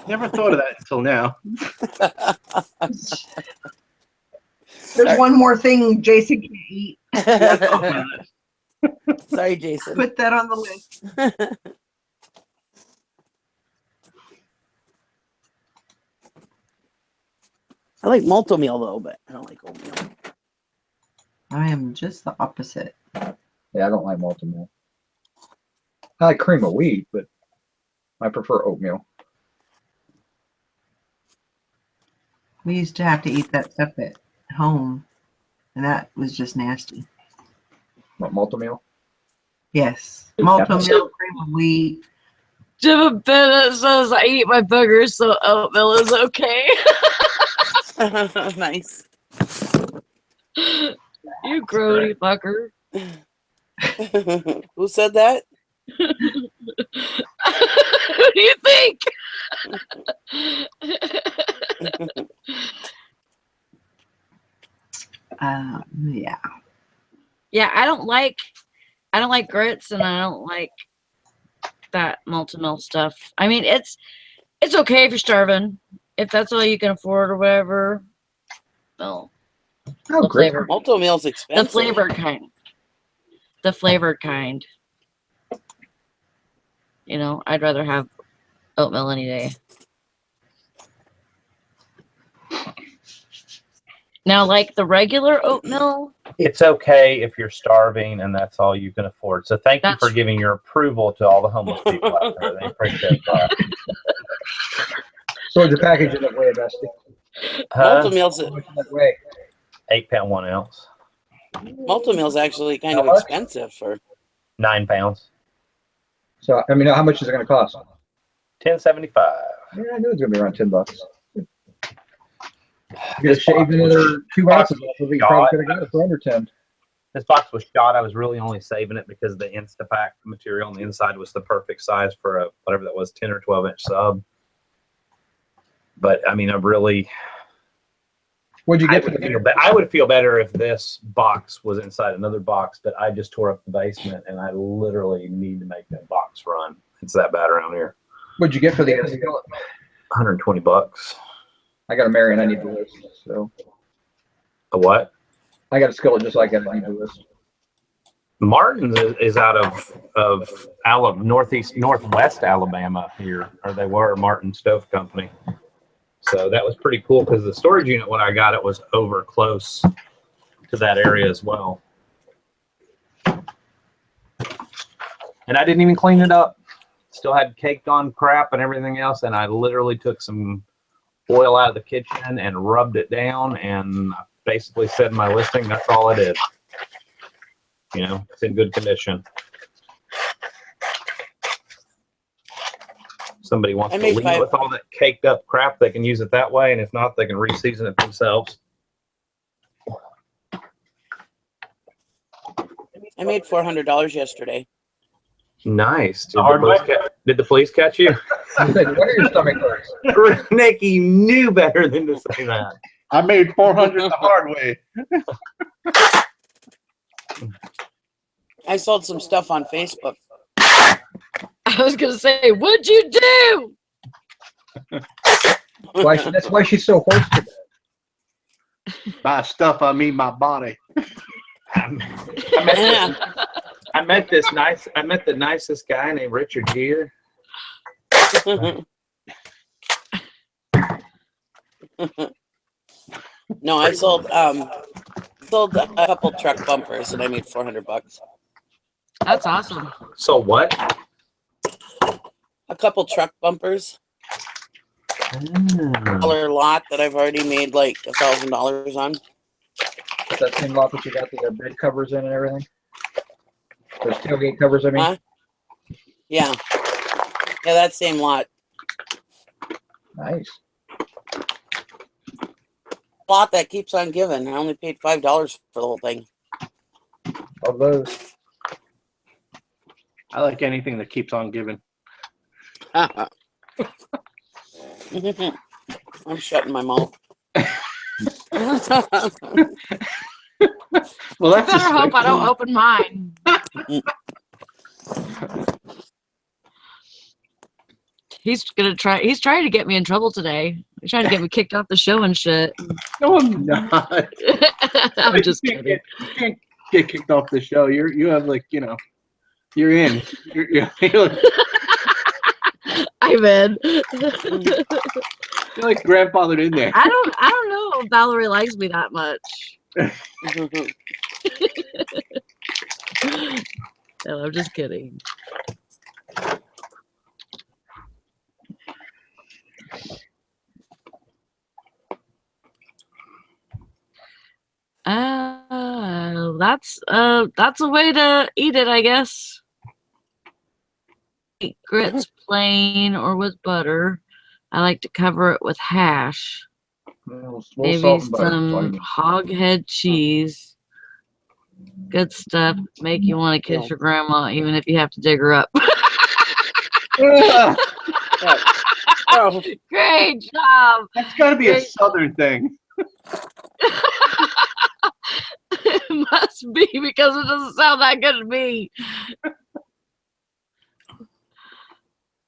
[SPEAKER 6] Never thought of that until now.
[SPEAKER 1] There's one more thing Jason can eat.
[SPEAKER 5] Sorry, Jason.
[SPEAKER 1] Put that on the list.
[SPEAKER 5] I like malto meal though, but I don't like oatmeal.
[SPEAKER 1] I am just the opposite.
[SPEAKER 2] Yeah, I don't like malted milk. I like cream of wheat, but I prefer oatmeal.
[SPEAKER 1] We used to have to eat that stuff at home, and that was just nasty.
[SPEAKER 2] What, malted meal?
[SPEAKER 1] Yes. Malto milk, cream of wheat.
[SPEAKER 3] Jim Bennett says I eat my boogers, so oatmeal is okay.
[SPEAKER 5] Nice.
[SPEAKER 3] You grody fucker.
[SPEAKER 5] Who said that?
[SPEAKER 3] Who do you think?
[SPEAKER 1] Yeah.
[SPEAKER 3] Yeah, I don't like grits and I don't like that malted milk stuff. I mean, it's okay if you're starving. If that's all you can afford or whatever. No.
[SPEAKER 2] Oh,
[SPEAKER 3] The
[SPEAKER 2] great.
[SPEAKER 3] flavor.
[SPEAKER 5] Malto meal's expensive.
[SPEAKER 3] The flavored kind. The flavored kind. You know, I'd rather have oatmeal any day. Now, like the regular oatmeal,
[SPEAKER 4] It's okay if you're starving and that's all you can afford. So thank you for
[SPEAKER 3] That's-
[SPEAKER 4] giving your approval to all the homeless people out there. They appreciate that.
[SPEAKER 2] So the package in that way, Dusty.
[SPEAKER 5] Malto meal's
[SPEAKER 2] How much in that way?
[SPEAKER 4] 8 pound 1 ounce,
[SPEAKER 5] actually kind
[SPEAKER 2] How
[SPEAKER 5] of
[SPEAKER 2] much?
[SPEAKER 5] expensive for
[SPEAKER 4] 9 pounds,
[SPEAKER 2] So, I mean, how much is it going to cost?
[SPEAKER 4] $10.75.
[SPEAKER 2] Yeah, I knew it was going to be around $10. You could have shaved another 2 ounces off of it. You probably could have got it for under 10.
[SPEAKER 4] This box was shot. I was really only saving it because the Instapack material on the inside was the perfect size for a whatever that was, 10 or 12 inch sub. But I mean,
[SPEAKER 2] What'd you
[SPEAKER 4] I
[SPEAKER 2] get for
[SPEAKER 4] would
[SPEAKER 2] the
[SPEAKER 4] feel I would feel better if this box was inside another box, but I just tore up the basement and I literally need to make that box run. It's that bad around here.
[SPEAKER 2] What'd you get for the skillet?
[SPEAKER 4] 120 bucks.
[SPEAKER 2] I got a Marion. I need the list. So
[SPEAKER 4] A what?
[SPEAKER 2] I got a skillet just like I need the list.
[SPEAKER 4] Martin's is out of northwest Alabama here, or they were Martin Stove Company. So that was pretty cool because the storage unit when I got it was over close to that area as well. And I didn't even clean it up. Still had caked on crap and everything else, and I literally took some oil out of the kitchen and rubbed it down, and I basically said in my listing that's all it is. You know, it's in good condition. Somebody wants to leave it with all that caked up crap, they can use it that way, and if not, they can re-season it themselves.
[SPEAKER 5] I made $400 yesterday.
[SPEAKER 4] Nice.
[SPEAKER 6] Did
[SPEAKER 4] the police catch you?
[SPEAKER 2] What are your stomach hurts?
[SPEAKER 4] Nicky knew better than to say that.
[SPEAKER 6] I made 400 the hard way.
[SPEAKER 5] I sold some stuff on Facebook.
[SPEAKER 3] I was gonna say, what'd you do?
[SPEAKER 2] That's why she's so hoarse today.
[SPEAKER 6] By stuff, I mean my body.
[SPEAKER 5] Yeah.
[SPEAKER 4] I met the nicest guy named Richard Gere.
[SPEAKER 5] No, I sold a couple truck bumpers and I made $400.
[SPEAKER 3] That's awesome.
[SPEAKER 4] So what?
[SPEAKER 5] A couple truck bumpers. Dollar lot that I've already made like $1,000 on.
[SPEAKER 2] Is that same lot that you got the bed covers in and everything? Those tailgate covers, I mean?
[SPEAKER 5] Huh? Yeah. Yeah, that same lot.
[SPEAKER 2] Nice.
[SPEAKER 5] Lot that keeps on giving. I only paid $5 for the whole thing.
[SPEAKER 2] Love those.
[SPEAKER 6] I like anything that keeps on giving.
[SPEAKER 5] I'm shutting my mouth.
[SPEAKER 6] Well, that's
[SPEAKER 3] I better hope I don't open mine. He's trying to get me in trouble today. He's trying to get me kicked off the show and shit.
[SPEAKER 6] No, I'm not.
[SPEAKER 3] I'm just kidding.
[SPEAKER 6] You can't get kicked off the show. You have like, you know, you're in. You're like,
[SPEAKER 3] I'm in.
[SPEAKER 6] you're like grandfathered in there.
[SPEAKER 3] I don't know if Valerie likes me that much. No, I'm just kidding. That's a way to eat it, I guess. Eat grits plain or with butter. I like to cover it with hash. Maybe some hog head cheese. Good stuff. Make you want to kiss your grandma, even if you have to dig her up.
[SPEAKER 5] Oh.
[SPEAKER 3] Great job.
[SPEAKER 6] That's got to be a southern thing.
[SPEAKER 3] It must be because it doesn't sound that good to me.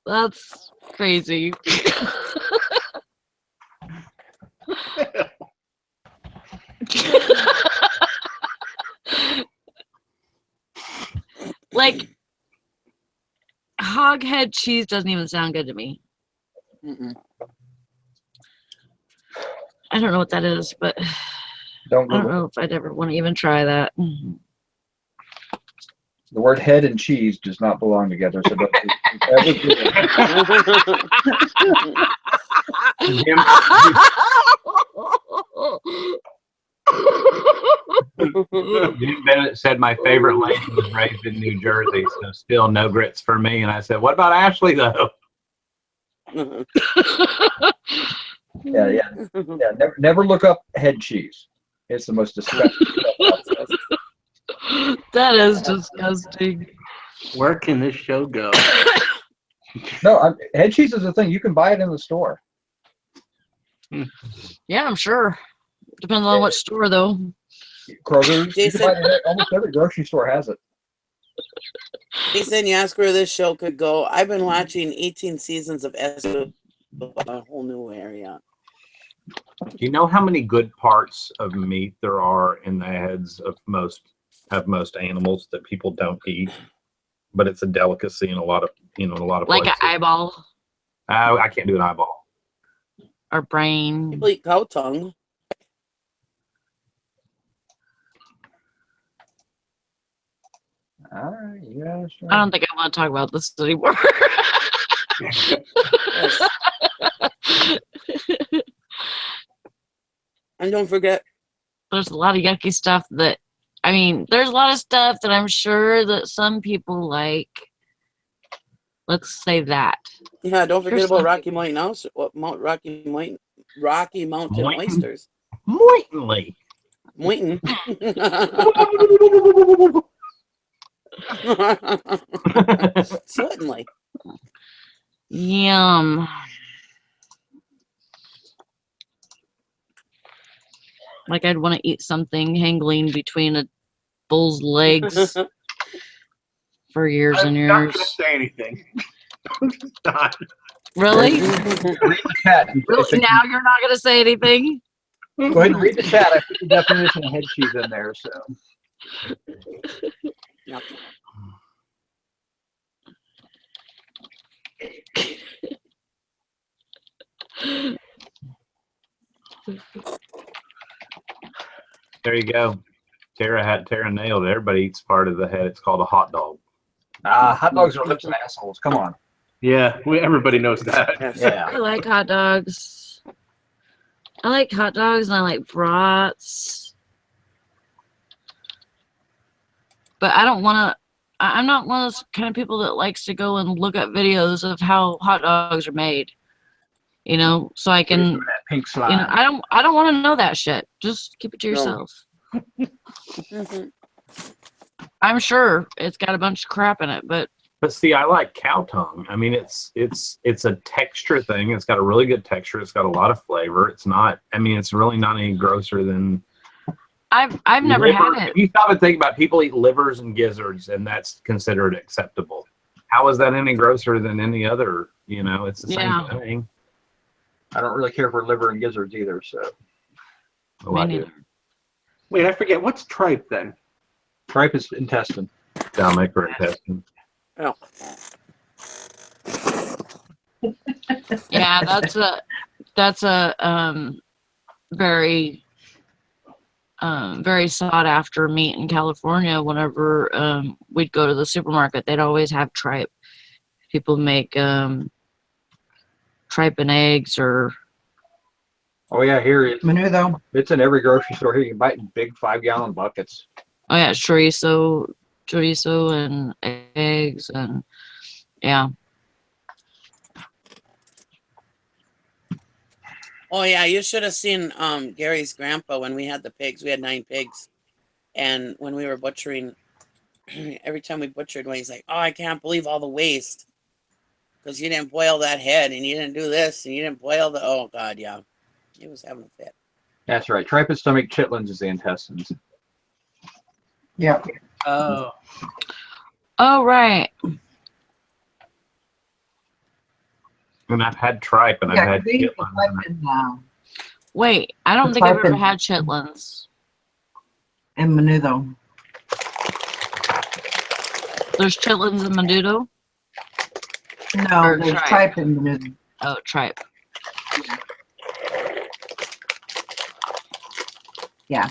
[SPEAKER 3] That's crazy. Like, hog head cheese doesn't even sound good to me. I don't know what that is, but I don't know if I'd ever want to even try that.
[SPEAKER 2] The word head and cheese does not belong together, so don't ever do
[SPEAKER 4] Jim Bennett said my favorite lady was raised in New Jersey, so still no grits for me. And I said, what about Ashley, though?
[SPEAKER 2] Yeah. Never look up head cheese. It's the most disgusting stuff.
[SPEAKER 3] That is disgusting.
[SPEAKER 6] Where can this show go?
[SPEAKER 2] No, head cheese is a thing. You can buy it in the store.
[SPEAKER 3] Yeah, I'm sure. Depends on what store, though.
[SPEAKER 2] Kroger's. You can buy it, almost every grocery store has it.
[SPEAKER 5] Jason, you ask where this show could go. I've been watching 18 seasons of a whole new area.
[SPEAKER 4] Do you know how many good parts of meat there are in the heads of most animals that people don't eat? But it's a delicacy in a lot of a lot of
[SPEAKER 3] Like an
[SPEAKER 4] places.
[SPEAKER 3] eyeball
[SPEAKER 4] I can't do an eyeball.
[SPEAKER 3] or brain.
[SPEAKER 5] People eat cow tongue.
[SPEAKER 2] All right, you guys.
[SPEAKER 3] I don't think I want to talk about this anymore.
[SPEAKER 5] Yes. And don't forget,
[SPEAKER 3] There's a lot of yucky stuff that, I mean, there's a lot of stuff that I'm sure that some people like. Let's say that.
[SPEAKER 5] yeah, don't forget
[SPEAKER 3] Here's
[SPEAKER 5] about
[SPEAKER 3] some-
[SPEAKER 5] Rocky Mountain Rocky Mountain
[SPEAKER 4] Mountain.
[SPEAKER 5] oysters.
[SPEAKER 4] Moitenly.
[SPEAKER 5] Mountain. Certainly.
[SPEAKER 3] Yum. Like I'd want to eat something hangling between a bull's legs for years and
[SPEAKER 6] I'm not
[SPEAKER 3] years.
[SPEAKER 6] gonna say anything. Not.
[SPEAKER 3] Really?
[SPEAKER 2] Read the chat.
[SPEAKER 3] Really? Now you're not going to say anything?
[SPEAKER 2] Go ahead and read the chat. I put the definition of head cheese in there. So
[SPEAKER 5] Yep.
[SPEAKER 4] There you go. Tara nailed it. Everybody eats part of the head. It's called a hot dog.
[SPEAKER 2] hot dogs are lips and assholes. Come on.
[SPEAKER 6] Yeah, everybody knows that.
[SPEAKER 5] Yes.
[SPEAKER 2] Yeah.
[SPEAKER 3] I like hot dogs. I like hot dogs and I like brats. But I don't want to. I'm not one of those kind of people that likes to go and look at videos of how hot dogs are made. You know, so I can.
[SPEAKER 2] That pink slime.
[SPEAKER 3] You know, I don't want to know that shit. Just keep it to
[SPEAKER 5] No.
[SPEAKER 3] yourself.
[SPEAKER 5] Mhm.
[SPEAKER 3] I'm sure it's got a bunch of crap in it, but
[SPEAKER 4] But see, I like cow tongue. I mean, it's a texture thing. It's got a really good texture. It's got a lot of flavor. It's not. I mean, it's really not any grosser than.
[SPEAKER 3] I've never
[SPEAKER 4] liver.
[SPEAKER 3] had
[SPEAKER 4] If
[SPEAKER 3] it.
[SPEAKER 4] you stop and think about it, people eat livers and gizzards, and that's considered acceptable. How is that any grosser than any other? You know, it's the same
[SPEAKER 3] Yeah.
[SPEAKER 4] thing.
[SPEAKER 2] I don't really care for liver and gizzards either. So
[SPEAKER 4] Oh, I
[SPEAKER 3] Me
[SPEAKER 4] do.
[SPEAKER 3] neither.
[SPEAKER 6] Wait, I forget. What's tripe then?
[SPEAKER 2] tripe is intestine.
[SPEAKER 4] Stomach or intestine.
[SPEAKER 5] Oh.
[SPEAKER 3] Yeah, that's a very very sought after meat in California. Whenever we'd go to the supermarket, they'd always have tripe. People make tripe and eggs, or
[SPEAKER 2] Oh yeah, here it is.
[SPEAKER 1] Menudo.
[SPEAKER 2] It's in every grocery store here. You can buy it in big 5-gallon buckets.
[SPEAKER 3] oh yeah, chorizo and eggs, and yeah.
[SPEAKER 5] Oh yeah, you should have seen Gary's grandpa when we had the pigs. We had 9 pigs, and when we were butchering, every time we butchered one, he's like, "Oh, I can't believe all the waste because you didn't boil that head, and you didn't do this, and you didn't boil the." Oh God, yeah, he was having a fit.
[SPEAKER 2] That's right. Tripe is stomach, chitlins is the intestines.
[SPEAKER 1] Yeah.
[SPEAKER 6] Oh.
[SPEAKER 3] Oh right.
[SPEAKER 4] And I've had tripe, and I've
[SPEAKER 1] Yeah,
[SPEAKER 4] had
[SPEAKER 1] they eat
[SPEAKER 4] chitlins.
[SPEAKER 1] the tripe in,
[SPEAKER 3] Wait, I don't
[SPEAKER 1] The
[SPEAKER 3] think I've
[SPEAKER 1] tripe
[SPEAKER 3] ever
[SPEAKER 1] and-
[SPEAKER 3] had chitlins.
[SPEAKER 1] in Menudo.
[SPEAKER 3] There's chitlins in Menudo?
[SPEAKER 1] No,
[SPEAKER 3] Or
[SPEAKER 1] there's
[SPEAKER 3] tripe.
[SPEAKER 1] tripe in Menudo.
[SPEAKER 3] Oh, tripe.
[SPEAKER 1] Yeah.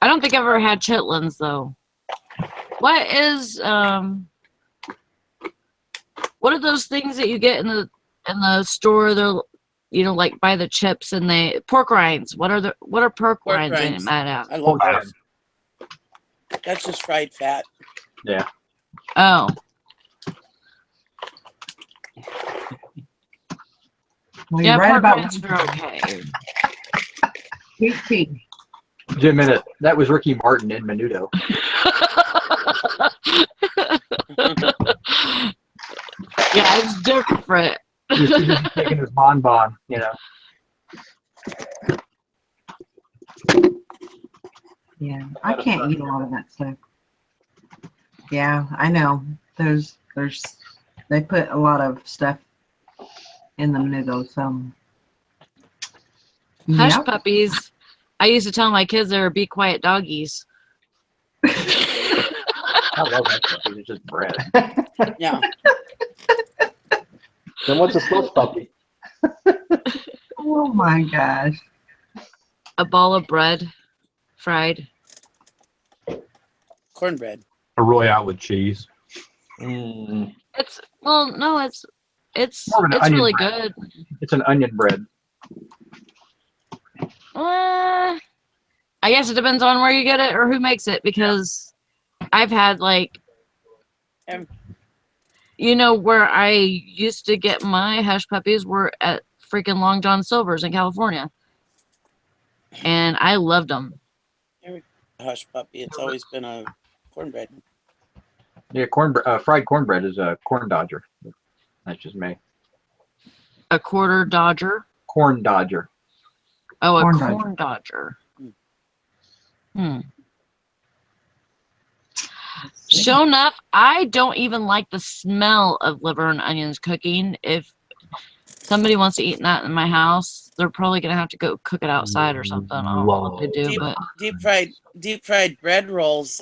[SPEAKER 3] I don't think I've ever had chitlins though. What is what are those things that you get in the store? They're, you know, like buy the chips and they pork rinds. What are pork
[SPEAKER 5] Pork
[SPEAKER 3] rinds in it,
[SPEAKER 5] rinds.
[SPEAKER 3] Matt?
[SPEAKER 5] I love
[SPEAKER 2] Pork
[SPEAKER 5] those. That's just fried fat.
[SPEAKER 2] Yeah.
[SPEAKER 3] Oh,
[SPEAKER 1] Well,
[SPEAKER 3] yeah,
[SPEAKER 1] you're right
[SPEAKER 3] pork
[SPEAKER 1] about
[SPEAKER 3] rinds are okay.
[SPEAKER 1] sweet tea.
[SPEAKER 2] Just a minute. That was Ricky Martin in Menudo.
[SPEAKER 3] Yeah, it's different.
[SPEAKER 2] He's taking his bonbon, you know.
[SPEAKER 1] Yeah, I can't eat a lot of that stuff. Yeah, I know. They put a lot of stuff in them noodles.
[SPEAKER 3] Hush
[SPEAKER 1] Yep.
[SPEAKER 3] puppies. I used to tell my kids they were be quiet doggies.
[SPEAKER 2] I love that stuff. It's just bread.
[SPEAKER 5] Yeah.
[SPEAKER 6] Then what's a slush puppy?
[SPEAKER 1] Oh my gosh.
[SPEAKER 3] A ball of bread, fried.
[SPEAKER 5] Cornbread.
[SPEAKER 4] A Royale with cheese.
[SPEAKER 6] Mm.
[SPEAKER 3] It's well, no, it's
[SPEAKER 2] More of an onion
[SPEAKER 3] really
[SPEAKER 2] bread.
[SPEAKER 3] good.
[SPEAKER 2] It's an onion bread.
[SPEAKER 3] I guess it depends on where you get it or who makes it, because I've had like,
[SPEAKER 5] Um,
[SPEAKER 3] where I used to get my hush puppies were at freaking Long John Silver's in California, and I loved them.
[SPEAKER 5] Hush puppy. It's always been a cornbread.
[SPEAKER 2] Yeah, fried cornbread is a corn dodger. That's just me.
[SPEAKER 3] A quarter Dodger.
[SPEAKER 2] Corn dodger.
[SPEAKER 3] Oh, a
[SPEAKER 1] Corn dodger.
[SPEAKER 3] corn Dodger. Sure enough, I don't even like the smell of liver and onions cooking. If somebody wants to eat that in my house, they're probably gonna have to go cook it outside or something. I don't know what they do, but
[SPEAKER 5] Deep fried bread rolls.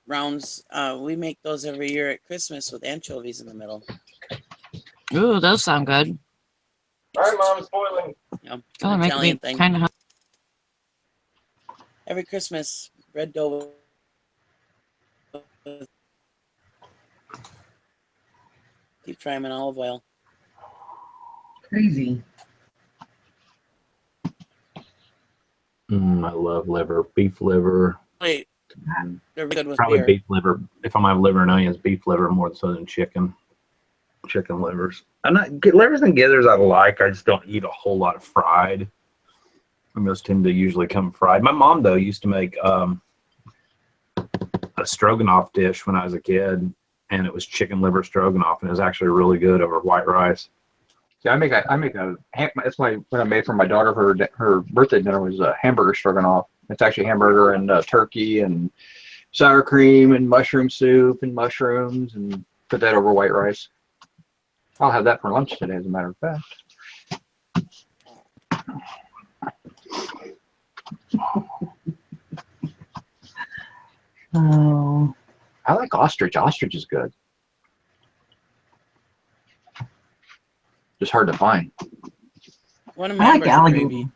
[SPEAKER 5] Rounds. We make those every year at Christmas with anchovies in the middle.
[SPEAKER 3] ooh, those sound good.
[SPEAKER 6] All right, Mom, it's boiling.
[SPEAKER 5] Yeah,
[SPEAKER 3] Oh,
[SPEAKER 5] an
[SPEAKER 3] make
[SPEAKER 5] Italian
[SPEAKER 3] me
[SPEAKER 5] thing.
[SPEAKER 3] kind of.
[SPEAKER 5] Every Christmas, bread dough. Deep fry them in olive oil.
[SPEAKER 1] Crazy.
[SPEAKER 4] I love liver, beef liver.
[SPEAKER 5] Wait, they're good with
[SPEAKER 4] Probably
[SPEAKER 5] beer.
[SPEAKER 4] beef liver. If I'm having liver and onions, beef liver more so than chicken. Chicken livers. Livers and gizzards I like. I just don't eat a whole lot of fried. And those tend to usually come fried. My mom though used to make a stroganoff dish when I was a kid, and it was chicken liver stroganoff, and it was actually really good over white rice.
[SPEAKER 2] Yeah, that's what I made for my daughter. Her birthday dinner was a hamburger stroganoff. It's actually hamburger and turkey and sour cream and mushroom soup and mushrooms, and put that over white rice. I'll have that for lunch today, as a matter of fact.
[SPEAKER 1] Oh,
[SPEAKER 2] I like ostrich. Ostrich is good. Just hard to find.
[SPEAKER 5] One of
[SPEAKER 1] I like
[SPEAKER 5] hamburger
[SPEAKER 1] alligator.
[SPEAKER 5] gravy.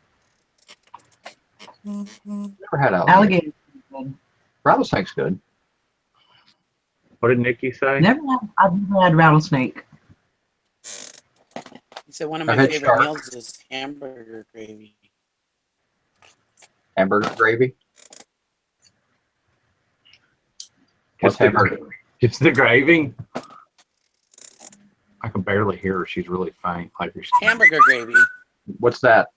[SPEAKER 2] Never had alligator.
[SPEAKER 1] Alligator.
[SPEAKER 2] Rattlesnake's good.
[SPEAKER 4] What did Nikki say?
[SPEAKER 1] I've never had rattlesnake.
[SPEAKER 5] He said one of
[SPEAKER 2] I've
[SPEAKER 5] my
[SPEAKER 2] had
[SPEAKER 5] favorite
[SPEAKER 2] shark.
[SPEAKER 5] meals is hamburger gravy.
[SPEAKER 2] Hamburger gravy. What's
[SPEAKER 4] Just the,
[SPEAKER 2] hamburger?
[SPEAKER 4] just the gravy. I can barely hear her. She's really faint. Like you're
[SPEAKER 5] Hamburger gravy.
[SPEAKER 2] What's that?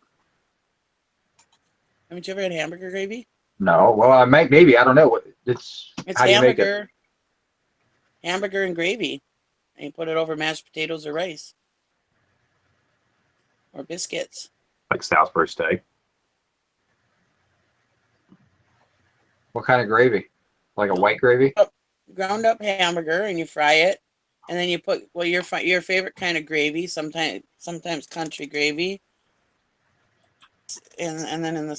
[SPEAKER 5] Haven't you ever had hamburger gravy?
[SPEAKER 2] No. Well, I might. Maybe I don't know.
[SPEAKER 5] It's
[SPEAKER 2] How do you make it?
[SPEAKER 5] Hamburger and gravy, and you put it over mashed potatoes or rice or biscuits.
[SPEAKER 4] like Salisbury steak.
[SPEAKER 2] What kind of gravy? Like a white gravy?
[SPEAKER 5] Ground up hamburger, and you fry it, and then you put your favorite kind of gravy. Sometimes country gravy, and then at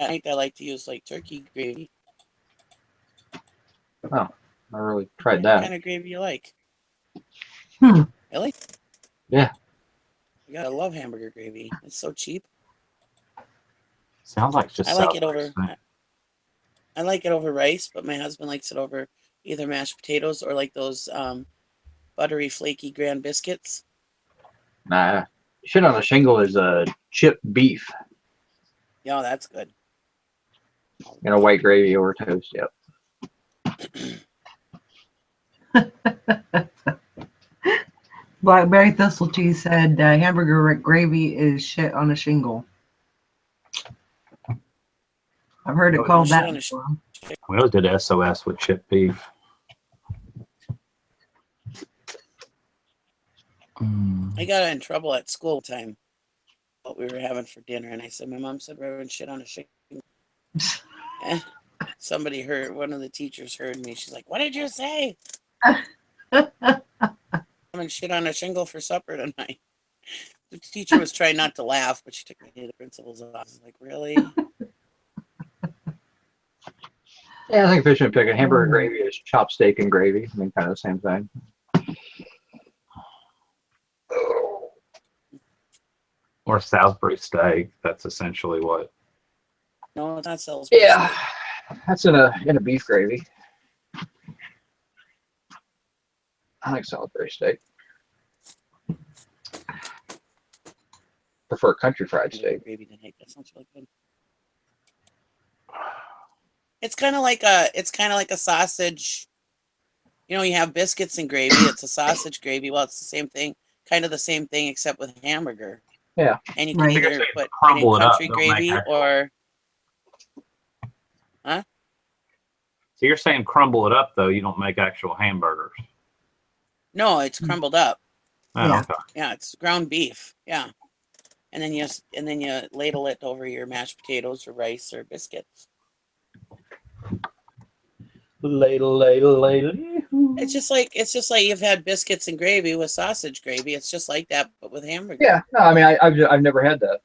[SPEAKER 5] night I like to use like turkey gravy.
[SPEAKER 2] Oh, I really tried
[SPEAKER 5] What
[SPEAKER 2] that.
[SPEAKER 5] kind of gravy you like? Really?
[SPEAKER 2] Yeah.
[SPEAKER 5] You gotta love hamburger gravy. It's so cheap.
[SPEAKER 4] Sounds like just
[SPEAKER 5] I like it
[SPEAKER 4] Salisbury
[SPEAKER 5] over.
[SPEAKER 4] steak.
[SPEAKER 5] I like it over rice, but my husband likes it over either mashed potatoes or like those buttery, flaky grand biscuits.
[SPEAKER 2] Nah. Shit on the shingle is chipped beef
[SPEAKER 5] Yeah, that's good.
[SPEAKER 2] in a white gravy over toast. Yep.
[SPEAKER 1] Blackberry Thistle Cheese said hamburger gravy is shit on a shingle. I've heard it
[SPEAKER 5] Oh,
[SPEAKER 1] called
[SPEAKER 5] shit
[SPEAKER 1] that
[SPEAKER 5] on a
[SPEAKER 1] before.
[SPEAKER 4] We always did SOS with chipped beef.
[SPEAKER 5] I got in trouble at school time. What we were having for dinner, and I said, my mom said we're having shit on a shingle. somebody heard, one of the teachers heard me. She's like, "What did you say?" And shit on a shingle for supper tonight. The teacher was trying not to laugh, but she took me to the principal's office. Like, really?
[SPEAKER 2] Yeah, I think fish and chicken, hamburger gravy is chopped steak and gravy. I mean, kind of the same thing.
[SPEAKER 4] Or Salisbury steak. That's essentially what.
[SPEAKER 5] No, it's not Salisbury
[SPEAKER 2] Yeah,
[SPEAKER 5] steak.
[SPEAKER 2] that's in a beef gravy. I like Salisbury steak. Prefer country fried steak.
[SPEAKER 5] Gravy tonight. That sounds really good. It's kind of like a sausage. You know, you have biscuits and gravy. It's a sausage gravy. Well, it's the same thing, kind of the same thing, except with hamburger.
[SPEAKER 2] Yeah.
[SPEAKER 5] And you can
[SPEAKER 1] Right.
[SPEAKER 5] either put
[SPEAKER 4] Crumble
[SPEAKER 5] in
[SPEAKER 4] it up,
[SPEAKER 5] country
[SPEAKER 4] don't make
[SPEAKER 5] gravy
[SPEAKER 4] actual-
[SPEAKER 5] or
[SPEAKER 4] So you're saying crumble it up though? You don't make actual hamburgers.
[SPEAKER 5] no, it's crumbled up.
[SPEAKER 4] Oh,
[SPEAKER 1] Yeah.
[SPEAKER 4] okay.
[SPEAKER 5] Yeah, it's ground beef. Yeah, and then you ladle it over your mashed potatoes or rice or biscuits.
[SPEAKER 4] Ladle, ladle, ladle.
[SPEAKER 5] It's just like you've had biscuits and gravy with sausage gravy. It's just like that, but with hamburger.
[SPEAKER 2] Yeah. No, I mean, I've never had that.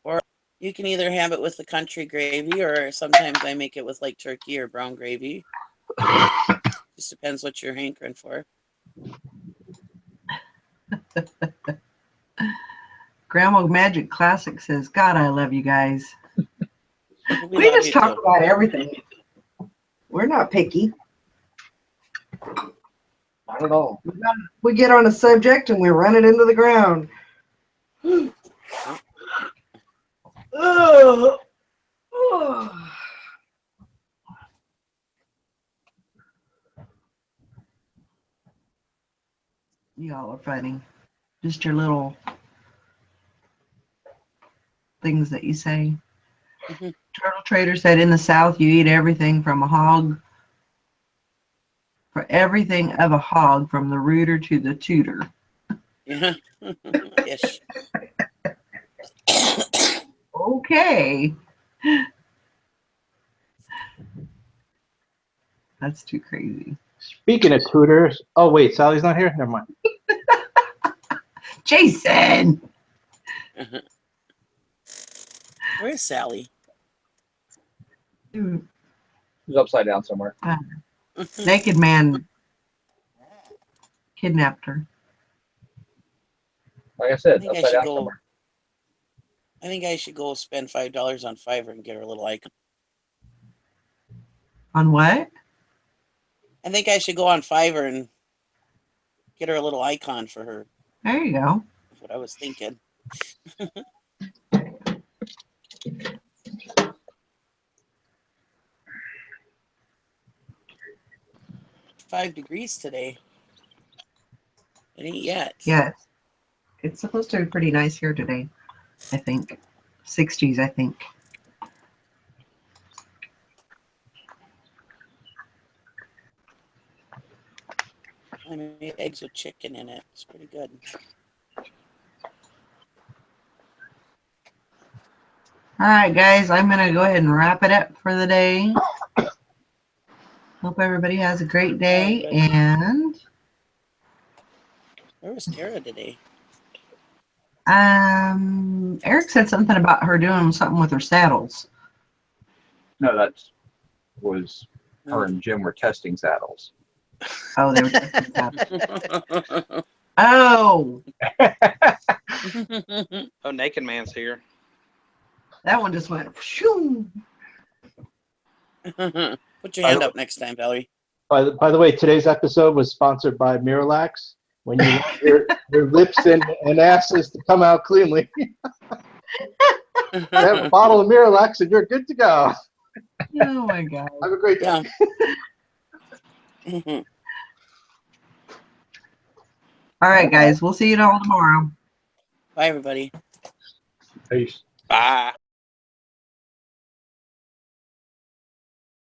[SPEAKER 5] You can either have it with the country gravy, or sometimes I make it with like turkey or brown gravy. Just depends what you're hankering for.
[SPEAKER 1] Grandma Magic Classic says, God, I love you guys. We
[SPEAKER 5] love
[SPEAKER 1] just
[SPEAKER 5] you
[SPEAKER 1] talk
[SPEAKER 5] too.
[SPEAKER 1] about everything. We're not picky.
[SPEAKER 2] Not at all.
[SPEAKER 1] We get on a subject and we run it into the ground. Ugh. Ugh. Y'all are funny. Just your little things that you say.
[SPEAKER 5] Mhm.
[SPEAKER 1] Turtle Trader said in the South you eat everything from a hog. For everything of a hog, from the rooter to the tutor.
[SPEAKER 5] Yeah. Ish.
[SPEAKER 1] Okay. That's too crazy.
[SPEAKER 6] Speaking of tutors, oh wait, Sally's not here. Never mind.
[SPEAKER 1] Jason!
[SPEAKER 5] Where's Sally?
[SPEAKER 1] Dude,
[SPEAKER 2] It was upside down somewhere.
[SPEAKER 1] naked man kidnapped her.
[SPEAKER 2] Like I
[SPEAKER 5] I
[SPEAKER 2] said,
[SPEAKER 5] think I
[SPEAKER 2] upside
[SPEAKER 5] should
[SPEAKER 2] down
[SPEAKER 5] go.
[SPEAKER 2] somewhere.
[SPEAKER 5] I think I should go spend $5 on Fiverr and get her a little icon.
[SPEAKER 1] On what?
[SPEAKER 5] I think I should go on Fiverr and get her a little icon for her.
[SPEAKER 1] There you go.
[SPEAKER 5] That's what I was thinking. 5 degrees today. It ain't yet.
[SPEAKER 1] Yes. It's supposed to be pretty nice here today, I think. 60s, I think.
[SPEAKER 5] I made eggs with chicken in it. It's pretty good.
[SPEAKER 1] All right, guys, I'm going to go ahead and wrap it up for the day. Hope everybody has a great day. And
[SPEAKER 5] where was Tara today?
[SPEAKER 1] Eric said something about her doing something with her saddles.
[SPEAKER 2] No, that was her and Jim were testing saddles.
[SPEAKER 1] Oh, they were testing saddles. Oh,
[SPEAKER 7] Oh, Naked Man's here.
[SPEAKER 1] that one just went shoo.
[SPEAKER 5] Put your hand up next time, Valerie.
[SPEAKER 6] By the way, today's episode was sponsored by Miralax. When you want your lips and asses to come out cleanly, have a bottle of Miralax and you're good to go.
[SPEAKER 1] Oh my God.
[SPEAKER 6] Have a great day.
[SPEAKER 5] Yeah.
[SPEAKER 1] All right, guys, we'll see you all tomorrow.
[SPEAKER 5] Bye, everybody.
[SPEAKER 6] Peace.
[SPEAKER 7] Bye.